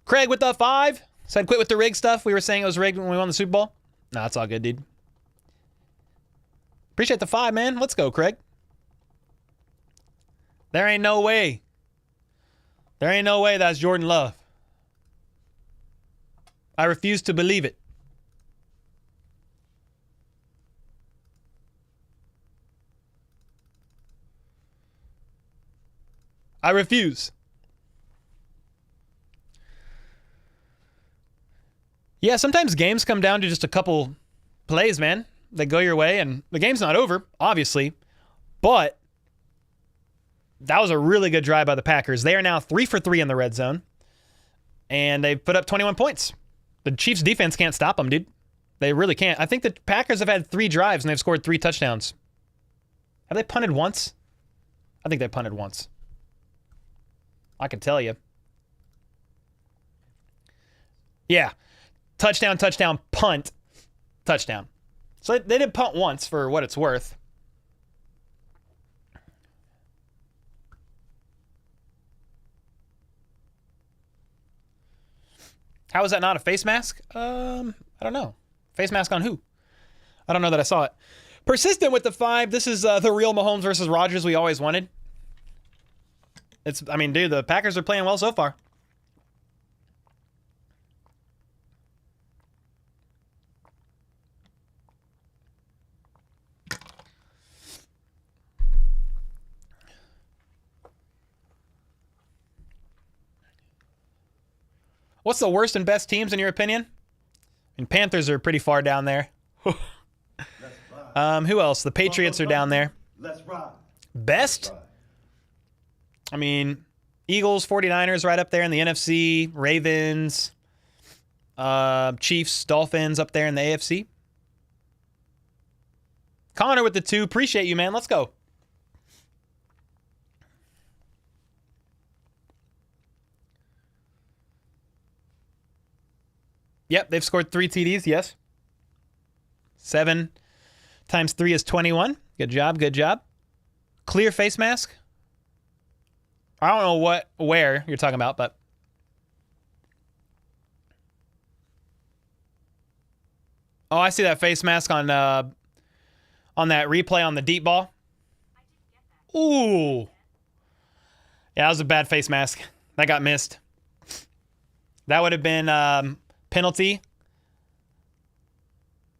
Craig with the 5. Said quit with the rig stuff. We were saying it was rigged when we won the Super Bowl. Nah, it's all good, dude. Appreciate the 5, man. Let's go, Craig. There ain't no way. There ain't no way that's Jordan Love. I refuse to believe it. I refuse. Yeah, sometimes games come down to just a couple plays, man. They go your way, and the game's not over, obviously. But that was a really good drive by the Packers. They are now 3 for 3 in the red zone, and they put up 21 points. The Chiefs' defense can't stop them, dude. They really can't. I think the Packers have had 3 drives, and they've scored 3 touchdowns. Have they punted once? I think they punted once. I can tell you. Yeah. Touchdown, touchdown, punt, touchdown. So they did punt once for what it's worth. How is that not a face mask? I don't know. Face mask on who? I don't know that I saw it. Persistent with the 5. This is the real Mahomes versus Rodgers we always wanted. I mean, dude, the Packers are playing well so far. What's the worst and best teams in your opinion? And Panthers are pretty far down there. Who else? The Patriots are down there.
Let's ride.
Best? I mean, Eagles, 49ers right up there in the NFC. Ravens, Chiefs, Dolphins up there in the AFC. Connor with the 2. Appreciate you, man. Let's go. Yep, they've scored 3 TDs, yes. 7 times 3 is 21. Good job, good job. Clear face mask. I don't know where you're talking about, but. Oh, I see that face mask on that replay on the deep ball. Ooh. Yeah, that was a bad face mask. That got missed. That would have been penalty.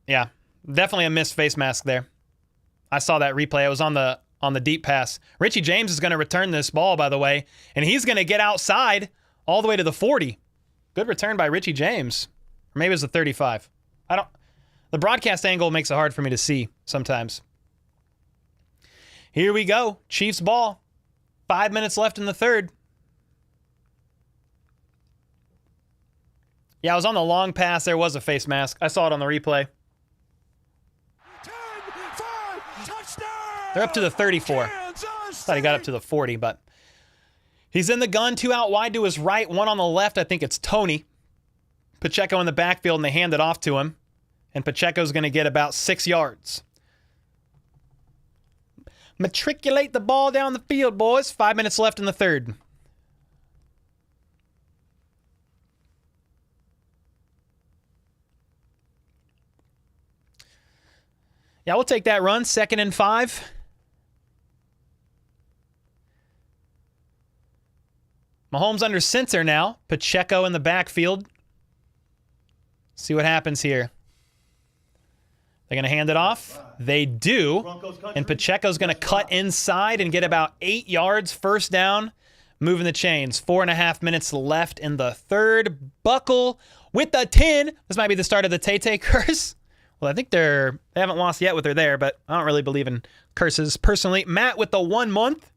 Yeah, definitely a missed face mask there. I saw that replay. It was on the deep pass. Richie James is going to return this ball, by the way, and he's going to get outside all the way to the 40. Good return by Richie James. Or maybe it was the 35. The broadcast angle makes it hard for me to see sometimes. Here we go. Chiefs ball. 5 minutes left in the third. Yeah, I was on the long pass. There was a face mask. I saw it on the replay.
10, 5, touchdown!
They're up to the 34. Thought he got up to the 40, but he's in the gun. 2 out wide to his right, 1 on the left. I think it's Tony. Pacheco in the backfield, and they hand it off to him. And Pacheco's going to get about 6 yards. Matriculate the ball down the field, boys. 5 minutes left in the third. Yeah, we'll take that run. 2nd and 5. Mahomes under center now. Pacheco in the backfield. See what happens here. They're going to hand it off. They do. And Pacheco's going to cut inside and get about 8 yards. First down. Moving the chains. 4.5 minutes left in the third. Buckle with the 10. This might be the start of the Tay-Tay curse. Well, I think they haven't lost yet with her there, but I don't really believe in curses personally. Matt with the 1 month.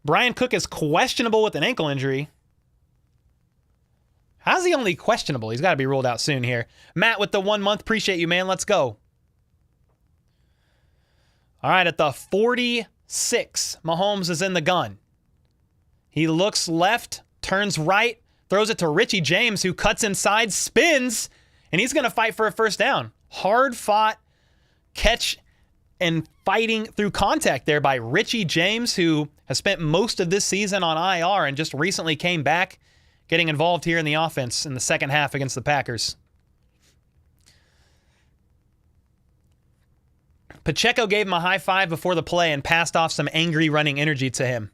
Brian Cook is questionable with an ankle injury. How's he only questionable? He's got to be ruled out soon here. Matt with the 1 month. Appreciate you, man. Let's go. All right, at the 46, Mahomes is in the gun. He looks left, turns right, throws it to Richie James, who cuts inside, spins, and he's going to fight for a first down. Hard fought catch and fighting through contact there by Richie James, who has spent most of this season on IR and just recently came back, getting involved here in the offense in the second half against the Packers. Pacheco gave him a high five before the play and passed off some angry running energy to him.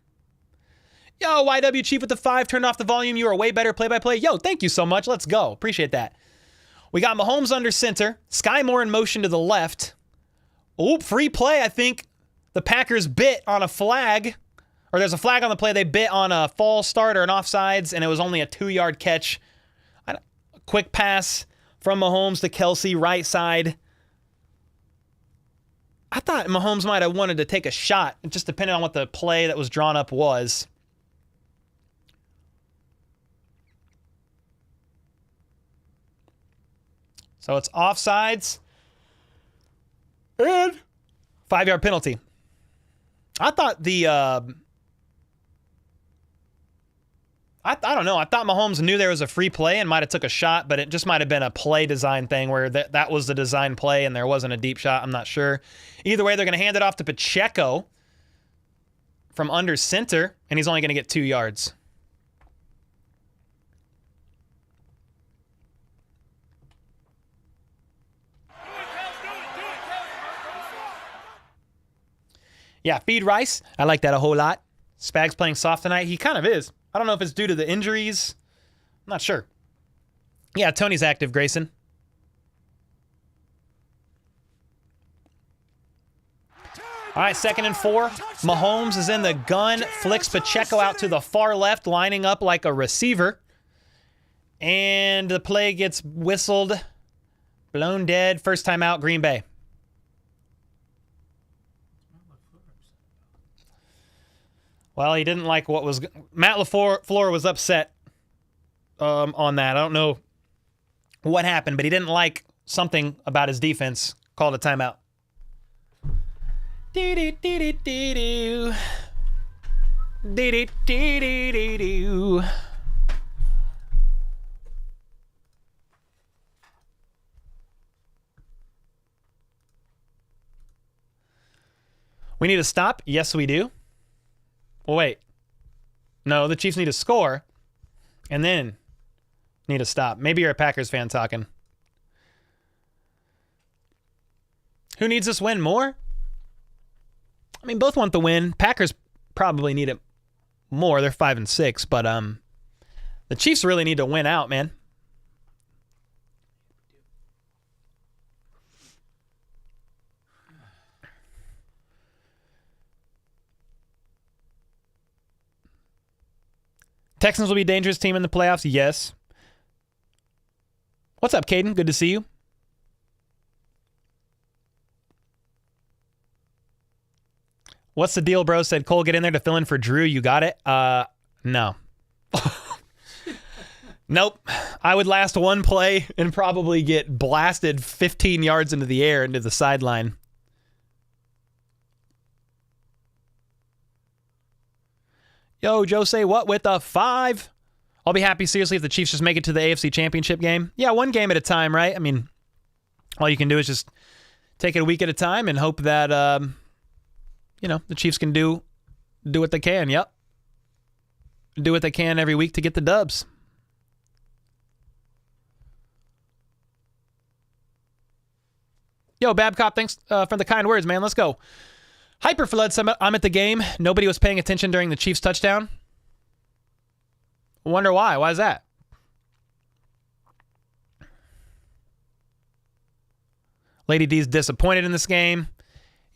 Yo, YW Chief with the 5, turned off the volume. You are way better play-by-play. Yo, thank you so much. Let's go. Appreciate that. We got Mahomes under center. Sky Moore in motion to the left. Oop, free play. I think the Packers bit on a flag. Or there's a flag on the play. They bit on a false start or an offsides, and it was only a 2-yard catch. A quick pass from Mahomes to Kelsey, right side. I thought Mahomes might have wanted to take a shot, just depending on what the play that was drawn up was. So it's offsides. And 5-yard penalty. I thought I don't know. I thought Mahomes knew there was a free play and might have took a shot, but it just might have been a play design thing where that was the design play and there wasn't a deep shot. I'm not sure. Either way, they're going to hand it off to Pacheco from under center, and he's only going to get 2 yards. Yeah, feed Rice. I like that a whole lot. Spag's playing soft tonight. He kind of is. I don't know if it's due to the injuries. I'm not sure. Yeah, Tony's active, Grayson. All right, 2nd and 4. Mahomes is in the gun, flicks Pacheco out to the far left, lining up like a receiver. And the play gets whistled, blown dead. First time out, Green Bay. Well, he didn't like what was... Matt LaFleur was upset on that. I don't know what happened, but he didn't like something about his defense. Called a timeout. Do-do-do-do-do-do. Do-do-do-do-do-do. We need to stop? Yes, we do. Well, wait. No, the Chiefs need to score and then need to stop. Maybe you're a Packers fan talking. Who needs this win more? I mean, both want the win. Packers probably need it more. They're 5-6, but the Chiefs really need to win out, man. Texans will be a dangerous team in the playoffs. Yes. What's up, Caden? Good to see you. What's the deal, bro? Said Cole, get in there to fill in for Drew. You got it? No. Nope. I would last one play and probably get blasted 15 yards into the air into the sideline. Yo, Joe, say what with a 5? I'll be happy, seriously, if the Chiefs just make it to the AFC Championship game. Yeah, one game at a time, right? I mean, all you can do is just take it a week at a time and hope that, the Chiefs can do what they can. Yep. Do what they can every week to get the dubs. Yo, Babcock, thanks for the kind words, man. Let's go. Hyperflood, I'm at the game. Nobody was paying attention during the Chiefs touchdown. Wonder why. Why is that? Lady D's disappointed in this game.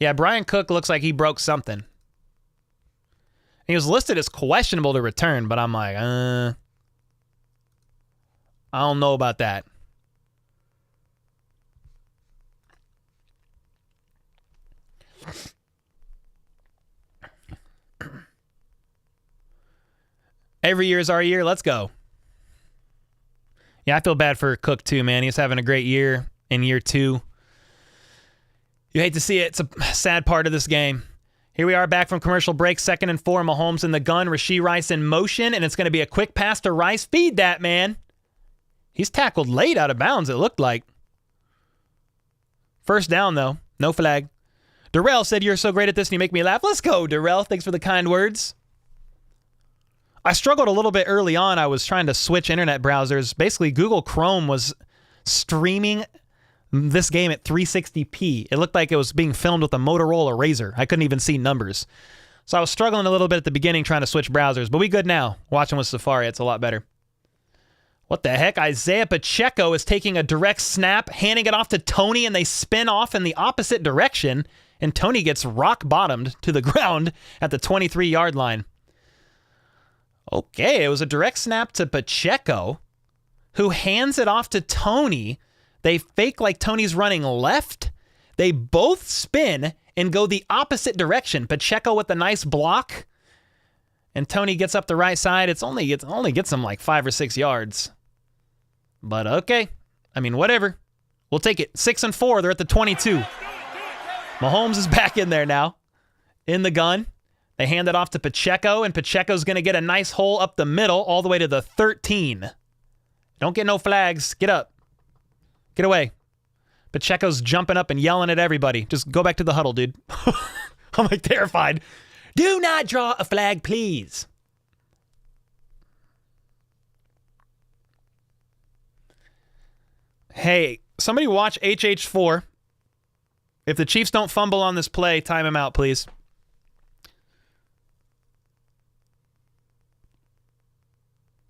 Yeah, Brian Cook looks like he broke something. He was listed as questionable to return, but I'm like, I don't know about that. Every year is our year. Let's go. Yeah, I feel bad for Cook too, man. He's having a great year in year 2. You hate to see it. It's a sad part of this game. Here we are back from commercial break. 2nd and 4. Mahomes in the gun. Rashee Rice in motion, and it's going to be a quick pass to Rice. Feed that, man. He's tackled late out of bounds, it looked like. First down, though. No flag. Darrell said, you're so great at this and you make me laugh. Let's go, Darrell. Thanks for the kind words. I struggled a little bit early on. I was trying to switch internet browsers. Basically, Google Chrome was streaming this game at 360p. It looked like it was being filmed with a Motorola Razr. I couldn't even see numbers. So I was struggling a little bit at the beginning trying to switch browsers, but we good now. Watching with Safari, it's a lot better. What the heck? Isaiah Pacheco is taking a direct snap, handing it off to Tony, and they spin off in the opposite direction, and Tony gets rock-bottomed to the ground at the 23-yard line. Okay, it was a direct snap to Pacheco, who hands it off to Tony. They fake like Tony's running left. They both spin and go the opposite direction. Pacheco with a nice block, and Tony gets up the right side. It only gets him like 5 or 6 yards. But okay. I mean, whatever. We'll take it. 6 and 4. They're at the 22. Mahomes is back in there now. In the gun. They hand it off to Pacheco, and Pacheco's going to get a nice hole up the middle all the way to the 13. Don't get no flags. Get up. Get away. Pacheco's jumping up and yelling at everybody. Just go back to the huddle, dude. I'm like terrified. Do not draw a flag, please. Hey, somebody watch HH4. If the Chiefs don't fumble on this play, time him out, please.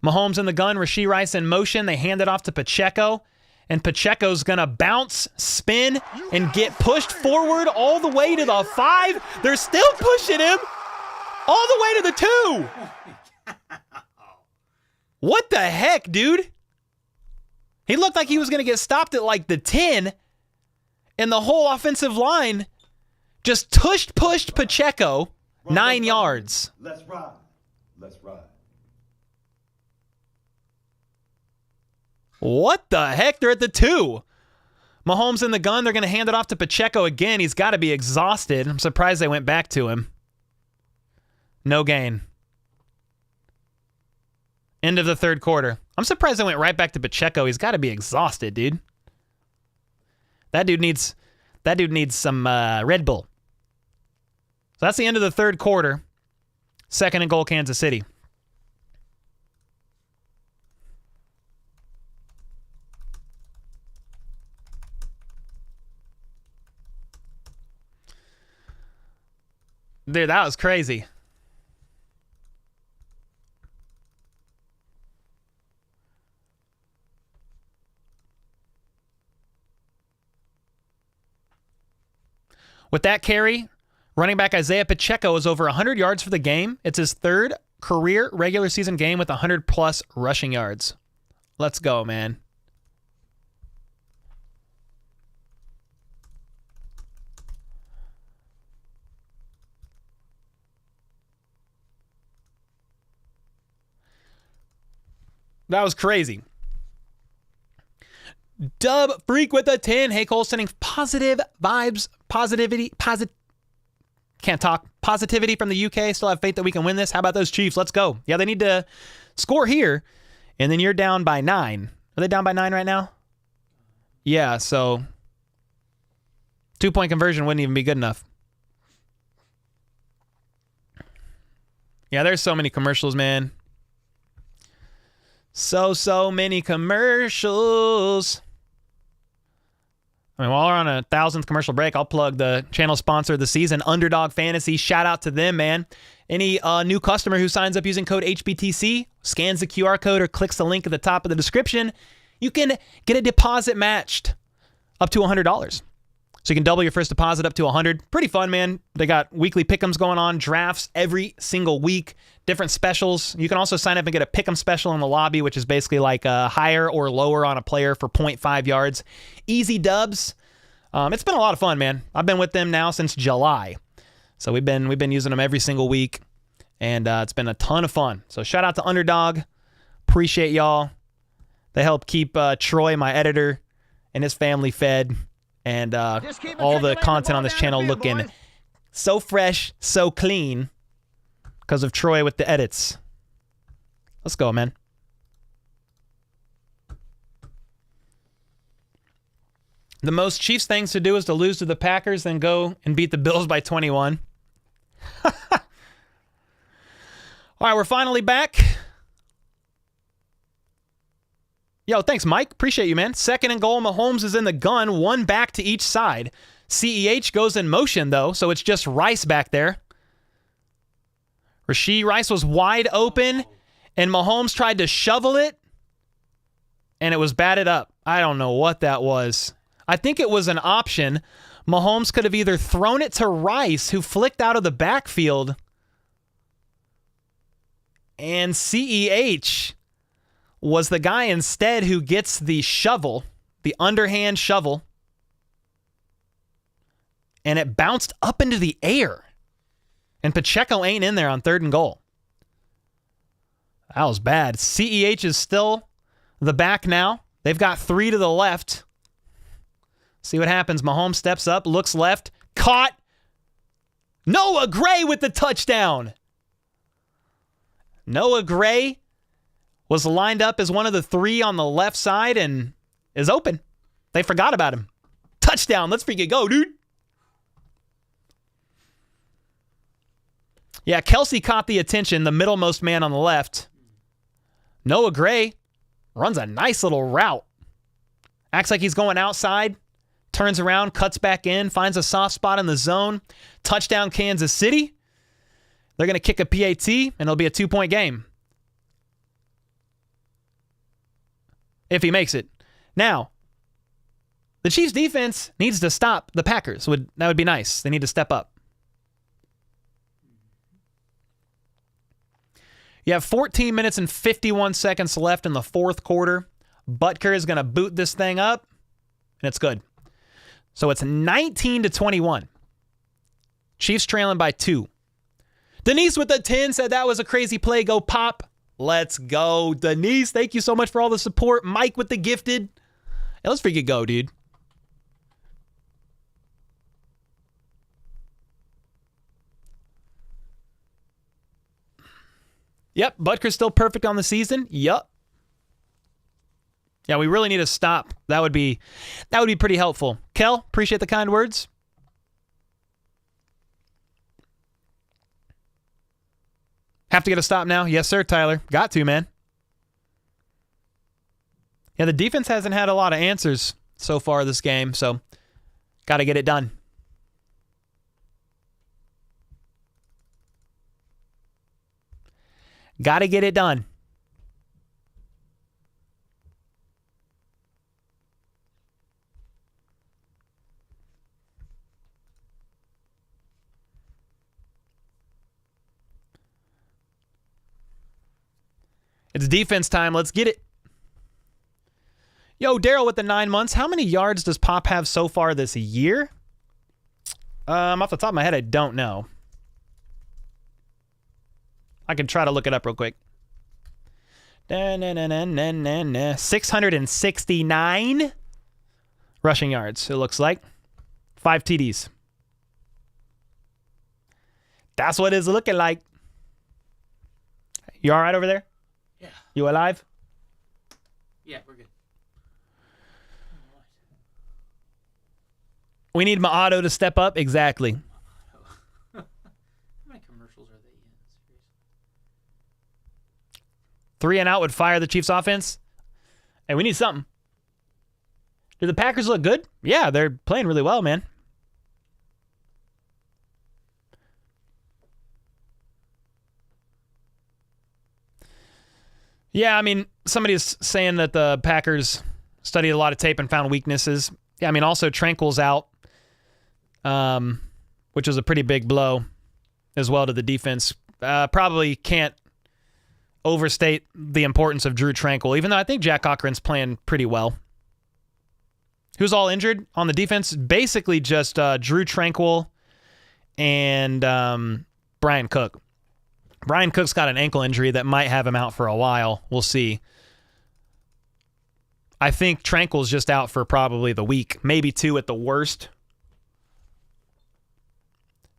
Mahomes in the gun, Rashee Rice in motion. They hand it off to Pacheco, and Pacheco's going to bounce, spin, and get pushed forward all the way to the 5. They're still pushing him all the way to the 2. What the heck, dude? He looked like he was going to get stopped at like the 10, and the whole offensive line just pushed Pacheco 9 yards.
Let's ride. Let's ride.
What the heck? They're at the 2. Mahomes in the gun. They're going to hand it off to Pacheco again. He's got to be exhausted. I'm surprised they went back to him. No gain. End of the third quarter. I'm surprised they went right back to Pacheco. He's got to be exhausted, dude. That dude needs some Red Bull. So that's the end of the third quarter. 2nd and goal, Kansas City. Dude, that was crazy. With that carry, running back Isaiah Pacheco is over 100 yards for the game. It's his 3rd career regular season game with 100-plus rushing yards. Let's go, man. That was crazy. Dub Freak with a 10. Hey, Cole, sending positive vibes, positivity from the UK. Still have faith that we can win this. How about those Chiefs? Let's go. Yeah, they need to score here, and then you're down by 9. Are they down by 9 right now? Yeah, so 2-point conversion wouldn't even be good enough. Yeah, there's so many commercials, man. So many commercials. I mean, while we're on a 1,000th commercial break, I'll plug the channel sponsor of the season, Underdog Fantasy. Shout out to them, man. Any new customer who signs up using code HBTC, scans the QR code, or clicks the link at the top of the description, you can get a deposit matched up to $100. So you can double your first deposit up to $100. Pretty fun, man. They got weekly pick'ems going on, drafts every single week, different specials. You can also sign up and get a pick'em special in the lobby, which is basically like a higher or lower on a player for 0.5 yards. Easy dubs. It's been a lot of fun, man. I've been with them now since July. So we've been using them every single week, and it's been a ton of fun. So shout out to Underdog. Appreciate y'all. They help keep Troy, my editor, and his family fed. And all the content on this channel looking so fresh, so clean because of Troy with the edits. Let's go, man. The most Chiefs things to do is to lose to the Packers, then go and beat the Bills by 21. All right, we're finally back. Yo, thanks, Mike. Appreciate you, man. 2nd and goal. Mahomes is in the gun. 1 back to each side. CEH goes in motion, though, so it's just Rice back there. Rashee Rice was wide open, and Mahomes tried to shovel it, and it was batted up. I don't know what that was. I think it was an option. Mahomes could have either thrown it to Rice, who flicked out of the backfield, and CEH was the guy instead who gets the shovel, the underhand shovel, and it bounced up into the air. And Pacheco ain't in there on 3rd and goal. That was bad. CEH is still the back now. They've got 3 to the left. See what happens. Mahomes steps up, looks left, caught. Noah Gray with the touchdown. Noah Gray was lined up as one of the 3 on the left side and is open. They forgot about him. Touchdown. Let's freaking go, dude. Yeah, Kelsey caught the attention, the middlemost man on the left. Noah Gray runs a nice little route. Acts like he's going outside, turns around, cuts back in, finds a soft spot in the zone. Touchdown, Kansas City. They're going to kick a PAT, and it'll be a 2-point game. if he makes it. Now, the Chiefs defense needs to stop the Packers. That would be nice. They need to step up. You have 14 minutes and 51 seconds left in the fourth quarter. Butker is going to boot this thing up, and it's good. So it's 19-21. Chiefs trailing by 2. Denise with the 10 said that was a crazy play. Go Pop. Let's go, Denise. Thank you so much for all the support. Mike with the gifted. Hey, let's freaking go, dude. Yep, Butker's still perfect on the season. Yup. Yeah, we really need to stop. That would be pretty helpful. Kel, appreciate the kind words. Have to get a stop now? Yes, sir, Tyler. Got to, man. Yeah, the defense hasn't had a lot of answers so far this game, so got to get it done. Got to get it done. It's defense time. Let's get it. Yo, Daryl with the 9 months. How many yards does Pop have so far this year? Off the top of my head, I don't know. I can try to look it up real quick. 669 rushing yards, it looks like. 5 TDs. That's what it's looking like. You all right over there?
Yeah.
You alive?
Yeah, we're good.
We need Ma'ato to step up. Exactly.
How many commercials are they in? Seriously.
3 and out would fire the Chiefs offense. Hey, we need something. Do the Packers look good? Yeah, they're playing really well, man. Yeah, I mean, somebody's saying that the Packers studied a lot of tape and found weaknesses. Yeah, I mean, also Tranquil's out, which was a pretty big blow as well to the defense. Probably can't overstate the importance of Drew Tranquil, even though I think Jack Cochran's playing pretty well. Who's all injured on the defense? Basically just Drew Tranquil and Brian Cook. Brian Cook's got an ankle injury that might have him out for a while. We'll see. I think Tranquil's just out for probably the week, maybe 2 at the worst.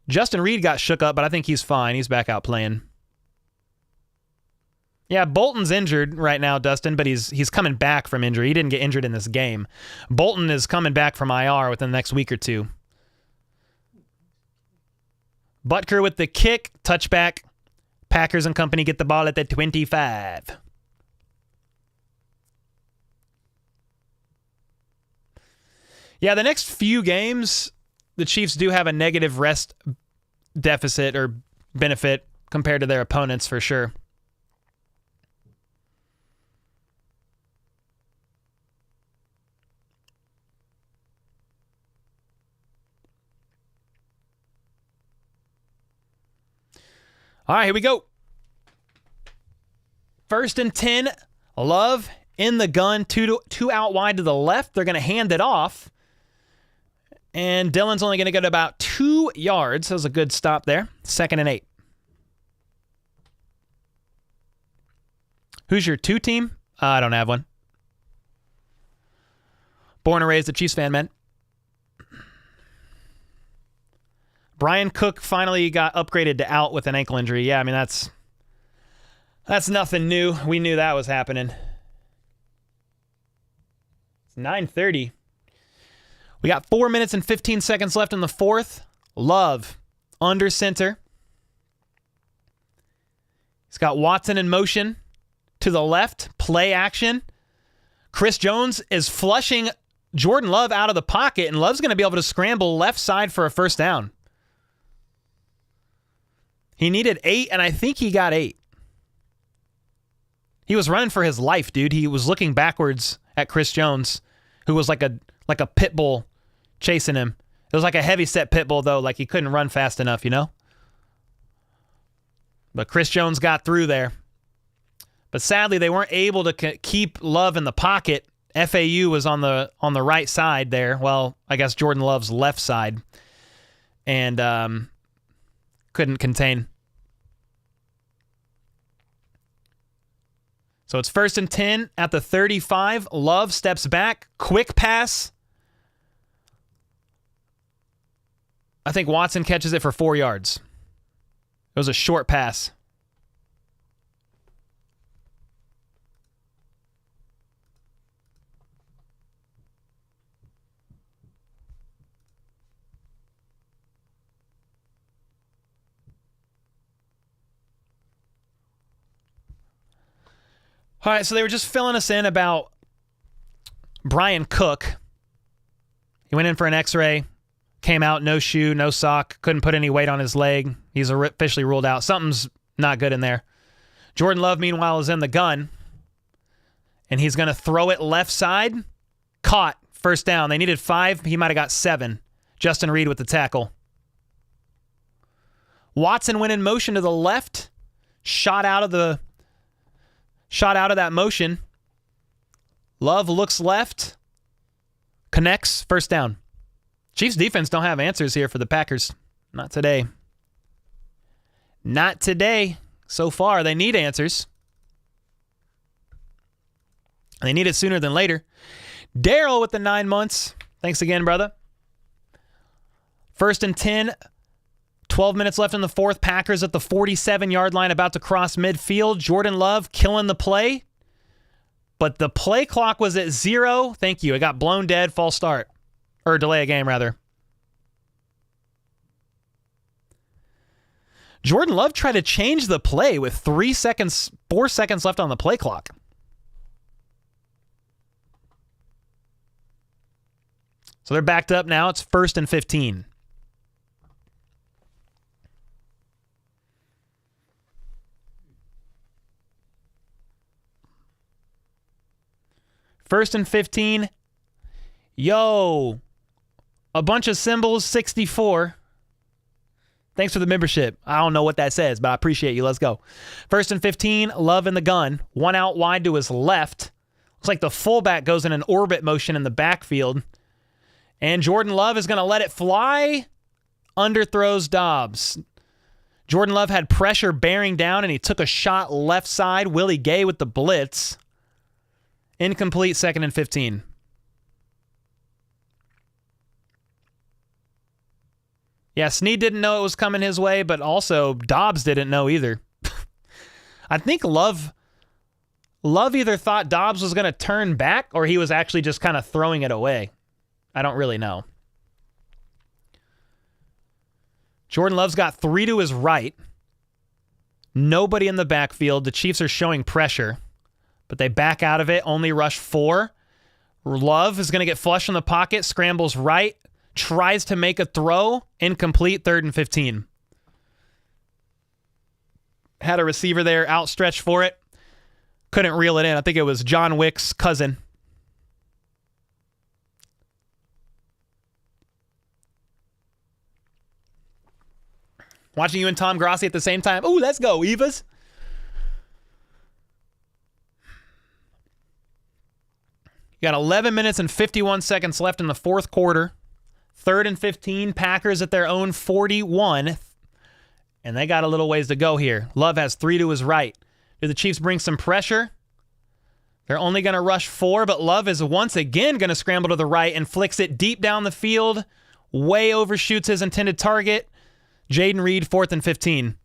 Justin Reed got shook up, but I think he's fine. He's back out playing. Yeah, Bolton's injured right now, Dustin, but he's coming back from injury. He didn't get injured in this game. Bolton is coming back from IR within the next week or 2. Butker with the kick, touchback. Packers and company get the ball at the 25. Yeah, the next few games, the Chiefs do have a negative rest deficit or benefit compared to their opponents for sure. All right, here we go. 1st and 10. Love in the gun. Two out wide to the left. They're going to hand it off. And Dillon's only going to get about 2 yards. That was a good stop there. 2nd and 8. Who's your 2 team? I don't have one. Born and raised a Chiefs fan, man. Brian Cook finally got upgraded to out with an ankle injury. Yeah, I mean, that's nothing new. We knew that was happening. It's 9:30. We got 4 minutes and 15 seconds left in the fourth. Love under center. He's got Watson in motion to the left. Play action. Chris Jones is flushing Jordan Love out of the pocket, and Love's going to be able to scramble left side for a first down. He needed 8, and I think he got 8. He was running for his life, dude. He was looking backwards at Chris Jones, who was like a pit bull chasing him. It was like a heavy-set pit bull, though. Like he couldn't run fast enough, you know? But Chris Jones got through there. But sadly, they weren't able to keep Love in the pocket. FAU was on the right side there. Well, I guess Jordan Love's left side. And couldn't contain. So it's 1st and 10 at the 35. Love steps back. Quick pass. I think Watson catches it for 4 yards. It was a short pass. All right, so they were just filling us in about Brian Cook. He went in for an x-ray, came out, no shoe, no sock, couldn't put any weight on his leg. He's officially ruled out. Something's not good in there. Jordan Love, meanwhile, is in the gun, and he's going to throw it left side. Caught, first down. They needed 5. He might have got 7. Justin Reed with the tackle. Watson went in motion to the left, shot out of that motion. Love looks left, connects, first down. Chiefs defense don't have answers here for the Packers. Not today. Not today. So far, they need answers. They need it sooner than later. Daryl with the 9 months. Thanks again, brother. 1st and 10. 12 minutes left in the fourth. Packers at the 47-yard line, about to cross midfield. Jordan Love killing the play. But the play clock was at 0. Thank you. It got blown dead. False start. Or delay a game, rather. Jordan Love tried to change the play with 4 seconds left on the play clock. So they're backed up now. It's 1st and 15. First and 15. Yo. A bunch of symbols, 64. Thanks for the membership. I don't know what that says, but I appreciate you. Let's go. 1st and 15. Love in the gun. One out wide to his left. Looks like the fullback goes in an orbit motion in the backfield. And Jordan Love is going to let it fly. Underthrows Dobbs. Jordan Love had pressure bearing down, and he took a shot left side. Willie Gay with the blitz. Incomplete, 2nd and 15. Yeah, Snead didn't know it was coming his way, but also Dobbs didn't know either. I think Love either thought Dobbs was going to turn back or he was actually just kind of throwing it away. I don't really know. Jordan Love's got 3 to his right. Nobody in the backfield. The Chiefs are showing pressure. But they back out of it, only rush 4. Love is going to get flush in the pocket, scrambles right, tries to make a throw, incomplete, 3rd and 15. Had a receiver there, outstretched for it. Couldn't reel it in. I think it was John Wick's cousin. Watching you and Tom Grossi at the same time. Ooh, let's go, Evas. You got 11 minutes and 51 seconds left in the fourth quarter. 3rd and 15. Packers at their own 41. And they got a little ways to go here. Love has 3 to his right. Do the Chiefs bring some pressure? They're only going to rush 4, but Love is once again going to scramble to the right and flicks it deep down the field. Way overshoots his intended target. Jaden Reed, 4th and 15.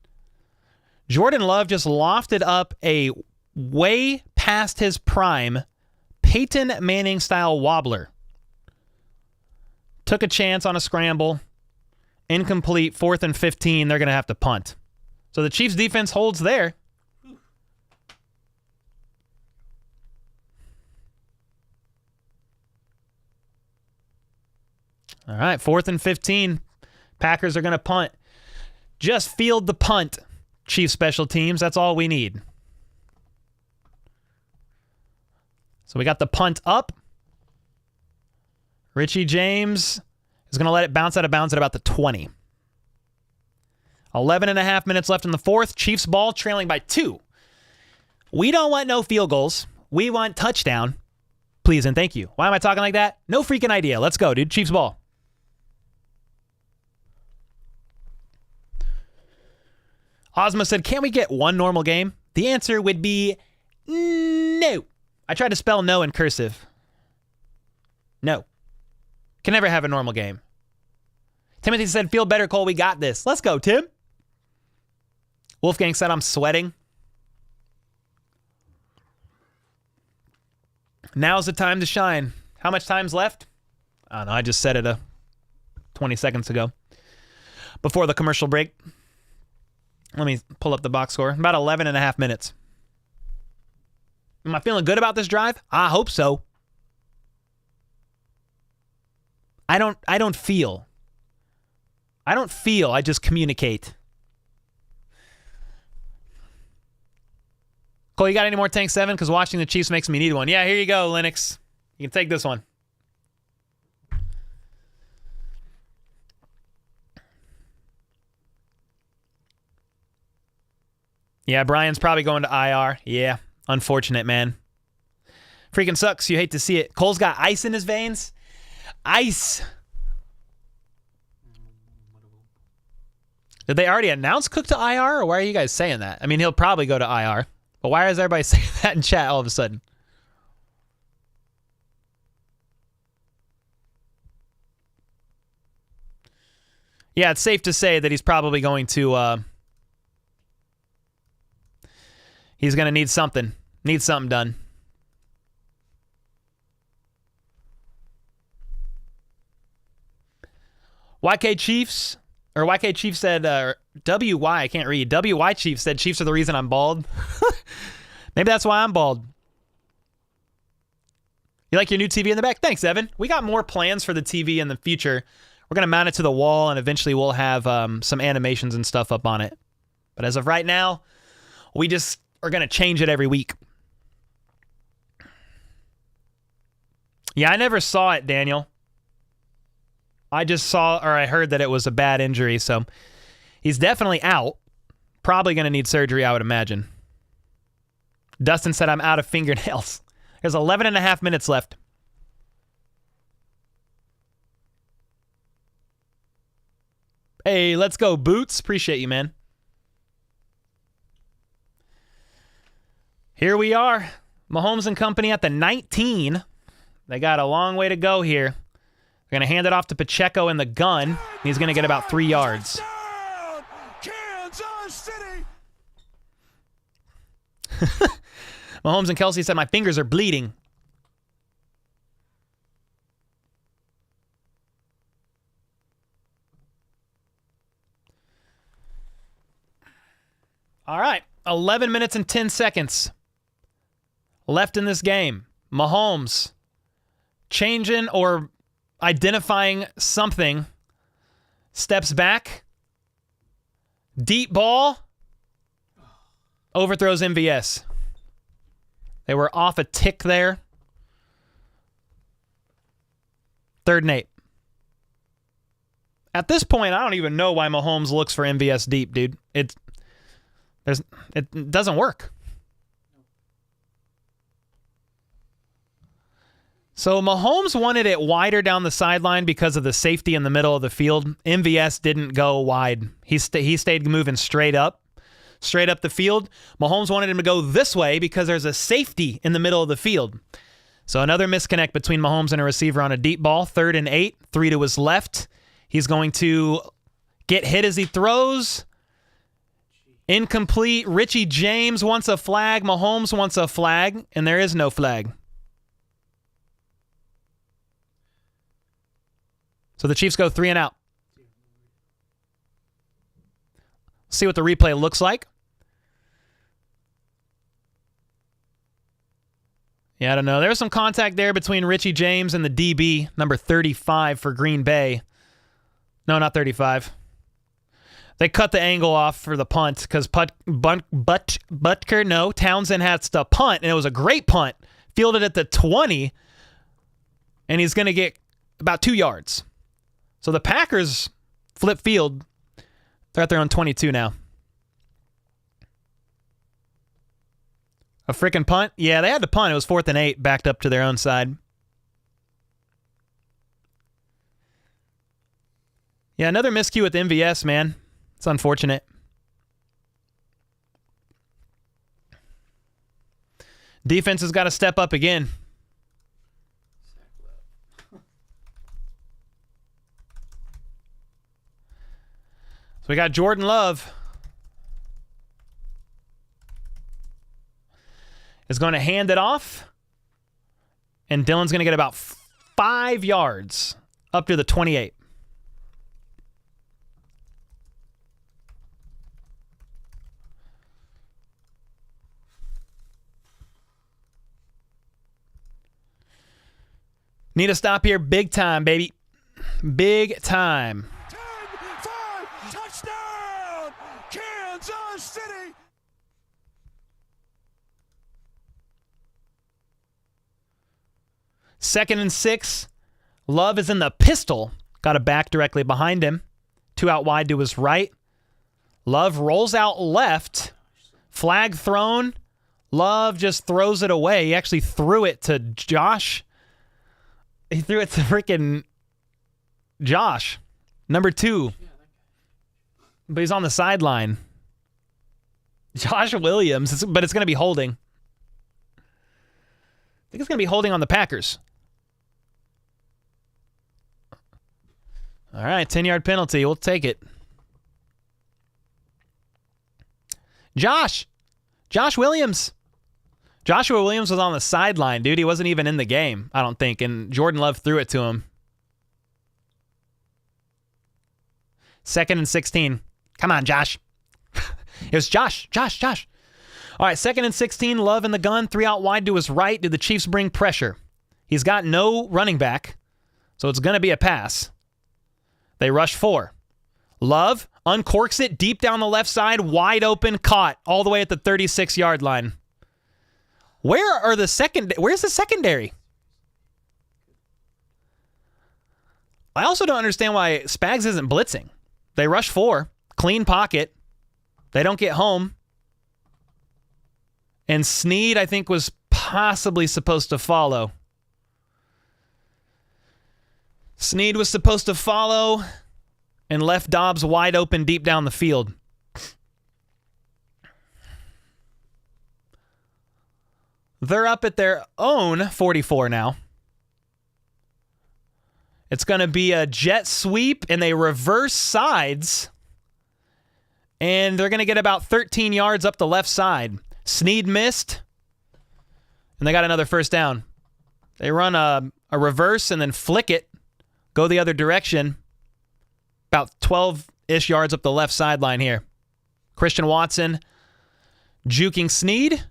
Jordan Love just lofted up a way past his prime Peyton Manning-style wobbler. Took a chance on a scramble. Incomplete, 4th and 15. They're going to have to punt. So the Chiefs' defense holds there. All right, 4th and 15. Packers are going to punt. Just field the punt, Chiefs special teams. That's all we need. So we got the punt up. Richie James is going to let it bounce out of bounds at about the 20. 11 and a half minutes left in the fourth. Chiefs ball trailing by 2. We don't want no field goals. We want touchdown. Please and thank you. Why am I talking like that? No freaking idea. Let's go, dude. Chiefs ball. Ozma said, can't we get one normal game? The answer would be no. I tried to spell no in cursive. No. Can never have a normal game. Timothy said, feel better, Cole. We got this. Let's go, Tim. Wolfgang said, I'm sweating. Now's the time to shine. How much time's left? I don't know. I just said it 20 seconds ago. Before the commercial break. Let me pull up the box score. About 11 and a half minutes. Am I feeling good about this drive? I hope so. I don't feel. I just communicate. Cole, you got any more Tank 7? Because watching the Chiefs makes me need one. Yeah, here you go, Linux. You can take this one. Yeah, Brian's probably going to IR. Yeah, unfortunate, man. Freaking sucks. You hate to see it. Cole's got ice in his veins. Ice. Did they already announce Cook to IR, or why are you guys saying that? I mean, he'll probably go to IR. But why is everybody saying that in chat all of a sudden? Yeah, it's safe to say that he's probably going to... he's going to need something. Need something done. YK Chiefs... Or YK Chief said, WY, I can't read. WY Chief said Chiefs are the reason I'm bald. Maybe that's why I'm bald. You like your new TV in the back? Thanks, Evan. We got more plans for the TV in the future. We're going to mount it to the wall, and eventually we'll have some animations and stuff up on it. But as of right now, we just are going to change it every week. Yeah, I never saw it, Daniel. I just saw, or I heard that it was a bad injury, so he's definitely out. Probably going to need surgery, I would imagine. Dustin said, I'm out of fingernails. There's 11 and a half minutes left. Hey, let's go, Boots. Appreciate you, man. Here we are. Mahomes and company at the 19. They got a long way to go here. They're going to hand it off to Pacheco in the gun. He's going to get about 3 yards.
Kansas City.
Mahomes and Kelsey said, my fingers are bleeding. All right, 11 minutes and 10 seconds left in this game. Mahomes changing or identifying something. Steps back. Deep ball. Overthrows MVS. They were off a tick there. 3rd and 8. At this point, I don't even know why Mahomes looks for MVS deep, dude. It doesn't work. So Mahomes wanted it wider down the sideline because of the safety in the middle of the field. MVS didn't go wide. He stayed moving straight up the field. Mahomes wanted him to go this way because there's a safety in the middle of the field. So another misconnect between Mahomes and a receiver on a deep ball. 3rd and 8, 3 to his left. He's going to get hit as he throws. Incomplete. Richie James wants a flag. Mahomes wants a flag, and there is no flag. So the Chiefs go 3 and out. See what the replay looks like. Yeah, I don't know. There's some contact there between Richie James and the DB, number 35 for Green Bay. No, not 35. They cut the angle off for the punt because Townsend had to punt, and it was a great punt. fielded at the 20, and he's going to get about 2 yards. So the Packers flip field. They're at their own 22 now. A freaking punt? Yeah, they had to punt. It was 4th and 8, backed up to their own side. Yeah, another miscue with MVS, man. It's unfortunate. Defense has got to step up again. So we got Jordan Love is going to hand it off, and Dylan's going to get about 5 yards up to the 28. Need a stop here big time, baby. Big time.
10-5, touchdown, Kansas City.
Second and 6. Love is in the pistol. Got a back directly behind him. 2 out wide to his right. Love rolls out left. Flag thrown. Love just throws it away. He actually threw it to Josh. He threw it to freaking Josh, number 2. But he's on the sideline. Josh Williams, but it's going to be holding. I think it's going to be holding on the Packers. All right, 10-yard penalty. We'll take it. Josh Williams. Joshua Williams was on the sideline, dude. He wasn't even in the game, I don't think, and Jordan Love threw it to him. 2nd and 16. Come on, Josh. It was Josh. All right, 2nd and 16. Love in the gun. 3 out wide to his right. Do the Chiefs bring pressure? He's got no running back, so it's going to be a pass. They rush 4. Love uncorks it deep down the left side, wide open, caught all the way at the 36-yard line. Where's the secondary? I also don't understand why Spags isn't blitzing. They rush 4, clean pocket. They don't get home. And Snead, I think, was possibly supposed to follow. Snead was supposed to follow and left Dobbs wide open deep down the field. They're up at their own 44 now. It's going to be a jet sweep, and they reverse sides. And they're going to get about 13 yards up the left side. Snead missed, and they got another first down. They run a reverse and then flick it, go the other direction. About 12-ish yards up the left sideline here. Christian Watson juking Snead.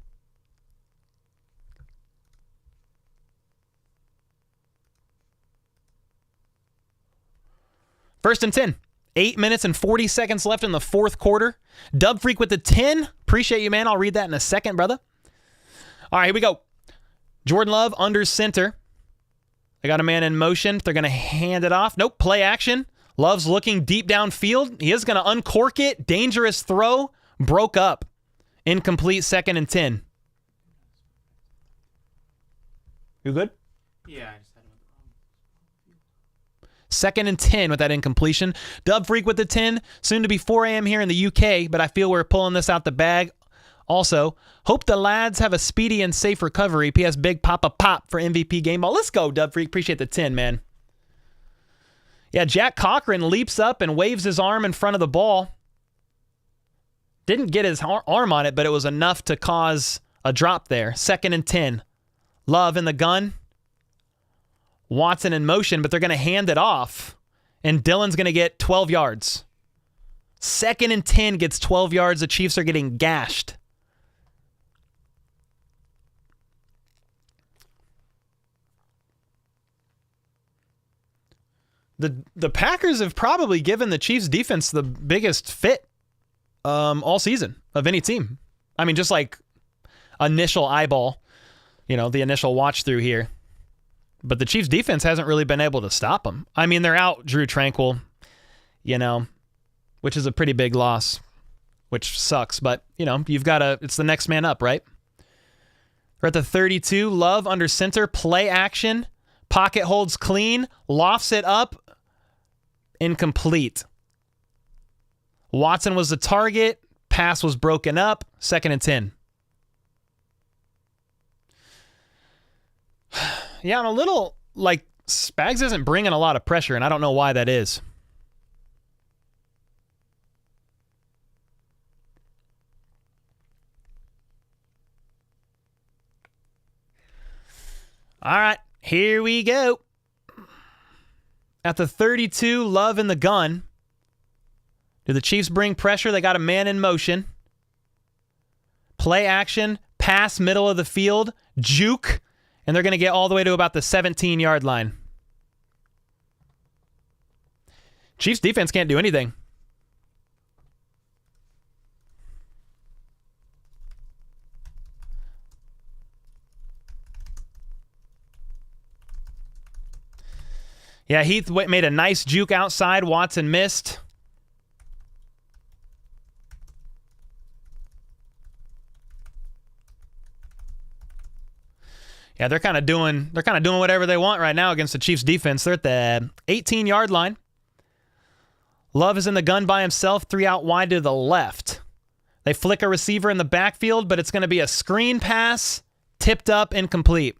First and 10. 8 minutes and 40 seconds left in the fourth quarter. Dub Freak with the 10. Appreciate you, man. I'll read that in a second, brother. All right, here we go. Jordan Love under center. They got a man in motion. They're going to hand it off. Nope, play action. Love's looking deep downfield. He is going to uncork it. Dangerous throw. Broke up. Incomplete, 2nd and 10. You good?
Yeah, I just had him at the wrong.
2nd and 10 with that incompletion. Dub Freak with the 10. Soon to be 4 a.m. here in the UK, but I feel we're pulling this out the bag. Also, hope the lads have a speedy and safe recovery. P.S. Big Papa Pop for MVP Game Ball. Let's go, Dub Freak. Appreciate the 10, man. Yeah, Jack Cochran leaps up and waves his arm in front of the ball. Didn't get his arm on it, but it was enough to cause a drop there. 2nd and 10. Love in the gun. Watson in motion, but they're going to hand it off. And Dylan's going to get 12 yards. 2nd and 10 gets 12 yards. The Chiefs are getting gashed. The Packers have probably given the Chiefs defense the biggest fit all season of any team. I mean, just like initial eyeball. the initial watch through here. But the Chiefs defense hasn't really been able to stop them. I mean, they're out Drew Tranquil, which is a pretty big loss, which sucks. But, it's the next man up, right? We're at the 32. Love under center, play action. Pocket holds clean, lofts it up, incomplete. Watson was the target. Pass was broken up. 2nd and 10. Yeah, I'm a little Spags isn't bringing a lot of pressure, and I don't know why that is. All right, here we go. At the 32, Love in the gun. Do the Chiefs bring pressure? They got a man in motion. Play action, pass middle of the field, juke, and they're going to get all the way to about the 17-yard line. Chiefs defense can't do anything. Yeah, Heath made a nice juke outside. Watson missed. Yeah, they're kind of doing whatever they want right now against the Chiefs defense. They're at the 18-yard line. Love is in the gun by himself, 3 out wide to the left. They flick a receiver in the backfield, but it's going to be a screen pass, tipped up, incomplete.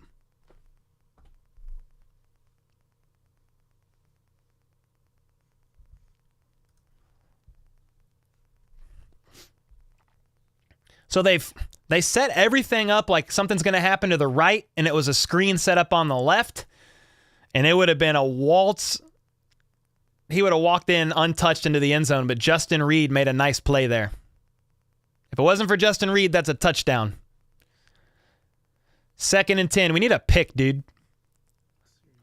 So they set everything up like something's going to happen to the right, and it was a screen set up on the left, and it would have been a waltz. He would have walked in untouched into the end zone, but Justin Reed made a nice play there. If it wasn't for Justin Reed, that's a touchdown. 2nd and 10. We need a pick, dude.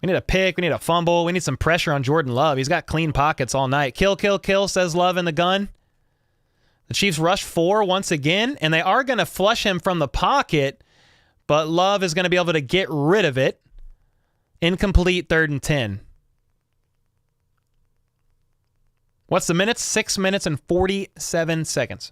We need a pick. We need a fumble. We need some pressure on Jordan Love. He's got clean pockets all night. Kill, kill, kill, says Love in the gun. The Chiefs rush 4 once again, and they are going to flush him from the pocket, but Love is going to be able to get rid of it. Incomplete, 3rd and 10. What's the minutes? 6 minutes and 47 seconds.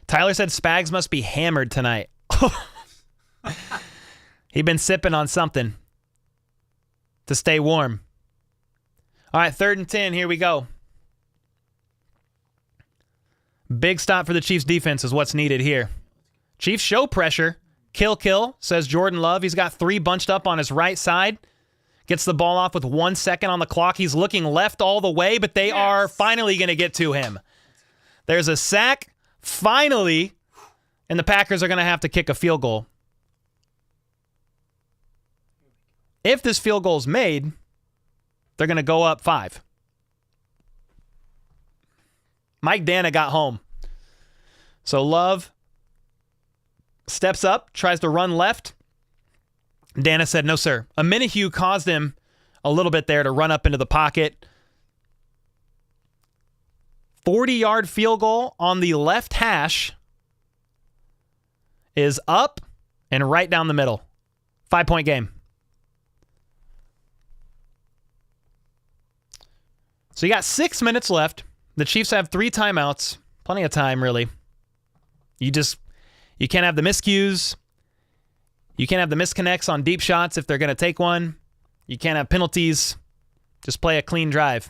Tyler said Spags must be hammered tonight. He'd been sipping on something to stay warm. All right, 3rd and 10. Here we go. Big stop for the Chiefs defense is what's needed here. Chiefs show pressure. Kill, kill, says Jordan Love. He's got 3 bunched up on his right side. Gets the ball off with 1 second on the clock. He's looking left all the way, but they are finally going to get to him. There's a sack, finally, and the Packers are going to have to kick a field goal. If this field goal is made, they're going to go up 5. Mike Dana got home. So Love steps up, tries to run left. Dana said, no, sir. A Minihue caused him a little bit there to run up into the pocket. 40-yard field goal on the left hash is up and right down the middle. 5-point game. So you got 6 minutes left. The Chiefs have 3 timeouts. Plenty of time, really. You can't have the miscues. You can't have the misconnects on deep shots if they're going to take one. You can't have penalties. Just play a clean drive.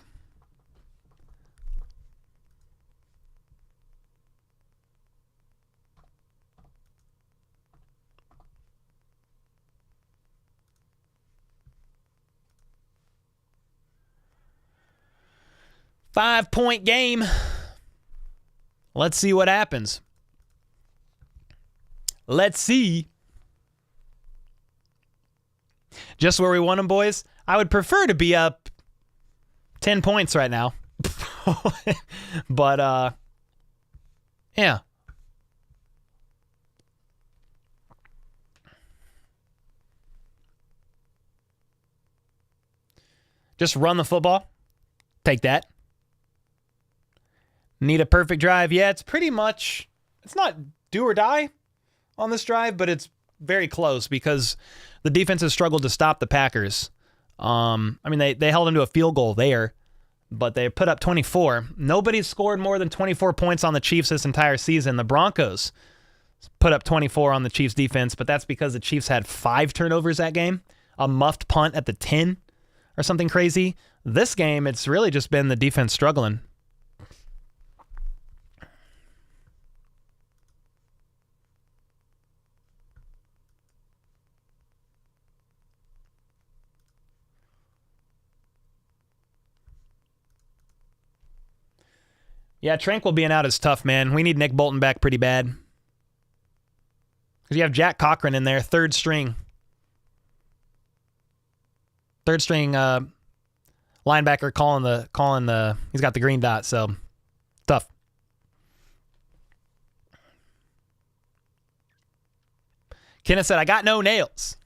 Five-point game. Let's see what happens. Let's see. Just where we want them, boys. I would prefer to be up 10 points right now. But, yeah. Just run the football. Take that. Need a perfect drive? Yeah, it's pretty much, it's not do or die on this drive, but it's very close because the defense has struggled to stop the Packers. I mean, they held them to a field goal there, but they put up 24. Nobody's scored more than 24 points on the Chiefs this entire season. The Broncos put up 24 on the Chiefs defense, but that's because the Chiefs had 5 turnovers that game, a muffed punt at the 10 or something crazy. This game, it's really just been the defense struggling. Yeah, Tranquil being out is tough, man. We need Nick Bolton back pretty bad. Because you have Jack Cochran in there, third string. Third string linebacker calling the he's got the green dot, so tough. Kenneth said, I got no nails.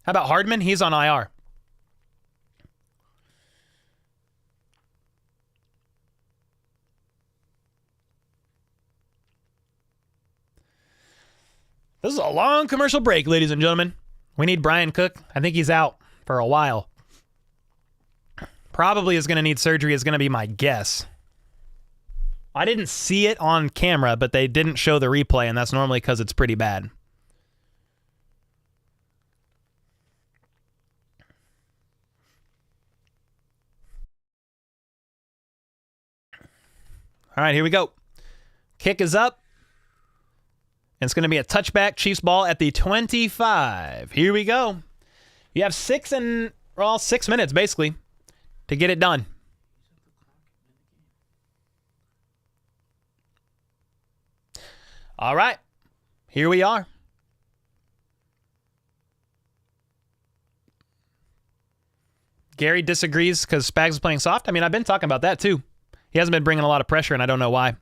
How about Hardman? He's on IR. This is a long commercial break, ladies and gentlemen. We need Brian Cook. I think he's out for a while. Probably is going to need surgery is going to be my guess. I didn't see it on camera, but they didn't show the replay, and that's normally because it's pretty bad. All right, here we go. Kick is up. And it's going to be a touchback, Chiefs ball at the 25. Here we go. You have 6 minutes, basically, to get it done. All right. Here we are. Gary disagrees because Spags is playing soft. I mean, I've been talking about that, too. He hasn't been bringing a lot of pressure, and I don't know why.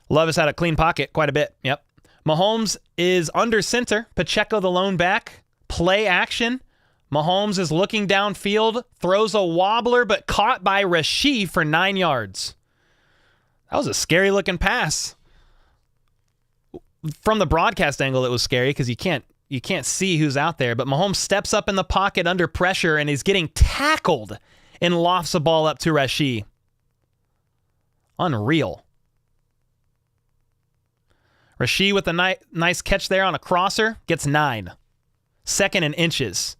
Love has had a clean pocket quite a bit. Yep. Mahomes is under center. Pacheco the lone back. Play action. Mahomes is looking downfield. Throws a wobbler, but caught by Rashee for 9 yards. That was a scary looking pass. From the broadcast angle, it was scary because you can't see who's out there. But Mahomes steps up in the pocket under pressure and is getting tackled and lofts a ball up to Rashee. Unreal. Rashee with a nice catch there on a crosser. Gets 9. Second and inches.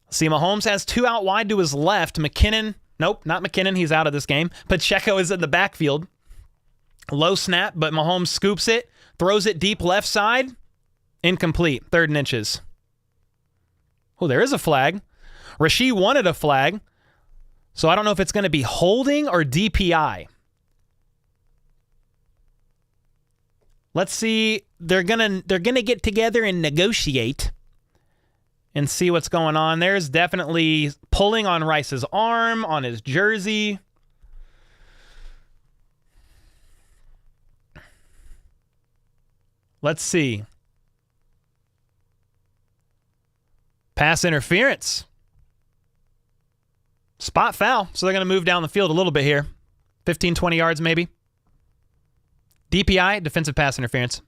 See, Mahomes has 2 out wide to his left. McKinnon, nope, not McKinnon. He's out of this game. Pacheco is in the backfield. Low snap, but Mahomes scoops it. Throws it deep left side. Incomplete. 3rd and inches. Oh, there is a flag. Rashee wanted a flag. So I don't know if it's going to be holding or DPI. Let's see. They're gonna get together and negotiate and see what's going on. There's definitely pulling on Rice's arm, on his jersey. Let's see. Pass interference. Spot foul. So they're going to move down the field a little bit here. 15, 20 yards maybe. DPI, defensive pass interference.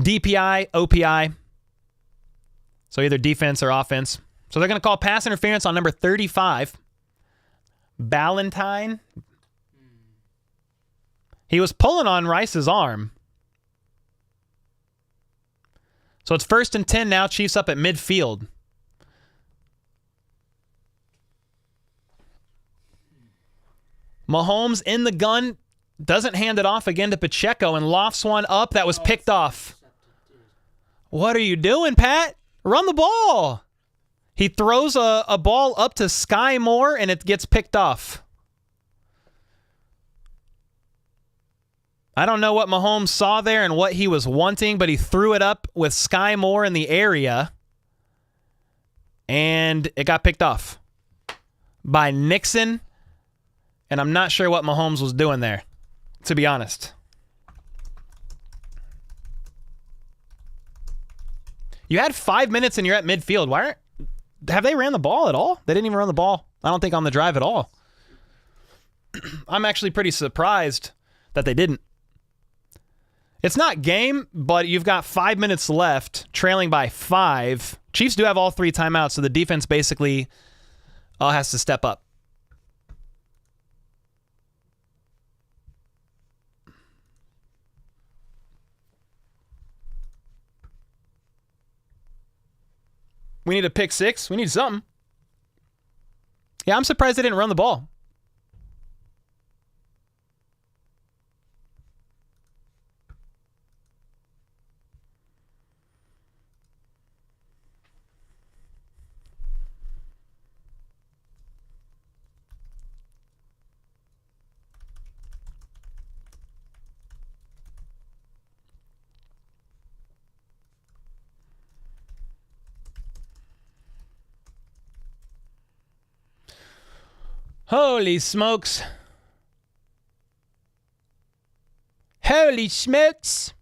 DPI, OPI. So either defense or offense. So they're going to call pass interference on number 35. Ballantyne. He was pulling on Rice's arm. So it's 1st and 10 now. Chiefs up at midfield. Mahomes in the gun. Doesn't hand it off again to Pacheco and lofts one up that was picked off. What are you doing, Pat? Run the ball. He throws a ball up to Sky Moore and it gets picked off. I don't know what Mahomes saw there and what he was wanting, but he threw it up with Sky Moore in the area and it got picked off by Nixon. And I'm not sure what Mahomes was doing there, to be honest. You had 5 minutes and you're at midfield. Have they ran the ball at all? They didn't even run the ball, I don't think, on the drive at all. I'm actually pretty surprised that they didn't. It's not game, but you've got 5 minutes left, trailing by 5. Chiefs do have all 3 timeouts, so the defense basically has to step up. We need a pick 6. We need something. Yeah, I'm surprised they didn't run the ball. Holy smokes. Holy smokes.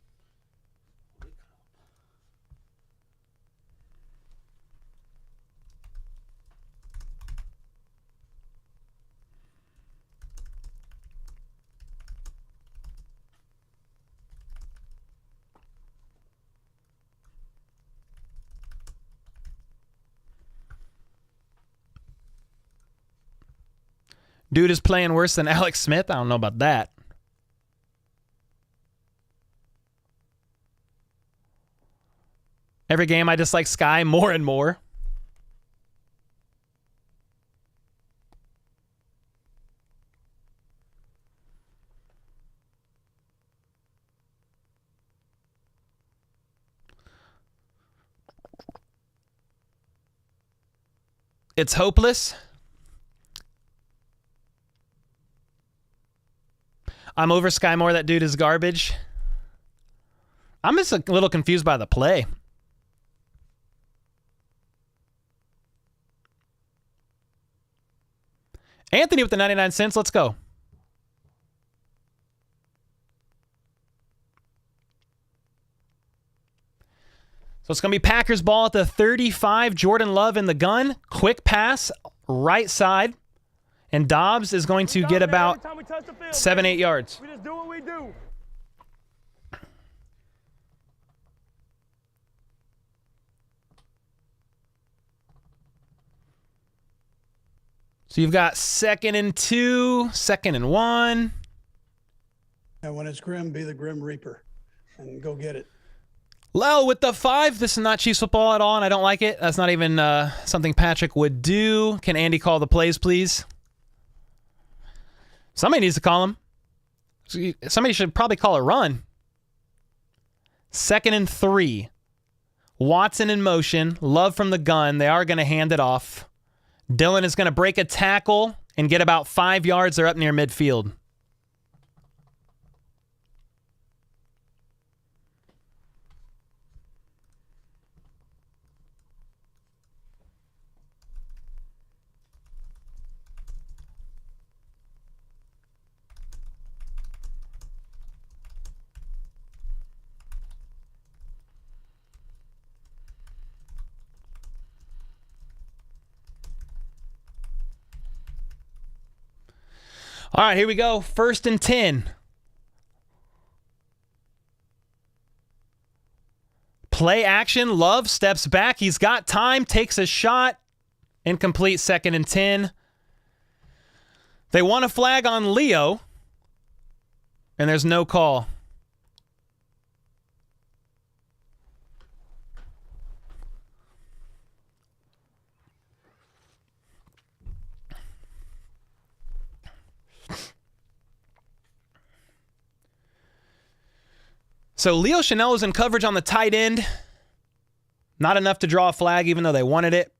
Dude is playing worse than Alex Smith. I don't know about that. Every game I dislike Sky more and more. It's hopeless. I'm over Sky Moore. That dude is garbage. I'm just a little confused by the play. Anthony with the 99 cents. Let's go. So it's going to be Packers ball at the 35. Jordan Love in the gun. Quick pass, right side. And Dobbs is going to get about 7-8 yards.
We just do what we do.
So you've got 2nd and 2, 2nd and 1.
And when it's grim, be the Grim Reaper and go get it.
Low with the 5. This is not Chiefs football at all, and I don't like it. That's not even something Patrick would do. Can Andy call the plays, please? Somebody needs to call him. Somebody should probably call a run. 2nd and 3. Watson in motion. Love from the gun. They are going to hand it off. Dylan is going to break a tackle and get about 5 yards. They're up near midfield. All right, here we go. 1st and 10. Play action. Love steps back. He's got time. Takes a shot. Incomplete. 2nd and 10. They want a flag on Leo. And there's no call. So Leo Chanel was in coverage on the tight end. Not enough to draw a flag, even though they wanted it.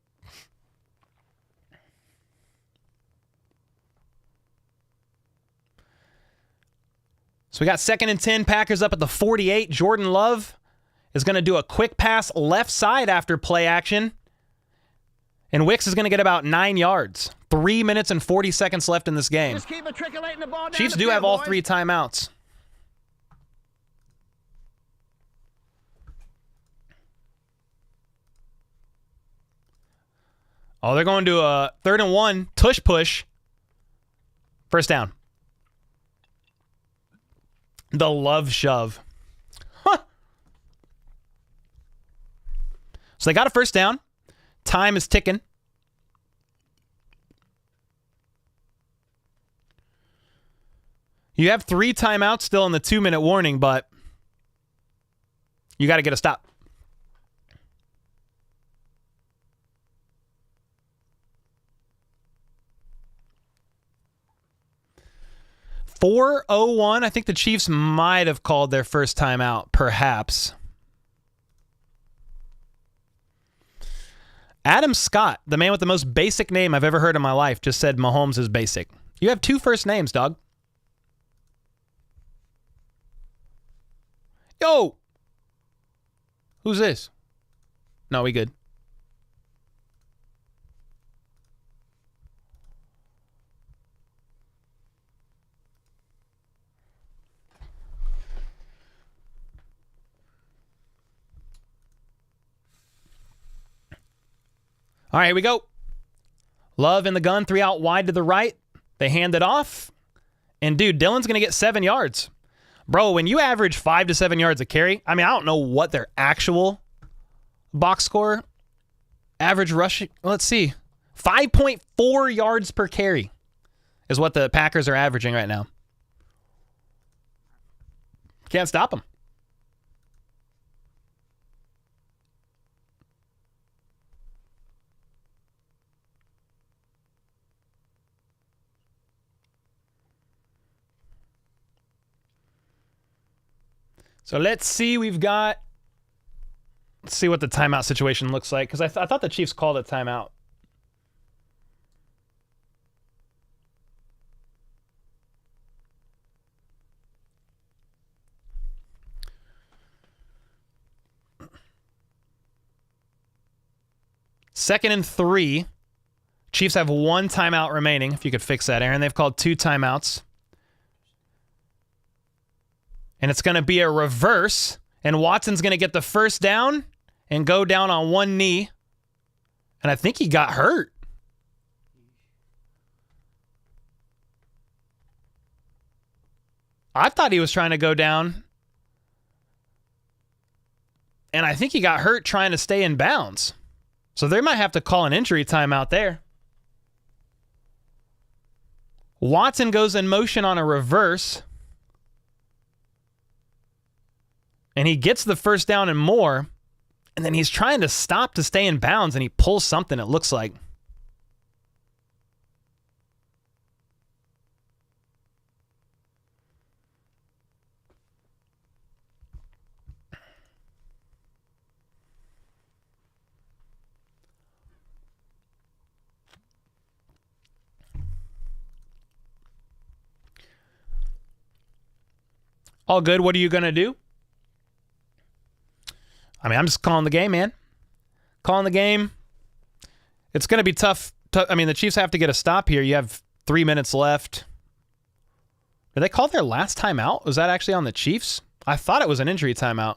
So we got 2nd and 10. Packers up at the 48. Jordan Love is going to do a quick pass left side after play action. And Wicks is going to get about 9 yards. 3 minutes and 40 seconds left in this game.
Just keep matriculating the ball down
Chiefs
the
do
field,
have all
boys.
3 timeouts. Oh, they're going to a 3rd and 1. Tush push. First down. The love shove. Huh. So they got a first down. Time is ticking. You have 3 timeouts still in the 2-minute warning, but you got to get a stop. .401. I think the Chiefs might have called their first timeout, perhaps. Adam Scott, the man with the most basic name I've ever heard in my life, just said Mahomes is basic. You have 2 first names, dog. Yo! Who's this? No, we good. All right, here we go. Love in the gun, 3 out wide to the right. They hand it off. And, dude, Dylan's going to get 7 yards. Bro, when you average 5 to 7 yards a carry, I mean, I don't know what their actual box score, average rushing, let's see. 5.4 yards per carry is what the Packers are averaging right now. Can't stop them. So let's see. Let's see what the timeout situation looks like, because I thought the Chiefs called a timeout. Second and 3. Chiefs have 1 timeout remaining. If you could fix that, Aaron. They've called 2 timeouts. And it's going to be a reverse. And Watson's going to get the first down and go down on one knee. And I think he got hurt. I thought he was trying to go down. And I think he got hurt trying to stay in bounds. So they might have to call an injury timeout there. Watson goes in motion on a reverse. And he gets the first down and more. And then he's trying to stop to stay in bounds, and he pulls something, it looks like. All good. What are you going to do? I mean, I'm just calling the game, man. Calling the game. It's going to be tough. I mean, the Chiefs have to get a stop here. You have 3 minutes left. Did they call their last timeout? Was that actually on the Chiefs? I thought it was an injury timeout.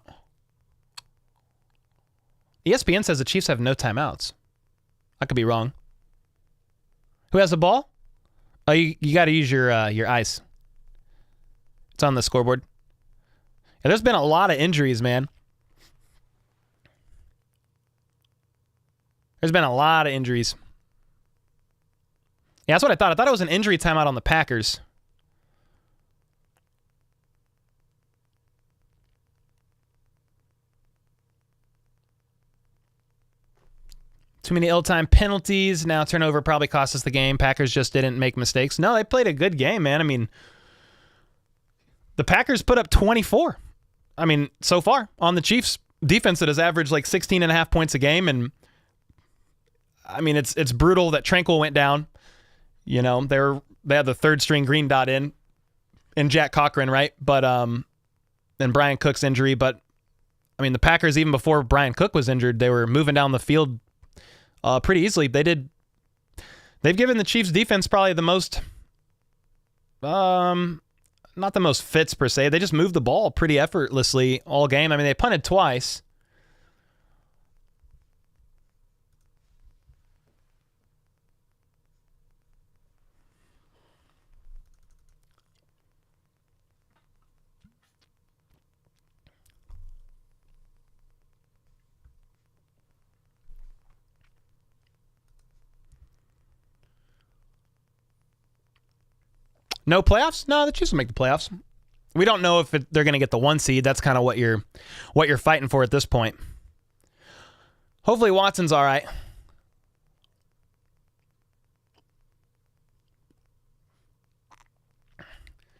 ESPN says the Chiefs have no timeouts. I could be wrong. Who has the ball? Oh, you got to use your eyes. It's on the scoreboard. Yeah, there's been a lot of injuries, man. There's been a lot of injuries. Yeah, that's what I thought. I thought it was an injury timeout on the Packers. Too many ill-time penalties. Now turnover probably cost us the game. Packers just didn't make mistakes. No, they played a good game, man. I mean, the Packers put up 24. I mean, so far on the Chiefs defense that has averaged like 16.5 points a game. And I mean, it's brutal that Tranquil went down. You know, they had the third string green dot in Jack Cochran, right? But and Brian Cook's injury. But I mean, the Packers, even before Brian Cook was injured, they were moving down the field pretty easily. They've given the Chiefs defense probably the most, not the most fits per se. They just moved the ball pretty effortlessly all game. I mean, they punted twice. No playoffs? No, the Chiefs will make the playoffs. We don't know if they're going to get the 1 seed. That's kind of what you're fighting for at this point. Hopefully Watson's all right.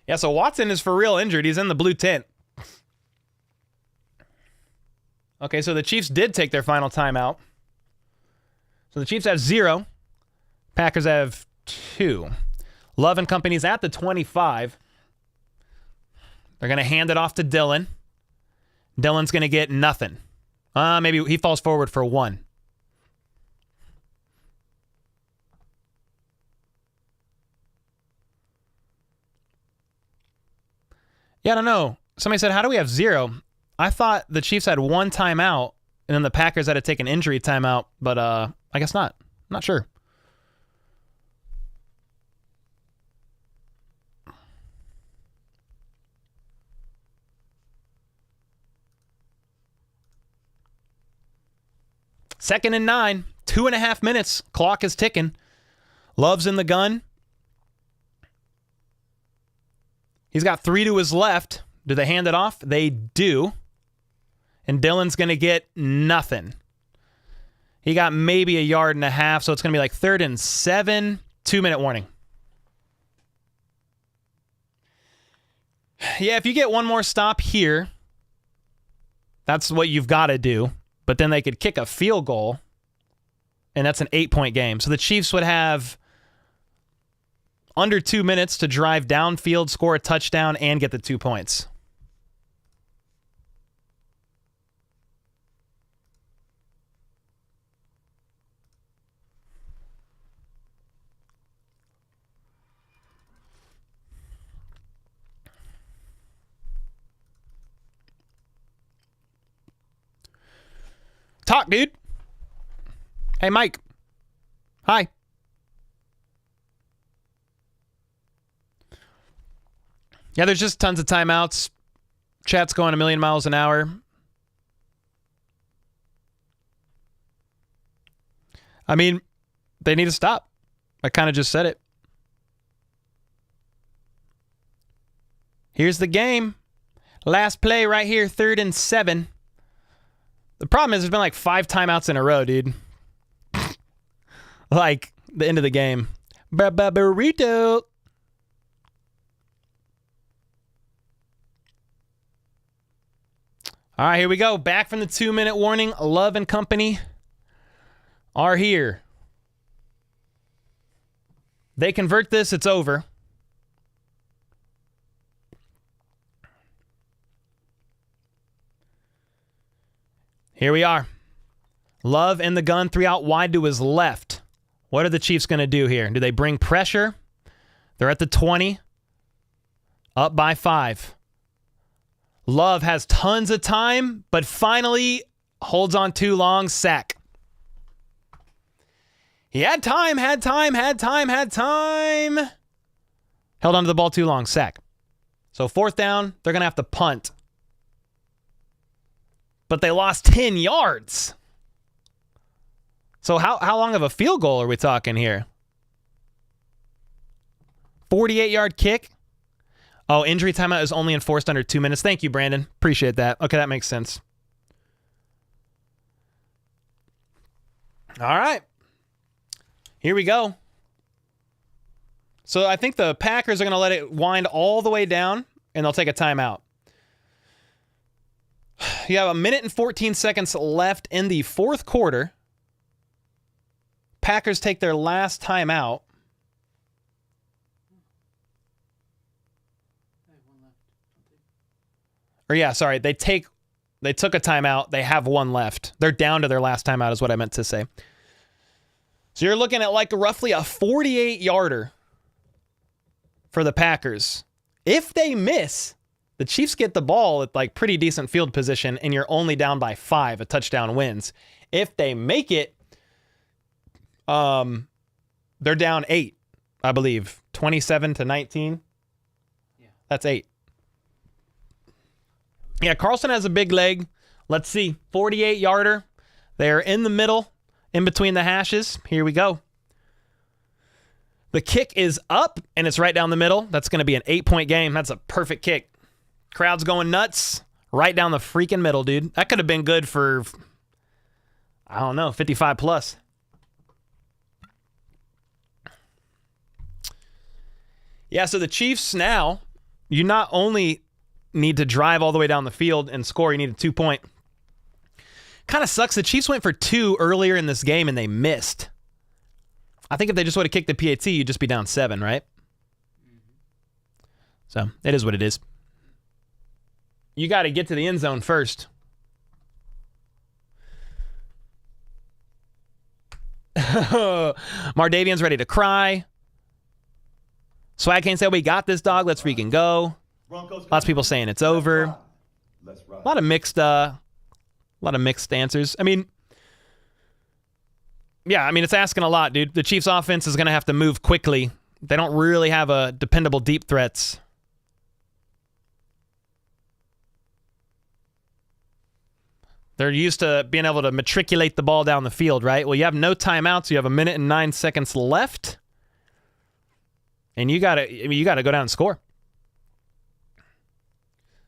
Yeah, so Watson is for real injured. He's in the blue tent. Okay, so the Chiefs did take their final timeout. So the Chiefs have 0. Packers have 2. Love and company's at the 25. They're going to hand it off to Dylan. Dylan's going to get nothing. Maybe he falls forward for 1. Yeah, I don't know. Somebody said, how do we have 0? I thought the Chiefs had 1 timeout, and then the Packers had to take an injury timeout, but I guess not. I'm not sure. Second and 9, 2.5 minutes. Clock is ticking. Love's in the gun. He's got 3 to his left. Do they hand it off? They do. And Dylan's going to get nothing. He got maybe 1.5 yards, so it's going to be like 3rd and 7. 2-minute warning. Yeah, if you get one more stop here, that's what you've got to do. But then they could kick a field goal, and that's an 8-point game. So the Chiefs would have under 2 minutes to drive downfield, score a touchdown, and get the 2 points. Talk, dude. Hey, Mike. Hi. Yeah, there's just tons of timeouts. Chat's going a million miles an hour. I mean, they need to stop. I kind of just said it. Here's the game. Last play right here, 3rd and 7. The problem is there's been like 5 timeouts in a row, dude. Like the end of the game. Burrito. All right, here we go. Back from the 2-minute warning. Love and company are here. They convert this, it's over. Here we are. Love in the gun, 3 out wide to his left. What are the Chiefs going to do here? Do they bring pressure? They're at the 20. Up by 5. Love has tons of time, but finally holds on too long. Sack. He had time. Held onto the ball too long. Sack. So 4th down, they're going to have to punt. But they lost 10 yards. So how long of a field goal are we talking here? 48-yard kick. Oh, injury timeout is only enforced under 2 minutes. Thank you, Brandon. Appreciate that. Okay, that makes sense. All right. Here we go. So I think the Packers are going to let it wind all the way down, and they'll take a timeout. You have 1 minute and 14 seconds left in the 4th quarter. Packers take their last timeout. Or yeah, sorry, they took a timeout. They have 1 left. They're down to their last timeout is what I meant to say. So you're looking at like roughly a 48-yarder for the Packers. If they miss, the Chiefs get the ball at like pretty decent field position, and you're only down by 5. A touchdown wins. If they make it, they're down 8, I believe. 27-19. Yeah. That's 8. Yeah, Carlson has a big leg. Let's see. 48-yarder. They're in the middle, in between the hashes. Here we go. The kick is up, and it's right down the middle. That's going to be an 8-point game. That's a perfect kick. Crowd's going nuts. Right down the freaking middle, dude. That could have been good for, I don't know, 55 plus. Yeah, so the Chiefs now, you not only need to drive all the way down the field and score, you need a 2-point. Kind of sucks. The Chiefs went for 2 earlier in this game, and they missed. I think if they just would have kicked the PAT, you'd just be down 7, right? So, it is what it is. You got to get to the end zone first. Mardavian's ready to cry. Swag Kane said, we got this, dog. Let's freaking go. Lots of people saying it's over. A lot of mixed answers. I mean, yeah, it's asking a lot, dude. The Chiefs offense is going to have to move quickly. They don't really have a dependable deep threats. They're used to being able to matriculate the ball down the field, right? Well, you have no timeouts. You have 1 minute and 9 seconds left. And you gotta go down and score.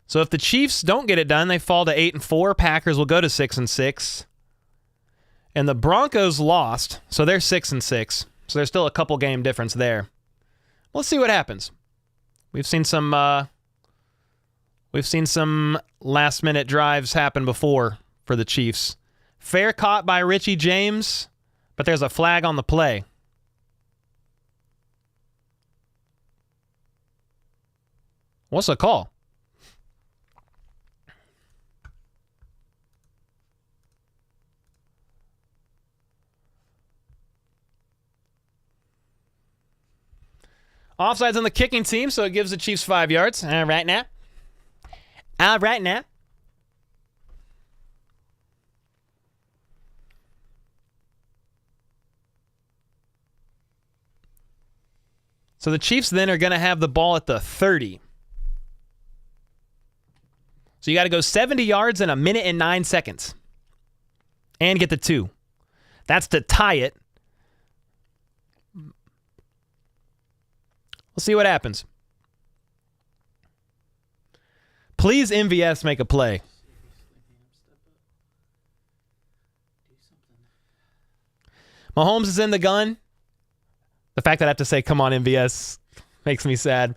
So if the Chiefs don't get it done, they fall to 8-4. Packers will go to 6-6. And the Broncos lost, so they're 6-6. So there's still a couple game difference there. Let's see what happens. We've seen some last minute drives happen before for the Chiefs. Fair caught by Richie James, but there's a flag on the play. What's the call? Offside's on the kicking team, so it gives the Chiefs 5 yards. All right now. So the Chiefs then are going to have the ball at the 30. So you got to go 70 yards in 1 minute and 9 seconds. And get the 2. That's to tie it. We'll see what happens. Please, MVS, make a play. Mahomes is in the gun. The fact that I have to say, come on, MVS, makes me sad.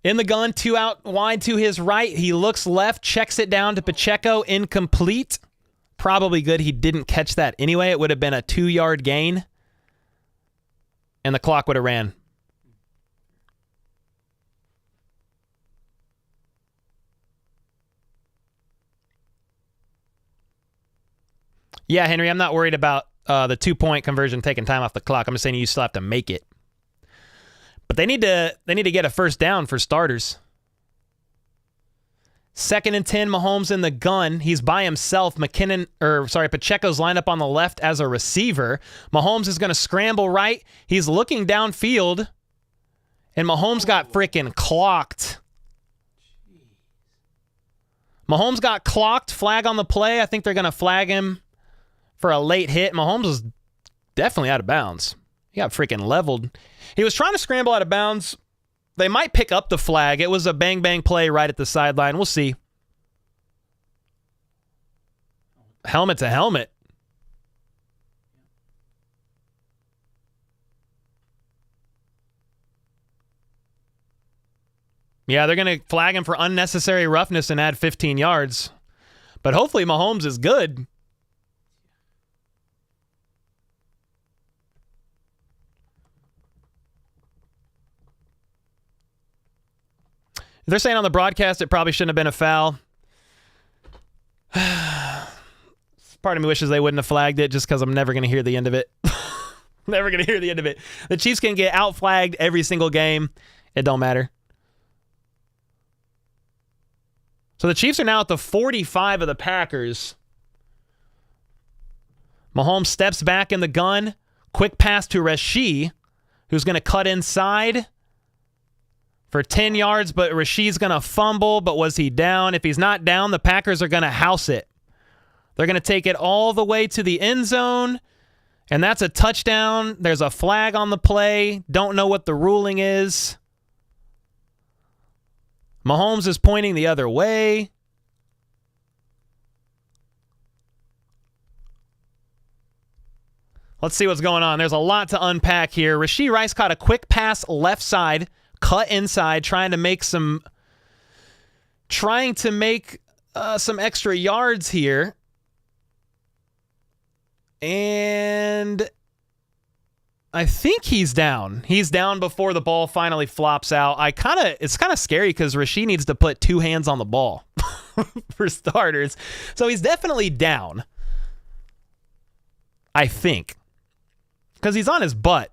In the gun, 2 out wide to his right. He looks left, checks it down to Pacheco, incomplete. Probably good he didn't catch that anyway. It would have been a 2-yard gain. And the clock would have ran. Yeah, Henry, I'm not worried about the 2-point conversion taking time off the clock. I'm just saying you still have to make it. But they need to get a first down for starters. 2nd and 10, Mahomes in the gun. He's by himself. Pacheco's lined up on the left as a receiver. Mahomes is going to scramble right. He's looking downfield. And Mahomes got freaking clocked. Mahomes got clocked. Flag on the play. I think they're going to flag him for a late hit. Mahomes was definitely out of bounds. He got freaking leveled. He was trying to scramble out of bounds. They might pick up the flag. It was a bang-bang play right at the sideline. We'll see. Helmet to helmet. Yeah, they're going to flag him for unnecessary roughness and add 15 yards. But hopefully Mahomes is good. They're saying on the broadcast it probably shouldn't have been a foul. Part of me wishes they wouldn't have flagged it just because I'm never going to hear the end of it. Never going to hear the end of it. The Chiefs can get out-flagged every single game. It don't matter. So the Chiefs are now at the 45 of the Packers. Mahomes steps back in the gun. Quick pass to Rashee, who's going to cut inside for 10 yards, but Rasheed's going to fumble. But was he down? If he's not down, the Packers are going to house it. They're going to take it all the way to the end zone, And that's a touchdown. There's a flag on the play. Don't know what the ruling is. Mahomes is pointing the other way. Let's see what's going on. There's a lot to unpack here. Rashee Rice caught a quick pass left side, cut inside, trying to make some extra yards here. And I think he's down. He's down before the ball finally flops out. It's kind of scary because Rashee needs to put two hands on the ball for starters. So he's definitely down. I think. Because he's on his butt.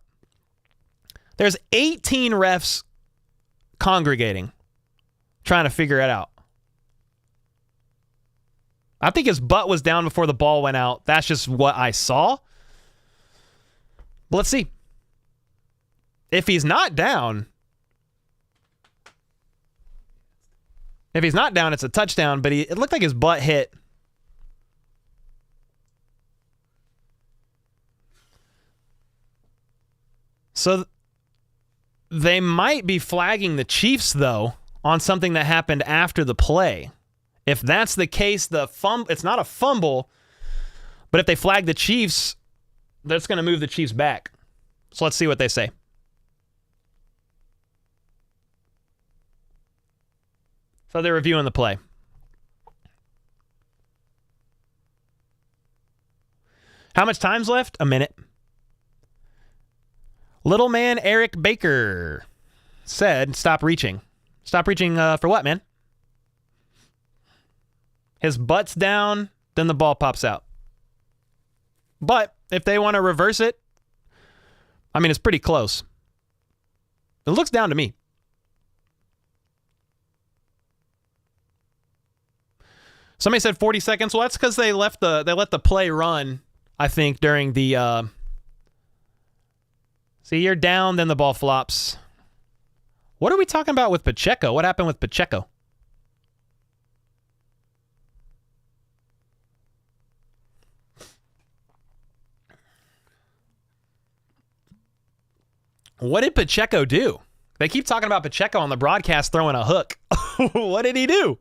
There's 18 refs congregating, trying to figure it out. I think his butt was down before the ball went out. That's just what I saw. But let's see. If he's not down, it's a touchdown, but it looked like his butt hit. So they might be flagging the Chiefs, though, on something that happened after the play. If that's the case, it's not a fumble, but if they flag the Chiefs, that's going to move the Chiefs back. So let's see what they say. So they're reviewing the play. How much time's left? A minute. Little man Eric Baker said, stop reaching. Stop reaching for what, man? His butt's down, then the ball pops out. But if they want to reverse it, I mean, it's pretty close. It looks down to me. Somebody said 40 seconds. Well, that's because they let the play run, I think, during the... See, you're down, then the ball flops. What are we talking about with Pacheco? What happened with Pacheco? What did Pacheco do? They keep talking about Pacheco on the broadcast throwing a hook. What did he do?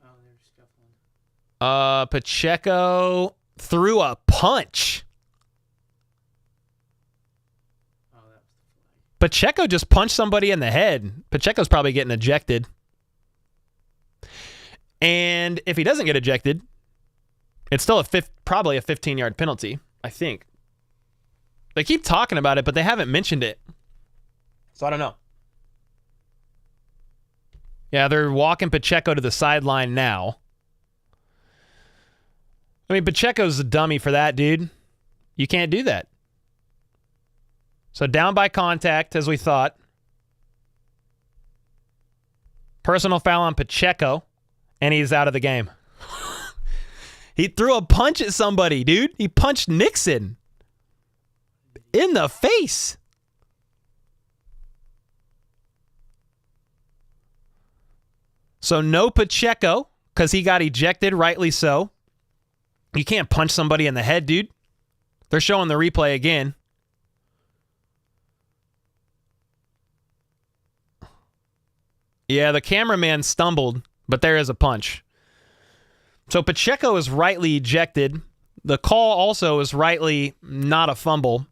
Oh, they're scuffling.
Pacheco threw a punch.
Oh, that was the flag.
Pacheco just punched somebody in the head. Pacheco's probably getting ejected. And if he doesn't get ejected, it's still probably a 15-yard penalty, I think. They keep talking about it, but they haven't mentioned it. So I don't know. Yeah, they're walking Pacheco to the sideline now. I mean, Pacheco's a dummy for that, dude. You can't do that. So down by contact, as we thought. Personal foul on Pacheco, and he's out of the game. He threw a punch at somebody, dude. He punched Nixon in the face. So no Pacheco, because he got ejected, rightly so. You can't punch somebody in the head, dude. They're showing the replay again. Yeah, the cameraman stumbled, but there is a punch. So Pacheco is rightly ejected. The call also is rightly not a fumble.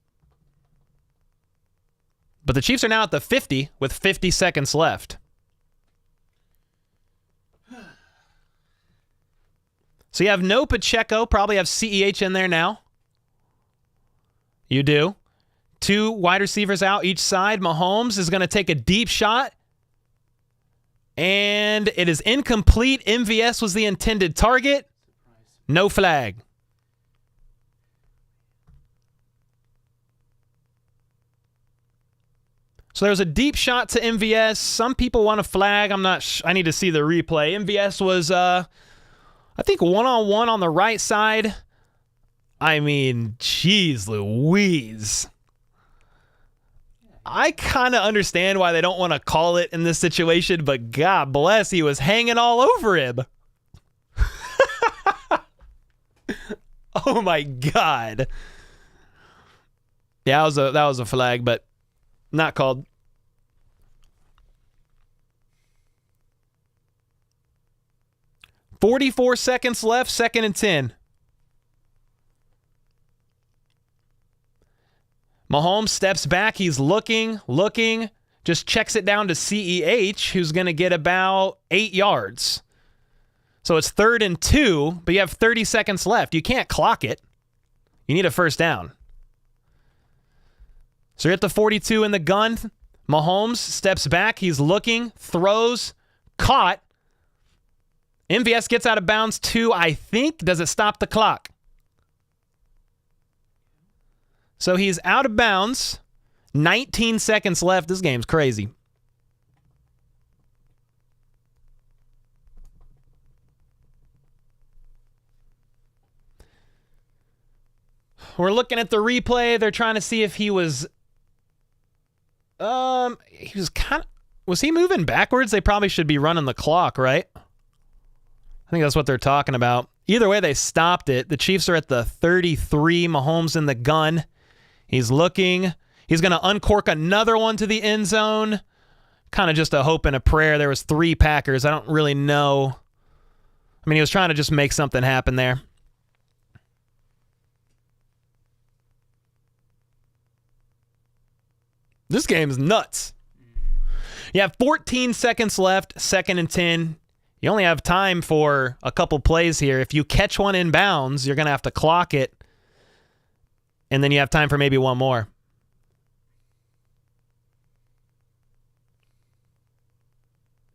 But the Chiefs are now at the 50 with 50 seconds left. So you have no Pacheco, probably have CEH in there now. You do. Two wide receivers out each side. Mahomes is going to take a deep shot. And it is incomplete. MVS was the intended target. No flag. So there was a deep shot to MVS. Some people want a flag. I'm not I need to see the replay. MVS was, I think, one-on-one on the right side. I mean, jeez Louise. I kind of understand why they don't want to call it in this situation, but God bless, he was hanging all over him. Oh my God. Yeah, that was a flag, but not called. .44 seconds left, 2nd and 10. Mahomes steps back. He's looking, just checks it down to CEH, who's going to get about 8 yards. So it's 3rd and 2, but you have 30 seconds left. You can't clock it. You need a first down. So you're at the 42 in the gun. Mahomes steps back. He's looking, throws, caught. MVS gets out of bounds too, I think. Does it stop the clock? So he's out of bounds. 19 seconds left. This game's crazy. We're looking at the replay. They're trying to see if he was was he moving backwards? They probably should be running the clock, right? I think that's what they're talking about. Either way, they stopped it. The Chiefs are at the 33. Mahomes in the gun. He's looking. He's going to uncork another one to the end zone. Kind of just a hope and a prayer. There was 3 Packers. I don't really know. I mean, he was trying to just make something happen there. This game is nuts. You have 14 seconds left, 2nd and 10. You only have time for a couple plays here. If you catch one in bounds, you're going to have to clock it. And then you have time for maybe one more.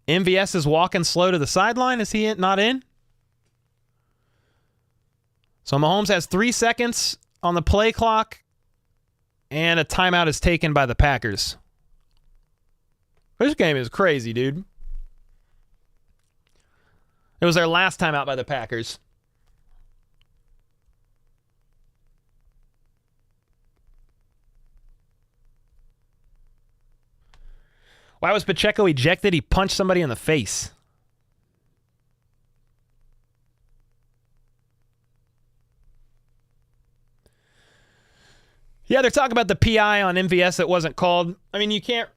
MVS is walking slow to the sideline. Is he not in? So Mahomes has 3 seconds on the play clock. And a timeout is taken by the Packers. This game is crazy, dude. It was their last timeout by the Packers. Why was Pacheco ejected? He punched somebody in the face. Yeah, they're talking about the PI on MVS that wasn't called. I mean, you can't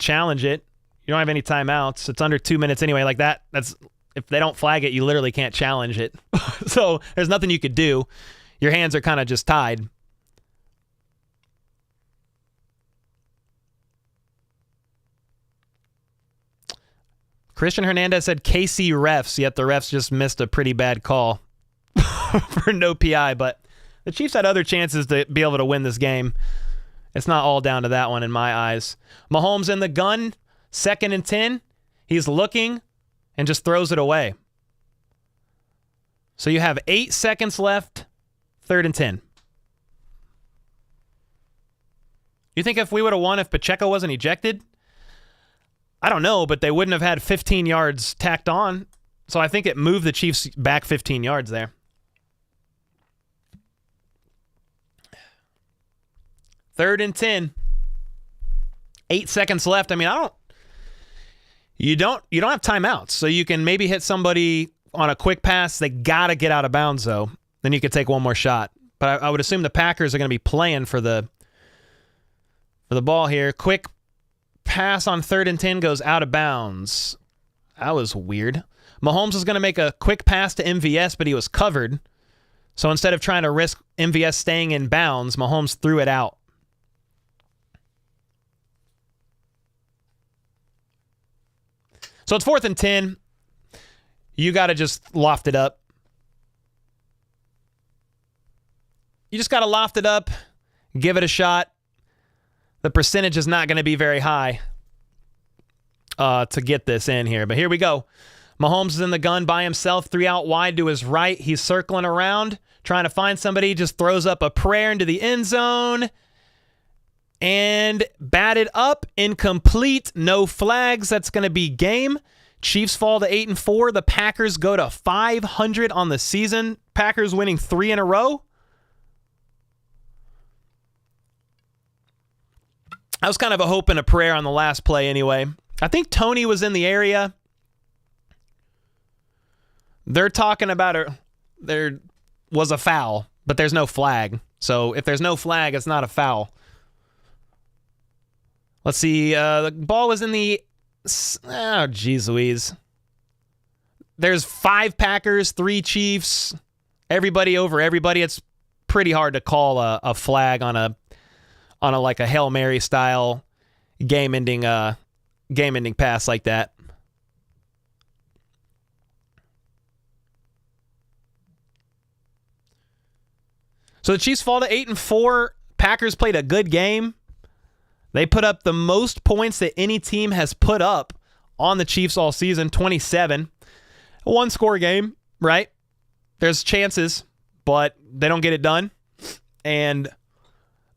challenge it. You don't have any timeouts. It's under 2 minutes anyway. Like that, that's if they don't flag it, you literally can't challenge it. So there's nothing you could do. Your hands are kind of just tied. Christian Hernandez said KC refs, yet the refs just missed a pretty bad call for no PI, but the Chiefs had other chances to be able to win this game. It's not all down to that one in my eyes. Mahomes in the gun, 2nd and 10. He's looking and just throws it away. So you have 8 seconds left, 3rd and 10. You think if we would have won if Pacheco wasn't ejected? I don't know, but they wouldn't have had 15 yards tacked on. So I think it moved the Chiefs back 15 yards there. 3rd and 10. 8 seconds left. I mean, you don't have timeouts, so you can maybe hit somebody on a quick pass. They got to get out of bounds, though. Then you could take one more shot. But I would assume the Packers are going to be playing for the ball here. Quick pass on 3rd and 10 goes out of bounds. That was weird. Mahomes was going to make a quick pass to MVS, but he was covered. So instead of trying to risk MVS staying in bounds, Mahomes threw it out. So it's 4th and 10. You got to just loft it up. You just got to loft it up, give it a shot. The percentage is not going to be very high to get this in here. But here we go. Mahomes is in the gun by himself, 3 out wide to his right. He's circling around, trying to find somebody. Just throws up a prayer into the end zone. And batted up, incomplete, no flags. That's going to be game. Chiefs fall to 8-4. The Packers go to 500 on the season. Packers winning 3 in a row. That was kind of a hope and a prayer on the last play anyway. I think Tony was in the area. They're talking about was a foul, but there's no flag. So if there's no flag, it's not a foul. Let's see. The ball was in the... Oh, geez Louise. There's 5 Packers, 3 Chiefs, everybody over everybody. It's pretty hard to call a flag on a like a Hail Mary style game-ending pass like that. So the Chiefs fall to 8-4. Packers played a good game. They put up the most points that any team has put up on the Chiefs all season, 27. A one-score game, right? There's chances, but they don't get it done. And,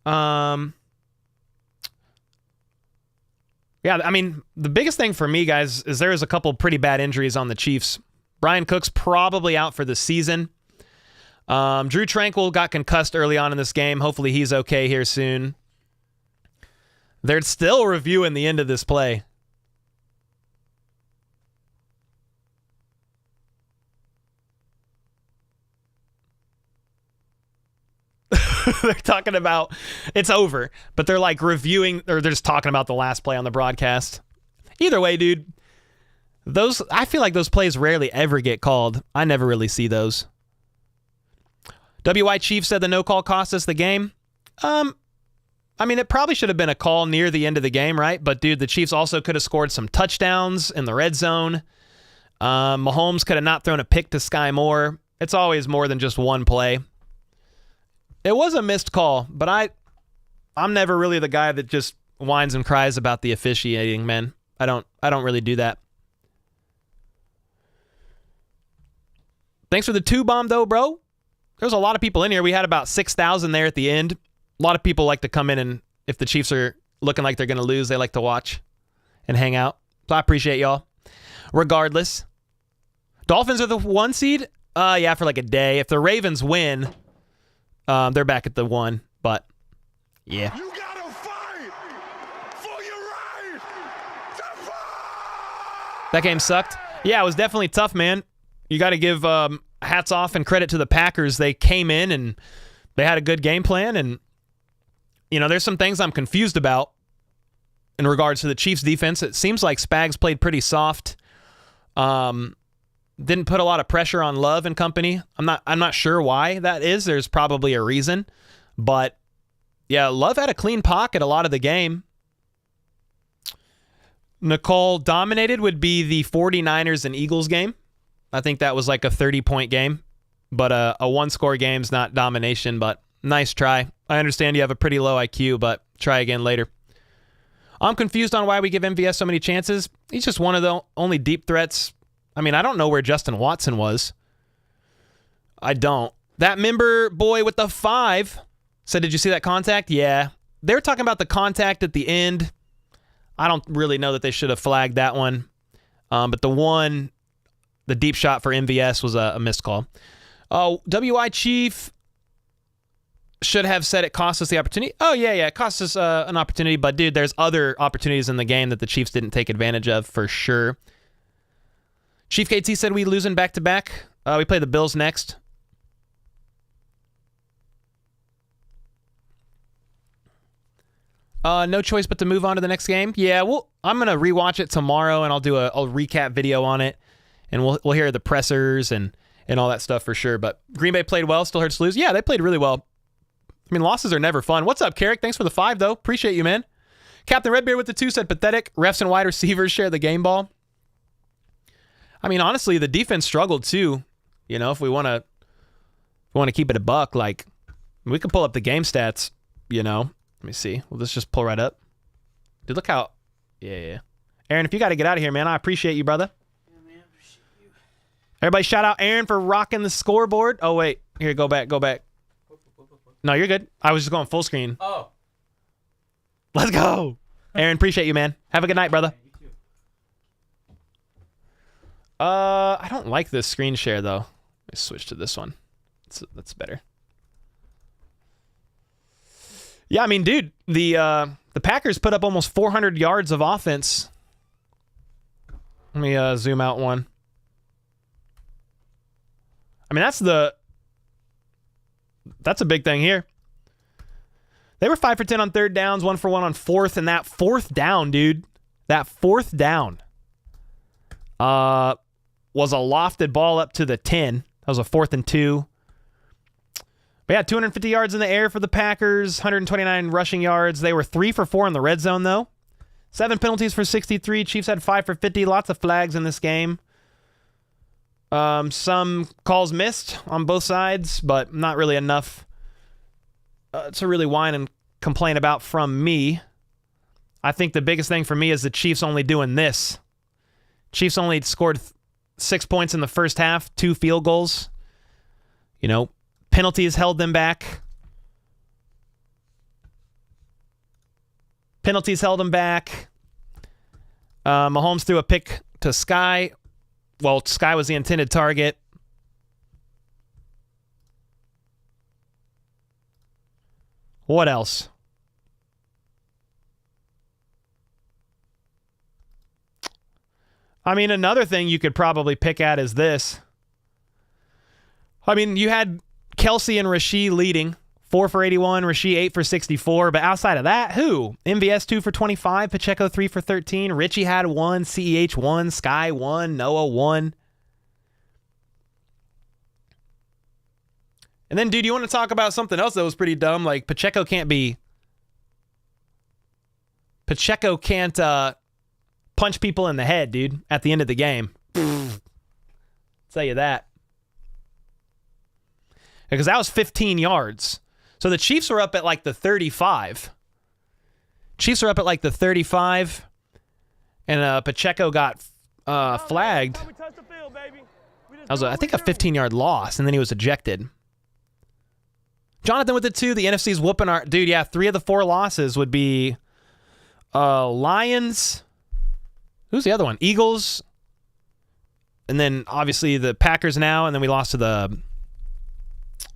yeah, I mean, the biggest thing for me, guys, is there is a couple pretty bad injuries on the Chiefs. Brian Cook's probably out for the season. Drew Tranquil got concussed early on in this game. Hopefully he's okay here soon. They're still reviewing the end of this play. They're talking about it's over, but they're like reviewing, or they're just talking about the last play on the broadcast. Either way, dude, I feel like those plays rarely ever get called. I never really see those. WY Chief said the no call cost us the game. I mean, it probably should have been a call near the end of the game, right? But, dude, the Chiefs also could have scored some touchdowns in the red zone. Mahomes could have not thrown a pick to Sky Moore. It's always more than just one play. It was a missed call, but I'm never really the guy that just whines and cries about the officiating, man. I don't really do that. Thanks for the 2-bomb, though, bro. There's a lot of people in here. We had about 6,000 there at the end. A lot of people like to come in, and if the Chiefs are looking like they're going to lose, they like to watch and hang out. So I appreciate y'all. Regardless, Dolphins are the 1 seed? Yeah, for like a day. If the Ravens win, they're back at the 1. But, yeah.
You gotta fight for your right to fight!
That game sucked. Yeah, it was definitely tough, man. You got to give hats off and credit to the Packers. They came in and they had a good game plan, and you know, there's some things I'm confused about in regards to the Chiefs defense. It seems like Spags played pretty soft. Didn't put a lot of pressure on Love and company. I'm not sure why that is. There's probably a reason. But yeah, Love had a clean pocket a lot of the game. Nicole dominated would be the 49ers and Eagles game. I think that was like a 30-point game. But a one-score game's not domination, but nice try. I understand you have a pretty low IQ, but try again later. I'm confused on why we give MVS so many chances. He's just one of the only deep threats. I mean, I don't know where Justin Watson was. I don't. That member boy with the 5 said, did you see that contact? Yeah. They were talking about the contact at the end. I don't really know that they should have flagged that one. But the deep shot for MVS was a missed call. WI Chief should have said it cost us the opportunity. Oh, yeah, it cost us an opportunity. But, dude, there's other opportunities in the game that the Chiefs didn't take advantage of for sure. Chief KT said we losing back-to-back. We play the Bills next. No choice but to move on to the next game. Yeah, I'm going to rewatch it tomorrow, and I'll do a recap video on it. And we'll hear the pressers and all that stuff for sure. But Green Bay played well, still hurts to lose. Yeah, they played really well. I mean, losses are never fun. What's up, Carrick? Thanks for the 5, though. Appreciate you, man. Captain Redbeard with the 2 said pathetic. Refs and wide receivers share the game ball. I mean, honestly, the defense struggled too. You know, if we want to keep it a buck, like we can pull up the game stats. You know, let me see. Well, let's just pull right up. Dude, look how. Yeah. Aaron, if you got to get out of here, man, I appreciate you, brother.
Yeah, man, appreciate you.
Everybody, shout out Aaron for rocking the scoreboard. Oh wait, here, go back. No, you're good. I was just going full screen.
Oh.
Let's go. Aaron, appreciate you, man. Have a good night, brother.
You too.
I don't like this screen share, though. Let me switch to this one. That's better. Yeah, I mean, dude, the Packers put up almost 400 yards of offense. Let me zoom out one. I mean, that's the that's a big thing here. They were 5 for 10 on third downs, 1 for 1 on fourth, and that fourth down, dude, that fourth down was a lofted ball up to the 10. That was a 4th and 2. But yeah, 250 yards in the air for the Packers, 129 rushing yards. They were 3 for 4 in the red zone, though. 7 penalties for 63. Chiefs had 5 for 50. Lots of flags in this game. Some calls missed on both sides, but not really enough to really whine and complain about from me. I think the biggest thing for me is the Chiefs only doing this. Chiefs only scored 6 points in the first half, 2 field goals. You know, penalties held them back. Penalties held them back. Mahomes threw a pick to Sky. Well, Sky was the intended target. What else? I mean, another thing you could probably pick at is this. I mean, you had Kelsey and Rasheed leading. 4 for 81, Rasheed 8 for 64. But outside of that, who? MVS 2 for 25, Pacheco 3 for 13. Richie had 1, CEH 1, Sky 1, Noah 1. And then, dude, you want to talk about something else that was pretty dumb? Like, Pacheco can't punch people in the head, dude, at the end of the game. Tell you that. Because that was 15 yards. So the Chiefs were up at like the 35. And Pacheco got flagged.
We touched the field, baby. We just
That was,
do
I
what
think,
we
a
do.
15-yard loss, and then he was ejected. Jonathan with the 2. The NFC's whooping our... Dude, yeah, 3 of the 4 losses would be Lions. Who's the other one? Eagles. And then, obviously, the Packers now, and then we lost to the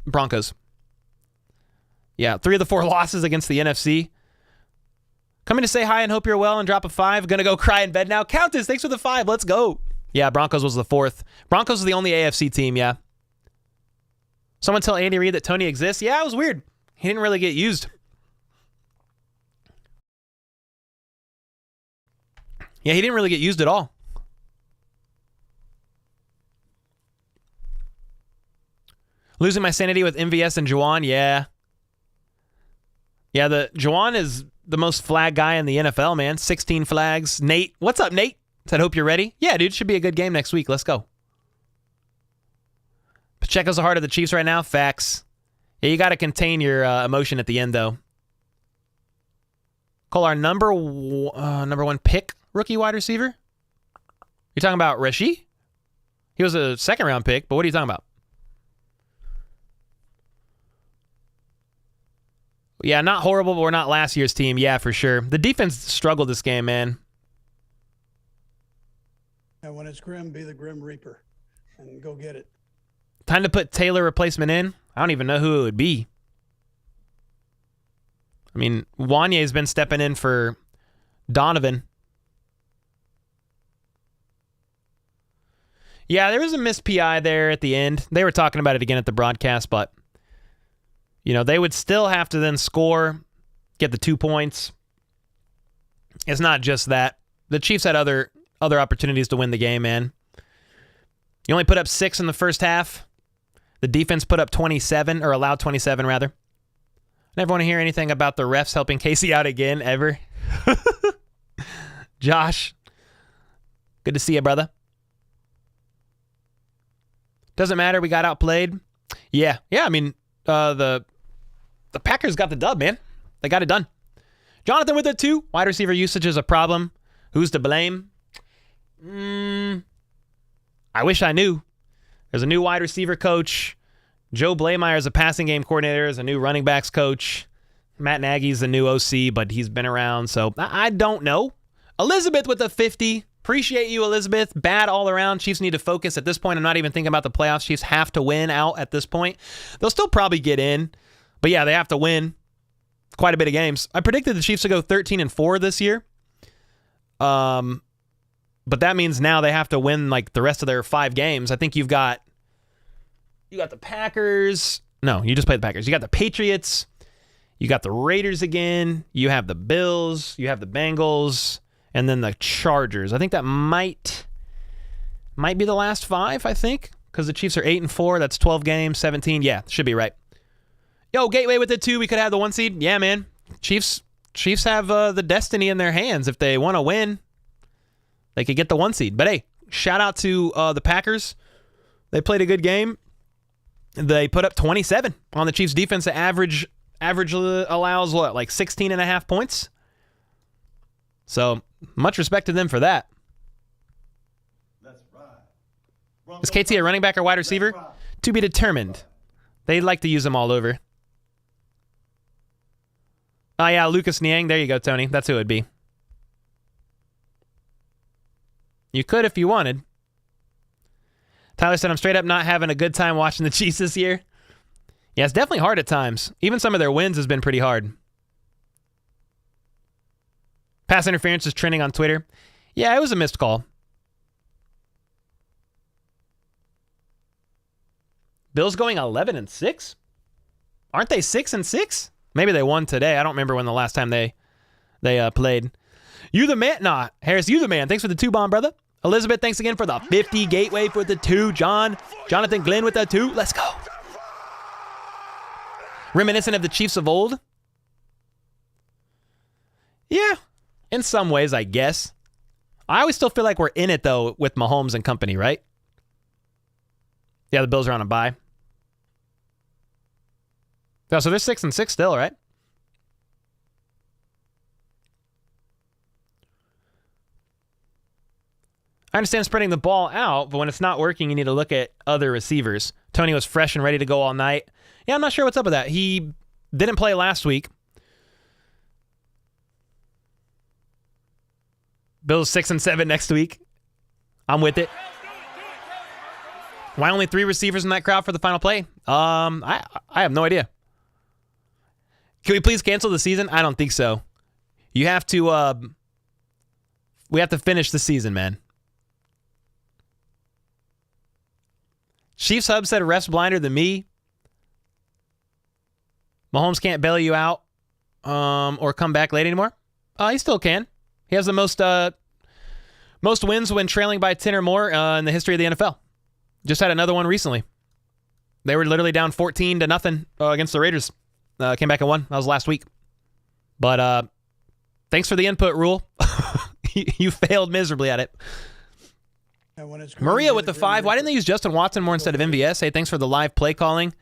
Broncos. Yeah, 3 of the 4 losses against the NFC. Coming to say hi and hope you're well and drop a 5. Gonna go cry in bed now. Countess, thanks for the 5. Let's go. Yeah, Broncos was the 4th. Broncos was the only AFC team, yeah. Someone tell Andy Reid that Tony exists. Yeah, it was weird. He didn't really get used. Yeah, he didn't really get used at all. Losing my sanity with MVS and Juwan, yeah. Yeah, the Juwan is the most flag guy in the NFL, man. 16 flags. Nate, what's up, Nate? Said, hope you're ready. Yeah, dude, should be a good game next week. Let's go. Pacheco's the heart of the Chiefs right now. Facts. Yeah, you got to contain your emotion at the end, though. Call our number 1 pick rookie wide receiver. You talking about Rasheed? He was a second-round pick, but what are you talking about? Yeah, not horrible, but we're not last year's team. Yeah, for sure. The defense struggled this game, man.
And when it's grim, be the Grim Reaper and go get it.
Time to put Taylor replacement in. I don't even know who it would be. I mean, Wanye's been stepping in for Donovan. Yeah, there was a missed PI there at the end. They were talking about it again at the broadcast, but you know, they would still have to then score, get the 2 points. It's not just that. The Chiefs had other opportunities to win the game, man. You only put up 6 in the first half. The defense put up 27, or allowed 27, rather. Never want to hear anything about the refs helping Casey out again, ever. Josh, good to see you, brother. Doesn't matter, we got outplayed. Yeah, I mean, the Packers got the dub, man. They got it done. Jonathan with it, too. Wide receiver usage is a problem. Who's to blame? I wish I knew. There's a new wide receiver coach. Joe Blameyer is a passing game coordinator. There's a new running backs coach. Matt Nagy's the new OC, but he's been around, so I don't know. Elizabeth with a 50. Appreciate you, Elizabeth. Bad all around. Chiefs need to focus. At this point, I'm not even thinking about the playoffs. Chiefs have to win out at this point. They'll still probably get in, but yeah, they have to win quite a bit of games. I predicted the Chiefs to go 13-4 this year. But that means now they have to win like the rest of their 5 games. I think you got the Packers, No, you just played the Packers. You got the Patriots. You got the Raiders again. You have the Bills. You have the Bengals. And then the Chargers. I think that might be the last 5, I think. Because the Chiefs are 8-4. That's 12 games, 17. Yeah, should be right. Yo, Gateway with it too. We could have the 1 seed. Yeah, man. Chiefs have the destiny in their hands. If they want to win, they could get the 1 seed. But hey, shout out to the Packers. They played a good game. They put up 27 on the Chiefs defense. The average allows what, like 16.5 points? So much respect to them for that.
Let's ride.
Is KT a running back or wide receiver? To be determined. They'd like to use them all over. Oh, yeah, Lucas Niang. There you go, Tony. That's who it would be. You could if you wanted. Tyler said, I'm straight up not having a good time watching the Chiefs this year. Yeah, it's definitely hard at times. Even some of their wins has been pretty hard. Pass interference is trending on Twitter. Yeah, it was a missed call. Bills going 11-6? Aren't they 6-6? Maybe they won today. I don't remember when the last time they played. You the man? Nah, Harris, you the man. Thanks for the 2-bomb, brother. Elizabeth, thanks again for the 50. Gateway for the 2. Jonathan Glenn with the 2. Let's go. Reminiscent of the Chiefs of old? Yeah, in some ways, I guess. I always still feel like we're in it, though, with Mahomes and company, right? Yeah, the Bills are on a bye. Oh, so they're 6-6 still, right? I understand spreading the ball out, but when it's not working, you need to look at other receivers. Tony was fresh and ready to go all night. Yeah, I'm not sure what's up with that. He didn't play last week. Bills 6-7 next week. I'm with it. Why only 3 receivers in that crowd for the final play? I have no idea. Can we please cancel the season? I don't think so. You have to. We have to finish the season, man. Chiefs Hub said rest blinder than me. Mahomes can't bail you out or come back late anymore. He still can. He has the most wins when trailing by 10 or more in the history of the NFL. Just had another one recently. They were literally down 14-0 against the Raiders. Came back and won. That was last week. But thanks for the input, Rule. You failed miserably at it. Maria with the 5. Why didn't they use Justin Watson more instead of MVS? Hey, thanks for the live play calling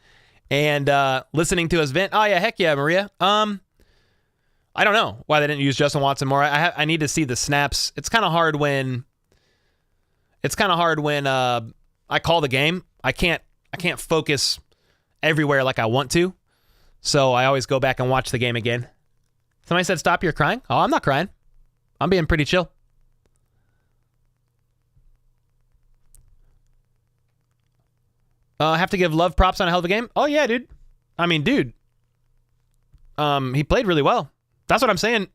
and listening to us vent. Oh, yeah, heck yeah, Maria. I don't know why they didn't use Justin Watson more. I need to see the snaps. It's kind of hard when I call the game. I can't focus everywhere like I want to. So I always go back and watch the game again. Somebody said, stop, you're crying. Oh, I'm not crying. I'm being pretty chill. Have to give Love props on a hell of a game. Oh, yeah, dude. I mean, dude. He played really well. That's what I'm saying.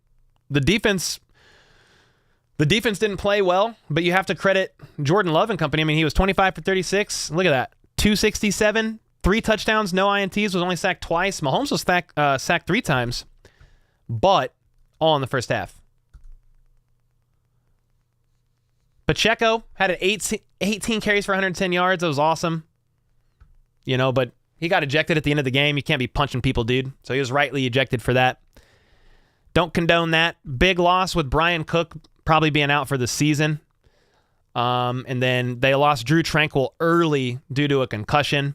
The defense didn't play well, but you have to credit Jordan Love and company. I mean, he was 25 for 36. Look at that. 267, 3 touchdowns, no INTs, was only sacked twice. Mahomes was sacked 3 times, but all in the first half. Pacheco had an 18 carries for 110 yards. That was awesome. You know, but he got ejected at the end of the game. You can't be punching people, dude. So he was rightly ejected for that. Don't condone that. Big loss with Brian Cook probably being out for the season. And then they lost Drew Tranquil early due to a concussion,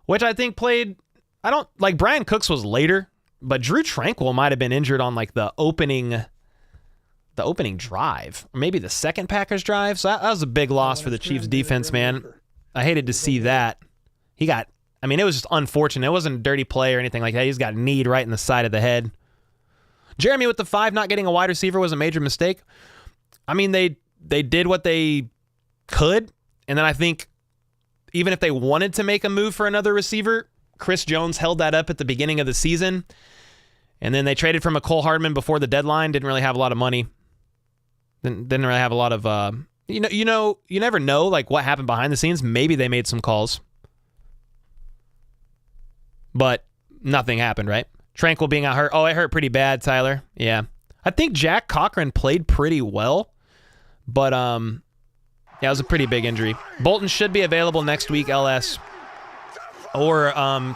which I think played. I don't like Brian Cook's was later, but Drew Tranquil might have been injured on like the opening drive, or maybe the second Packers drive. So that was a big loss for the Chiefs defense, man. I hated to see that. It was just unfortunate. It wasn't a dirty play or anything like that. He just got kneed right in the side of the head. Jeremy with the 5, not getting a wide receiver was a major mistake. I mean, they did what they could, and then I think even if they wanted to make a move for another receiver, Chris Jones held that up at the beginning of the season, and then they traded for McCole Hardman before the deadline. Didn't really have a lot of money. Didn't really have a lot of you never know like what happened behind the scenes. Maybe they made some calls. but nothing happened, right? Tranquil being out hurt. Oh, it hurt pretty bad, Tyler. Yeah. I think Jack Cochran played pretty well, but yeah, it was a pretty big injury. Bolton should be available next week, LS, or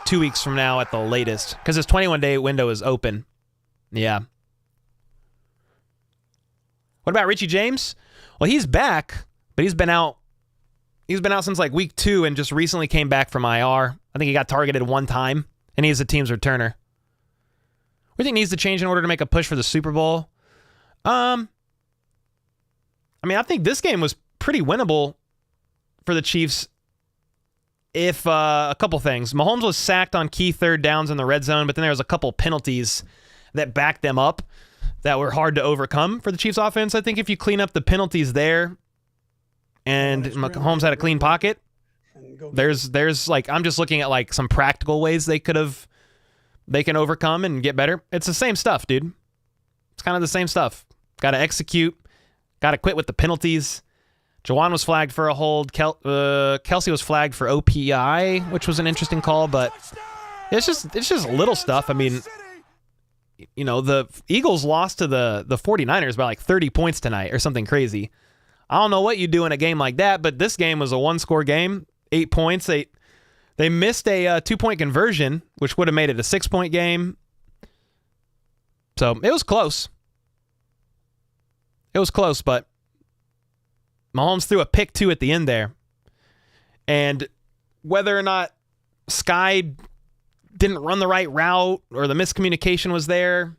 2 weeks from now at the latest, because his 21-day window is open. Yeah. What about Richie James? Well, he's back, but he's been out. He's been out since like week 2 and just recently came back from IR. I think he got targeted one time, and he's the team's returner. What do you think needs to change in order to make a push for the Super Bowl? I mean, I think this game was pretty winnable for the Chiefs if a couple things. Mahomes was sacked on key third downs in the red zone, but then there was a couple penalties that backed them up that were hard to overcome for the Chiefs offense. I think if you clean up the penalties there and Mahomes had a clean pocket, there's like, I'm just looking at like some practical ways they can overcome and get better. It's the same stuff, dude. It's kind of the same stuff. Got to execute. Got to quit with the penalties. Jawan was flagged for a hold. Kelsey was flagged for OPI, which was an interesting call, but it's just little stuff. I mean, you know, the Eagles lost to the 49ers by like 30 points tonight or something crazy. I don't know what you do in a game like that, but this game was a one-score game, 8 points. They missed a 2-point conversion, which would have made it a 6-point game. So it was close. It was close, but Mahomes threw a pick 2 at the end there. And whether or not Sky didn't run the right route or the miscommunication was there,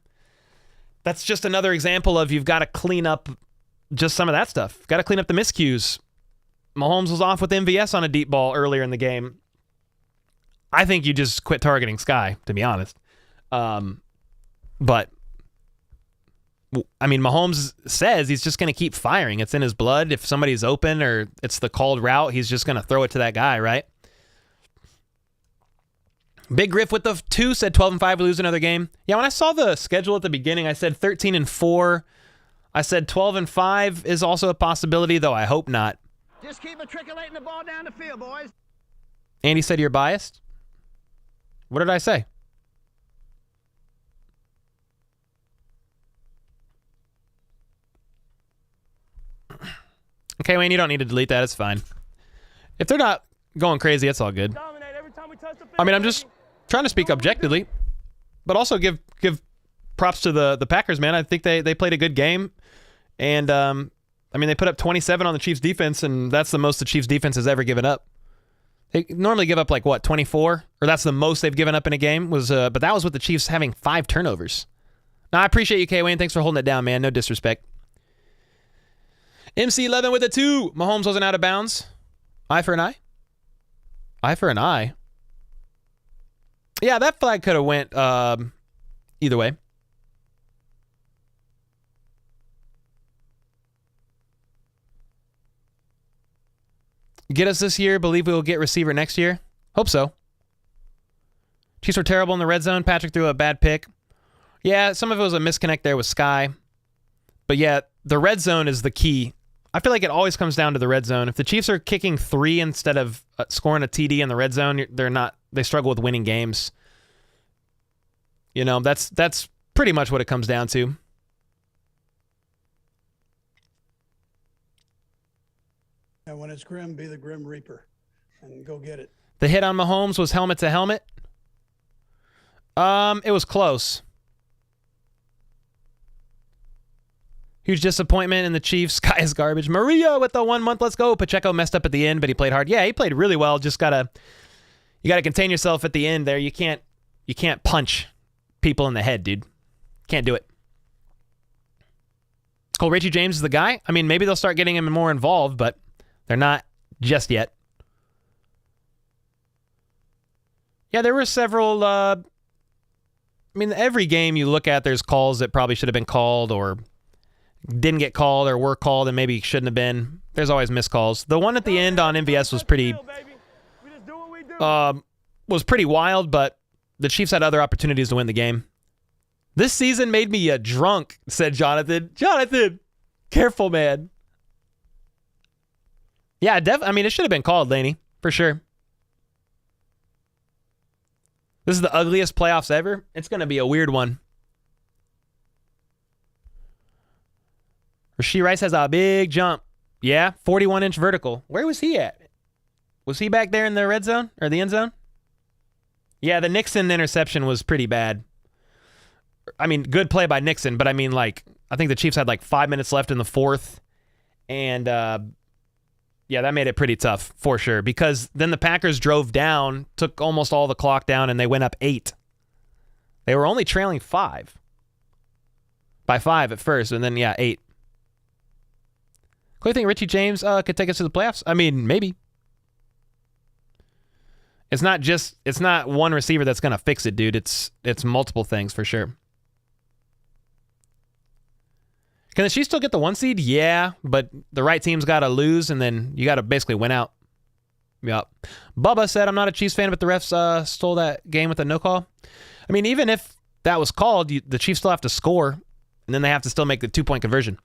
that's just another example of you've got to clean up just some of that stuff. Got to clean up the miscues. Mahomes was off with MVS on a deep ball earlier in the game. I think you just quit targeting Sky, to be honest. But I mean, Mahomes says he's just going to keep firing. It's in his blood. If somebody's open or it's the called route, he's just going to throw it to that guy, right? Big Griff with the 2 said 12-5, we lose another game. Yeah, when I saw the schedule at the beginning, I said 13-4. I said 12-5 is also a possibility, though I hope not.
Just keep matriculating the ball down the field, boys.
Andy said you're biased. What did I say? Okay, Wayne, you don't need to delete that. It's fine. If they're not going crazy, it's all good.
Dominate every time we touch the field,
I mean, I'm just trying to speak objectively, but also give props to the Packers, man. I think they played a good game. And, I mean, they put up 27 on the Chiefs defense, and that's the most the Chiefs defense has ever given up. They normally give up, like, what, 24? Or that's the most they've given up in a game. But that was with the Chiefs having 5 turnovers. Now, I appreciate you, K-Wayne. Thanks for holding it down, man. No disrespect. MC11 with a 2. Mahomes wasn't out of bounds. Eye for an eye? Eye for an eye. Yeah, that flag could have went either way. Get us this year. Believe we will get receiver next year. Hope so. Chiefs were terrible in the red zone. Patrick threw a bad pick. Yeah, some of it was a misconnect there with Sky. But yeah, the red zone is the key. I feel like it always comes down to the red zone. If the Chiefs are kicking 3 instead of scoring a TD in the red zone, they struggle with winning games. You know, that's pretty much what it comes down to.
And when it's grim, be the Grim Reaper and go get it.
The hit on Mahomes was helmet to helmet. It was close. Huge disappointment in the Chiefs. Sky is garbage. Maria with the 1 month. Let's go. Pacheco messed up at the end, but he played hard. Yeah, he played really well. Just you gotta contain yourself at the end there. You can't punch people in the head, dude. Can't do it. Cole Richie James is the guy. I mean, maybe they'll start getting him more involved, but they're not just yet. Yeah, there were several. I mean, every game you look at, there's calls that probably should have been called or didn't get called or were called and maybe shouldn't have been. There's always missed calls. The one at the end on MVS was pretty wild, but the Chiefs had other opportunities to win the game. This season made me a drunk, said Jonathan. Jonathan, careful, man. Yeah, I mean, it should have been called, Laney, for sure. This is the ugliest playoffs ever. It's going to be a weird one. Rashee Rice has a big jump. Yeah, 41-inch vertical. Where was he at? Was he back there in the red zone or the end zone? Yeah, the Nixon interception was pretty bad. I mean, good play by Nixon, but I mean, like, I think the Chiefs had like 5 minutes left in the fourth. And, yeah, that made it pretty tough for sure because then the Packers drove down, took almost all the clock down, and they went up 8. They were only trailing 5. By 5 at first, and then, yeah, 8. Do you think Richie James could take us to the playoffs? I mean, maybe. It's not one receiver that's going to fix it, dude. It's multiple things for sure. Can the Chiefs still get the 1 seed? Yeah, but the right team's got to lose, and then you got to basically win out. Yep. Bubba said, I'm not a Chiefs fan, but the refs stole that game with a no call. I mean, even if that was called, the Chiefs still have to score, and then they have to still make the 2-point conversion.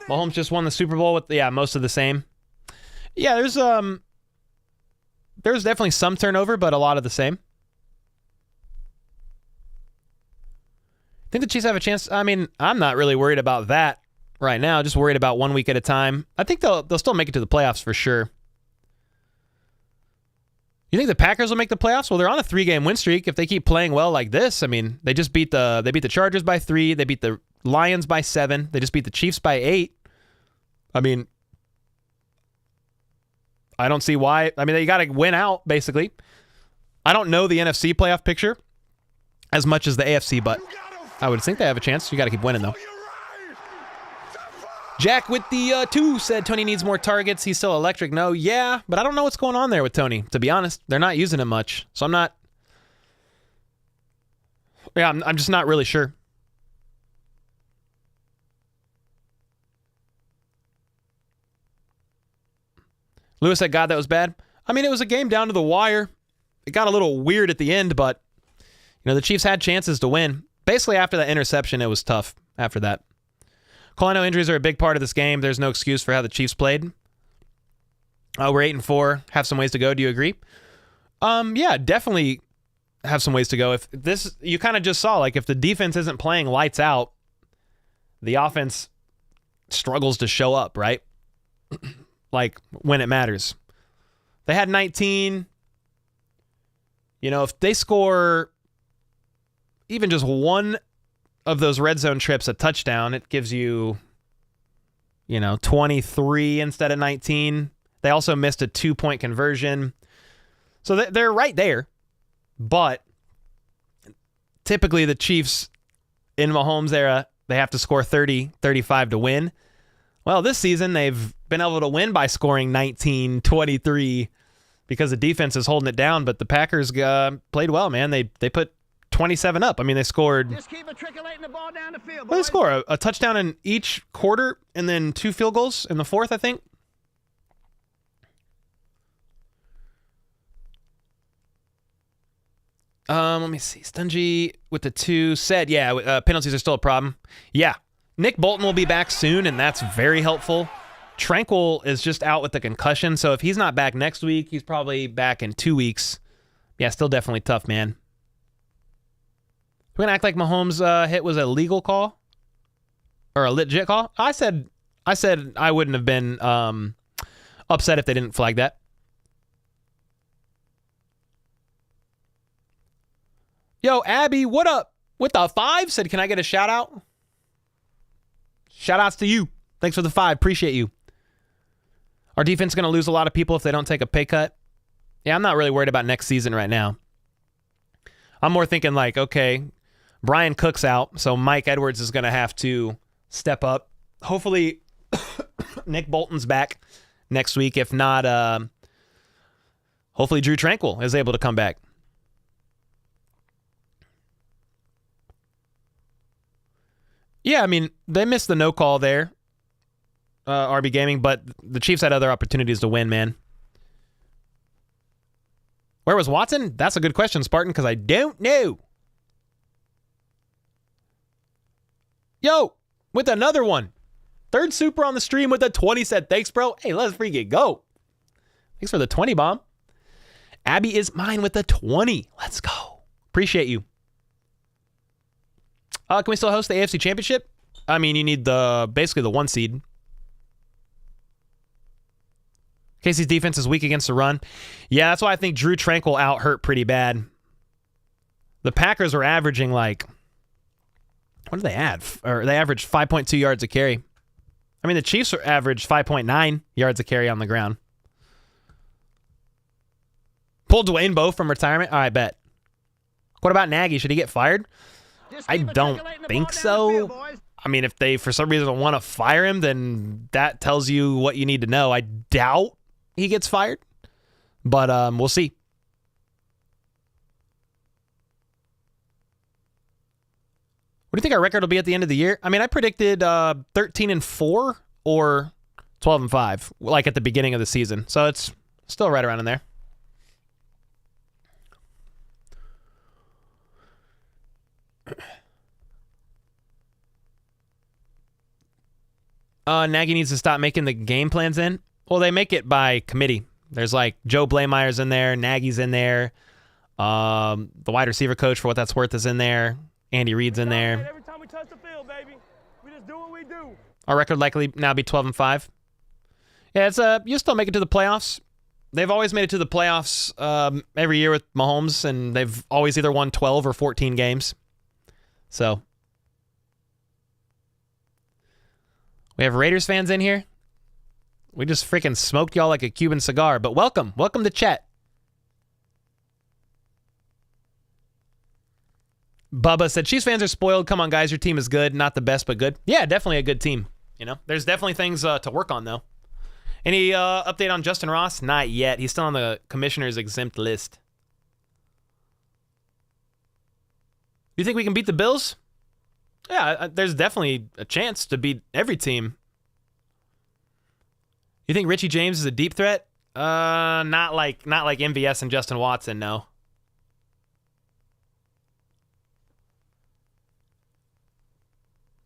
Mahomes just won the Super Bowl with, most of the same. Yeah, there's definitely some turnover, but a lot of the same. Think the Chiefs have a chance? I mean, I'm not really worried about that right now. Just worried about 1 week at a time. I think they'll still make it to the playoffs for sure. You think the Packers will make the playoffs? Well, they're on a 3-game win streak. If they keep playing well like this, I mean, they just beat the Chargers by 3. They beat the Lions by 7. They just beat the Chiefs by 8. I mean, I don't see why. I mean, they got to win out, basically. I don't know the NFC playoff picture as much as the AFC, but I would think they have a chance. You got to keep winning, though. Jack with the 2 said Tony needs more targets. He's still electric. No, yeah, but I don't know what's going on there with Tony, to be honest. They're not using him much, so I'm not... Yeah, I'm just not really sure. Lewis said, God, that was bad. I mean, it was a game down to the wire. It got a little weird at the end, but the Chiefs had chances to win. Basically, after that interception, it was tough after that. Cole, I know injuries are a big part of this game. There's no excuse for how the Chiefs played. We're 8-4. Have some ways to go. Do you agree? Yeah, definitely have some ways to go. If this, you kind of just saw, like, if the defense isn't playing lights out, the offense struggles to show up, right? Like, when it matters. They had 19. If they score even just one of those red zone trips a touchdown, it gives you, 23 instead of 19. They also missed a 2-point conversion. So they're right there. But typically the Chiefs in Mahomes' era, they have to score 30, 35 to win. Well, this season they've been able to win by scoring 19, 23 because the defense is holding it down. But the Packers played well, man. They put 27 up. I mean, they scored.
Just keep trickling the ball down the field, boys.
Well, they score a touchdown in each quarter and then 2 field goals in the fourth, I think. Let me see. Stungy with the 2 said, penalties are still a problem. Yeah. Nick Bolton will be back soon, and that's very helpful. Tranquil is just out with the concussion, so if he's not back next week, he's probably back in 2 weeks. Yeah, still definitely tough, man. We're going to act like Mahomes' hit was a legal call? Or a legit call? I said I wouldn't have been upset if they didn't flag that. Yo, Abby, what up? With the 5? Said, can I get a shout out? Shout outs to you. Thanks for the 5. Appreciate you. Our defense is going to lose a lot of people if they don't take a pay cut. Yeah, I'm not really worried about next season right now. I'm more thinking like, okay, Brian Cook's out, so Mike Edwards is going to have to step up. Hopefully, Nick Bolton's back next week. If not, hopefully Drew Tranquil is able to come back. Yeah, I mean, they missed the no call there, RB Gaming, but the Chiefs had other opportunities to win, man. Where was Watson? That's a good question, Spartan, because I don't know. Yo, with another one. Third super on the stream with a 20 said, thanks, bro. Hey, let's freaking go. Thanks for the 20 bomb. Abby is mine with the 20. Let's go. Appreciate you. Can we still host the AFC Championship? I mean, you need basically the 1 seed. Casey's defense is weak against the run. Yeah, that's why I think Drew Tranquil out hurt pretty bad. The Packers were averaging what did they add? Or they averaged 5.2 yards a carry. I mean, the Chiefs averaged 5.9 yards a carry on the ground. Pulled Dwayne Bowe from retirement? All right, bet. What about Nagy? Should he get fired? I don't think so. I mean, if they, for some reason, want to fire him, then that tells you what you need to know. I doubt he gets fired, but we'll see. What do you think our record will be at the end of the year? I mean, I predicted 13-4 or 12-5, like at the beginning of the season. So it's still right around in there. Nagy needs to stop making the game plans in. Well, they make it by committee. There's Joe Blameyer's in there, Nagy's in there, the wide receiver coach, for what that's worth, is in there. Andy Reid's in there.
Every time we touch the field, baby, we just do what we do.
Our record likely now be 12-5. Yeah, it's you still make it to the playoffs. They've always made it to the playoffs every year with Mahomes, and they've always either won 12 or 14 games. So we have Raiders fans in here. We just freaking smoked y'all like a Cuban cigar, but welcome. Welcome to chat. Bubba said, Chiefs fans are spoiled. Come on, guys. Your team is good. Not the best, but good. Yeah, definitely a good team. There's definitely things to work on, though. Any update on Justin Ross? Not yet. He's still on the commissioner's exempt list. You think we can beat the Bills? Yeah, there's definitely a chance to beat every team. You think Richie James is a deep threat? Not like MVS and Justin Watson, no.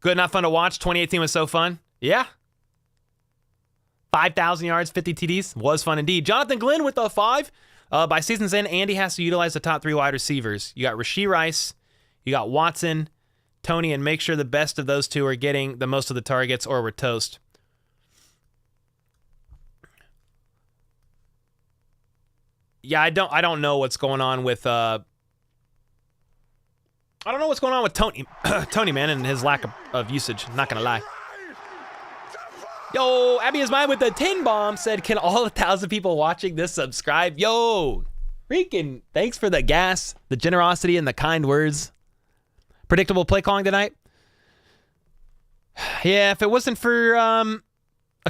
Good, not fun to watch. 2018 was so fun. Yeah. 5,000 yards, 50 TDs. Was fun indeed. Jonathan Glenn with the 5. By season's end, Andy has to utilize the top 3 wide receivers. You got Rashee Rice. You got Watson, Tony, and make sure the best of those 2 are getting the most of the targets or we're toast. Yeah, I don't know what's going on with Tony, Tony, man, and his lack of usage. I'm not gonna lie. Yo, Abby is mine with the 10 bomb. Said, can all 1,000 people watching this subscribe? Yo, freaking thanks for the gas, the generosity, and the kind words. Predictable play calling tonight? Yeah, if it wasn't for a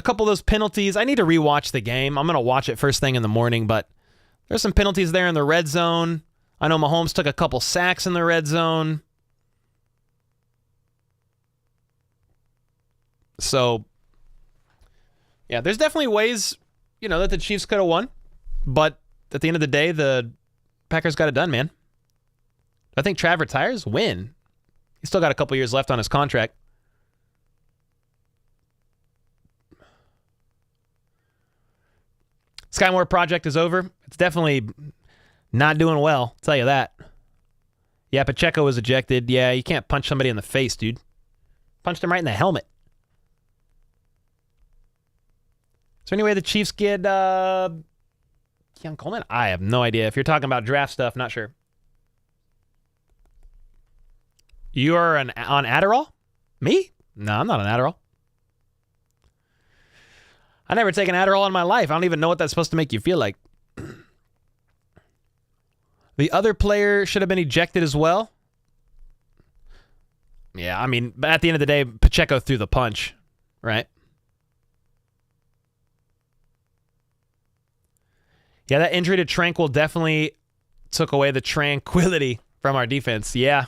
couple of those penalties, I need to rewatch the game. I'm gonna watch it first thing in the morning, but there's some penalties there in the red zone. I know Mahomes took a couple sacks in the red zone. So, yeah, there's definitely ways, that the Chiefs could have won. But at the end of the day, the Packers got it done, man. I think Trav retires? Win. He's still got a couple years left on his contract. Skymore project is over. It's definitely not doing well, I'll tell you that. Yeah, Pacheco was ejected. Yeah, you can't punch somebody in the face, dude. Punched him right in the helmet. Is there any way the Chiefs get Keon Coleman? I have no idea. If you're talking about draft stuff, not sure. You are on Adderall? Me? No, I'm not on Adderall. I never taken Adderall in my life. I don't even know what that's supposed to make you feel like. The other player should have been ejected as well. Yeah, I mean, at the end of the day, Pacheco threw the punch, right? Yeah, that injury to Tranquil definitely took away the tranquility from our defense. Yeah,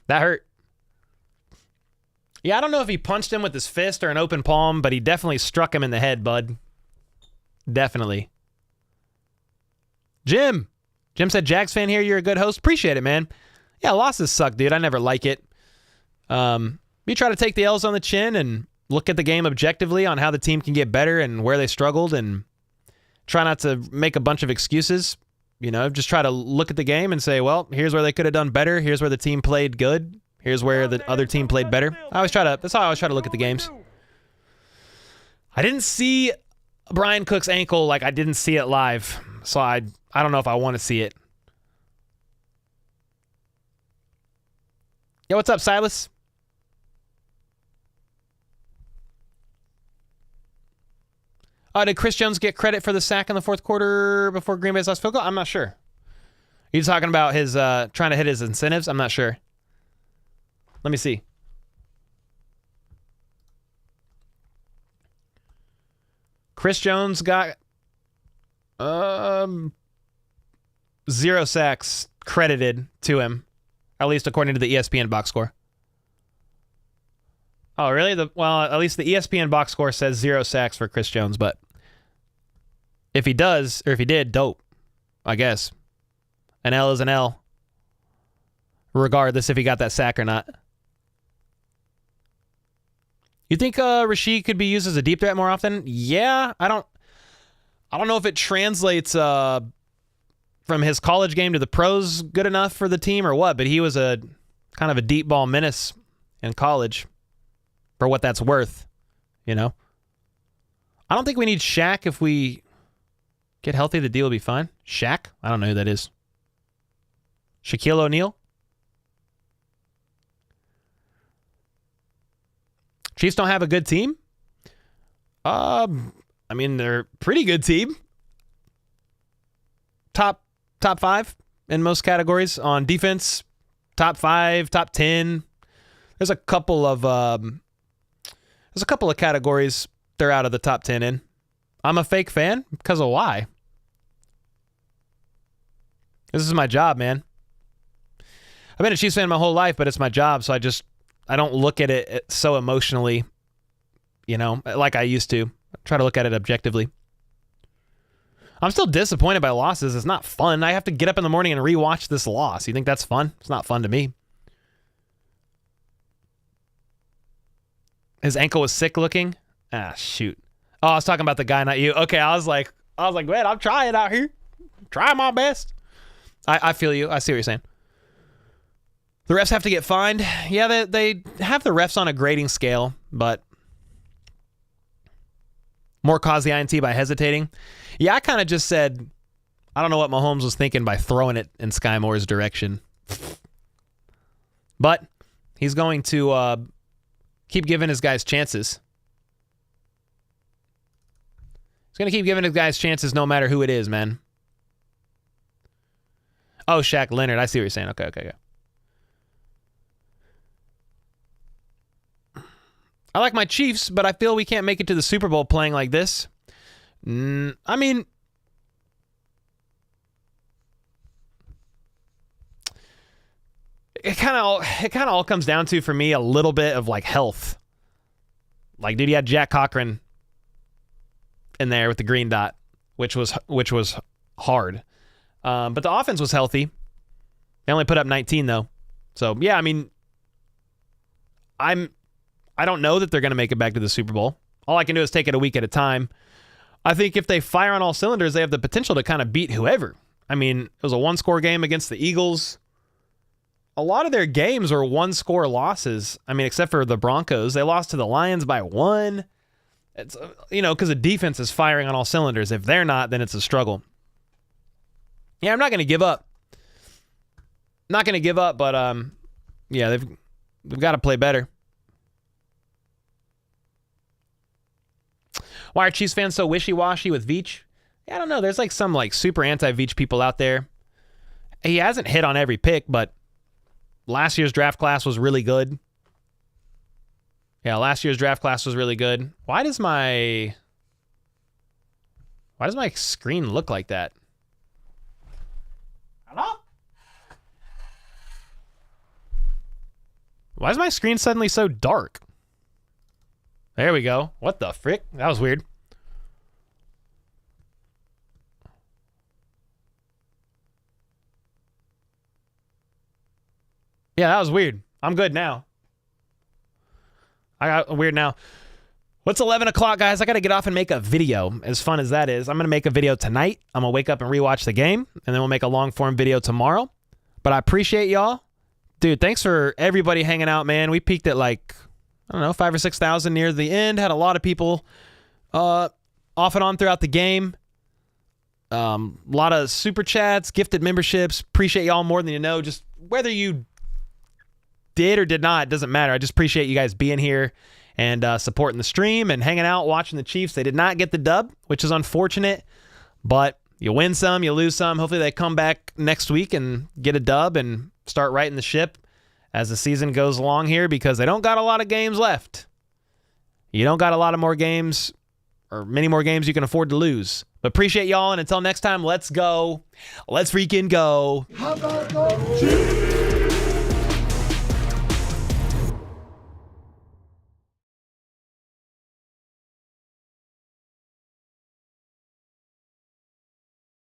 that hurt. Yeah, I don't know if he punched him with his fist or an open palm, but he definitely struck him in the head, bud. Definitely. Jim said, Jags fan here, you're a good host. Appreciate it, man. Yeah, losses suck, dude. I never like it. You try to take the L's on the chin, and look at the game objectively on how the team can get better and where they struggled, and try not to make a bunch of excuses. Just try to look at the game and say, well, here's where they could have done better. Here's where the team played good. Here's where the other team played better. That's how I always try to look at the games. I didn't see Brian Cook's ankle like I didn't see it live, so I don't know if I want to see it. Yo, what's up, Silas? Did Chris Jones get credit for the sack in the fourth quarter before Green Bay's last field goal? I'm not sure. Are you talking about his trying to hit his incentives? I'm not sure. Let me see. Chris Jones got 0 sacks credited to him, at least according to the ESPN box score. Oh, really? At least the ESPN box score says 0 sacks for Chris Jones, but if he does, or if he did, dope, I guess. An L is an L, regardless if he got that sack or not. You think Rashid could be used as a deep threat more often? Yeah, I don't know if it translates from his college game to the pros good enough for the team or what, but he was a kind of a deep ball menace in college for what that's worth, I don't think we need Shaq. If we get healthy, the deal will be fine. Shaq? I don't know who that is. Shaquille O'Neal? Chiefs don't have a good team? They're a pretty good team. Top 5 in most categories on defense. Top 5, top 10. There's a couple of categories they're out of the top 10 in. I'm a fake fan because of why? This is my job, man. I've been a Chiefs fan my whole life, but it's my job, so I don't look at it so emotionally, like I used to. I try to look at it objectively. I'm still disappointed by losses. It's not fun. I have to get up in the morning and rewatch this loss. You think that's fun? It's not fun to me. His ankle was sick looking. Ah, shoot. Oh, I was talking about the guy, not you. Okay, I was like, man, I'm trying out here. I'm trying my best. I feel you. I see what you're saying. The refs have to get fined. Yeah, they have the refs on a grading scale, but more cause the INT by hesitating. Yeah, I kind of just said, I don't know what Mahomes was thinking by throwing it in Sky Moore's direction. But he's going to keep giving his guys chances. He's going to keep giving his guys chances no matter who it is, man. Oh, Shaq Leonard. I see what you're saying. Okay. I like my Chiefs, but I feel we can't make it to the Super Bowl playing like this. It kind of all comes down to, for me, a little bit of like health. Like, dude, you had Jack Cochran in there with the green dot, which was hard. But the offense was healthy. They only put up 19 though. So yeah, I don't know that they're going to make it back to the Super Bowl. All I can do is take it a week at a time. I think if they fire on all cylinders, they have the potential to kind of beat whoever. It was a one-score game against the Eagles. A lot of their games were one-score losses. Except for the Broncos. They lost to the Lions by 1. It's, because the defense is firing on all cylinders. If they're not, then it's a struggle. Yeah, I'm not going to give up. Not going to give up, but yeah, they've got to play better. Why are Chiefs fans so wishy-washy with Veach? Yeah, I don't know. There's some super anti-Veach people out there. He hasn't hit on every pick, but last year's draft class was really good. Yeah, last year's draft class was really good. Why does my screen look like that? Hello? Why is my screen suddenly so dark? There we go. What the frick? That was weird. Yeah, that was weird. I'm good now. I got weird now. What's 11 o'clock, guys? I got to get off and make a video. As fun as that is, I'm going to make a video tonight. I'm going to wake up and rewatch the game, and then we'll make a long-form video tomorrow. But I appreciate y'all. Dude, thanks for everybody hanging out, man. We peaked at like, I don't know, 5,000 or 6,000 near the end. Had a lot of people off and on throughout the game. A lot of super chats, gifted memberships. Appreciate y'all more than you know. Just whether you did or did not, it doesn't matter. I just appreciate you guys being here and supporting the stream and hanging out, watching the Chiefs. They did not get the dub, which is unfortunate, but you win some, you lose some. Hopefully they come back next week and get a dub and start righting the ship as the season goes along here, because they don't got a lot of games left. You don't got a lot of more games or many more games you can afford to lose. But appreciate y'all, and until next time, let's go. Let's freaking go.
How about those Chiefs?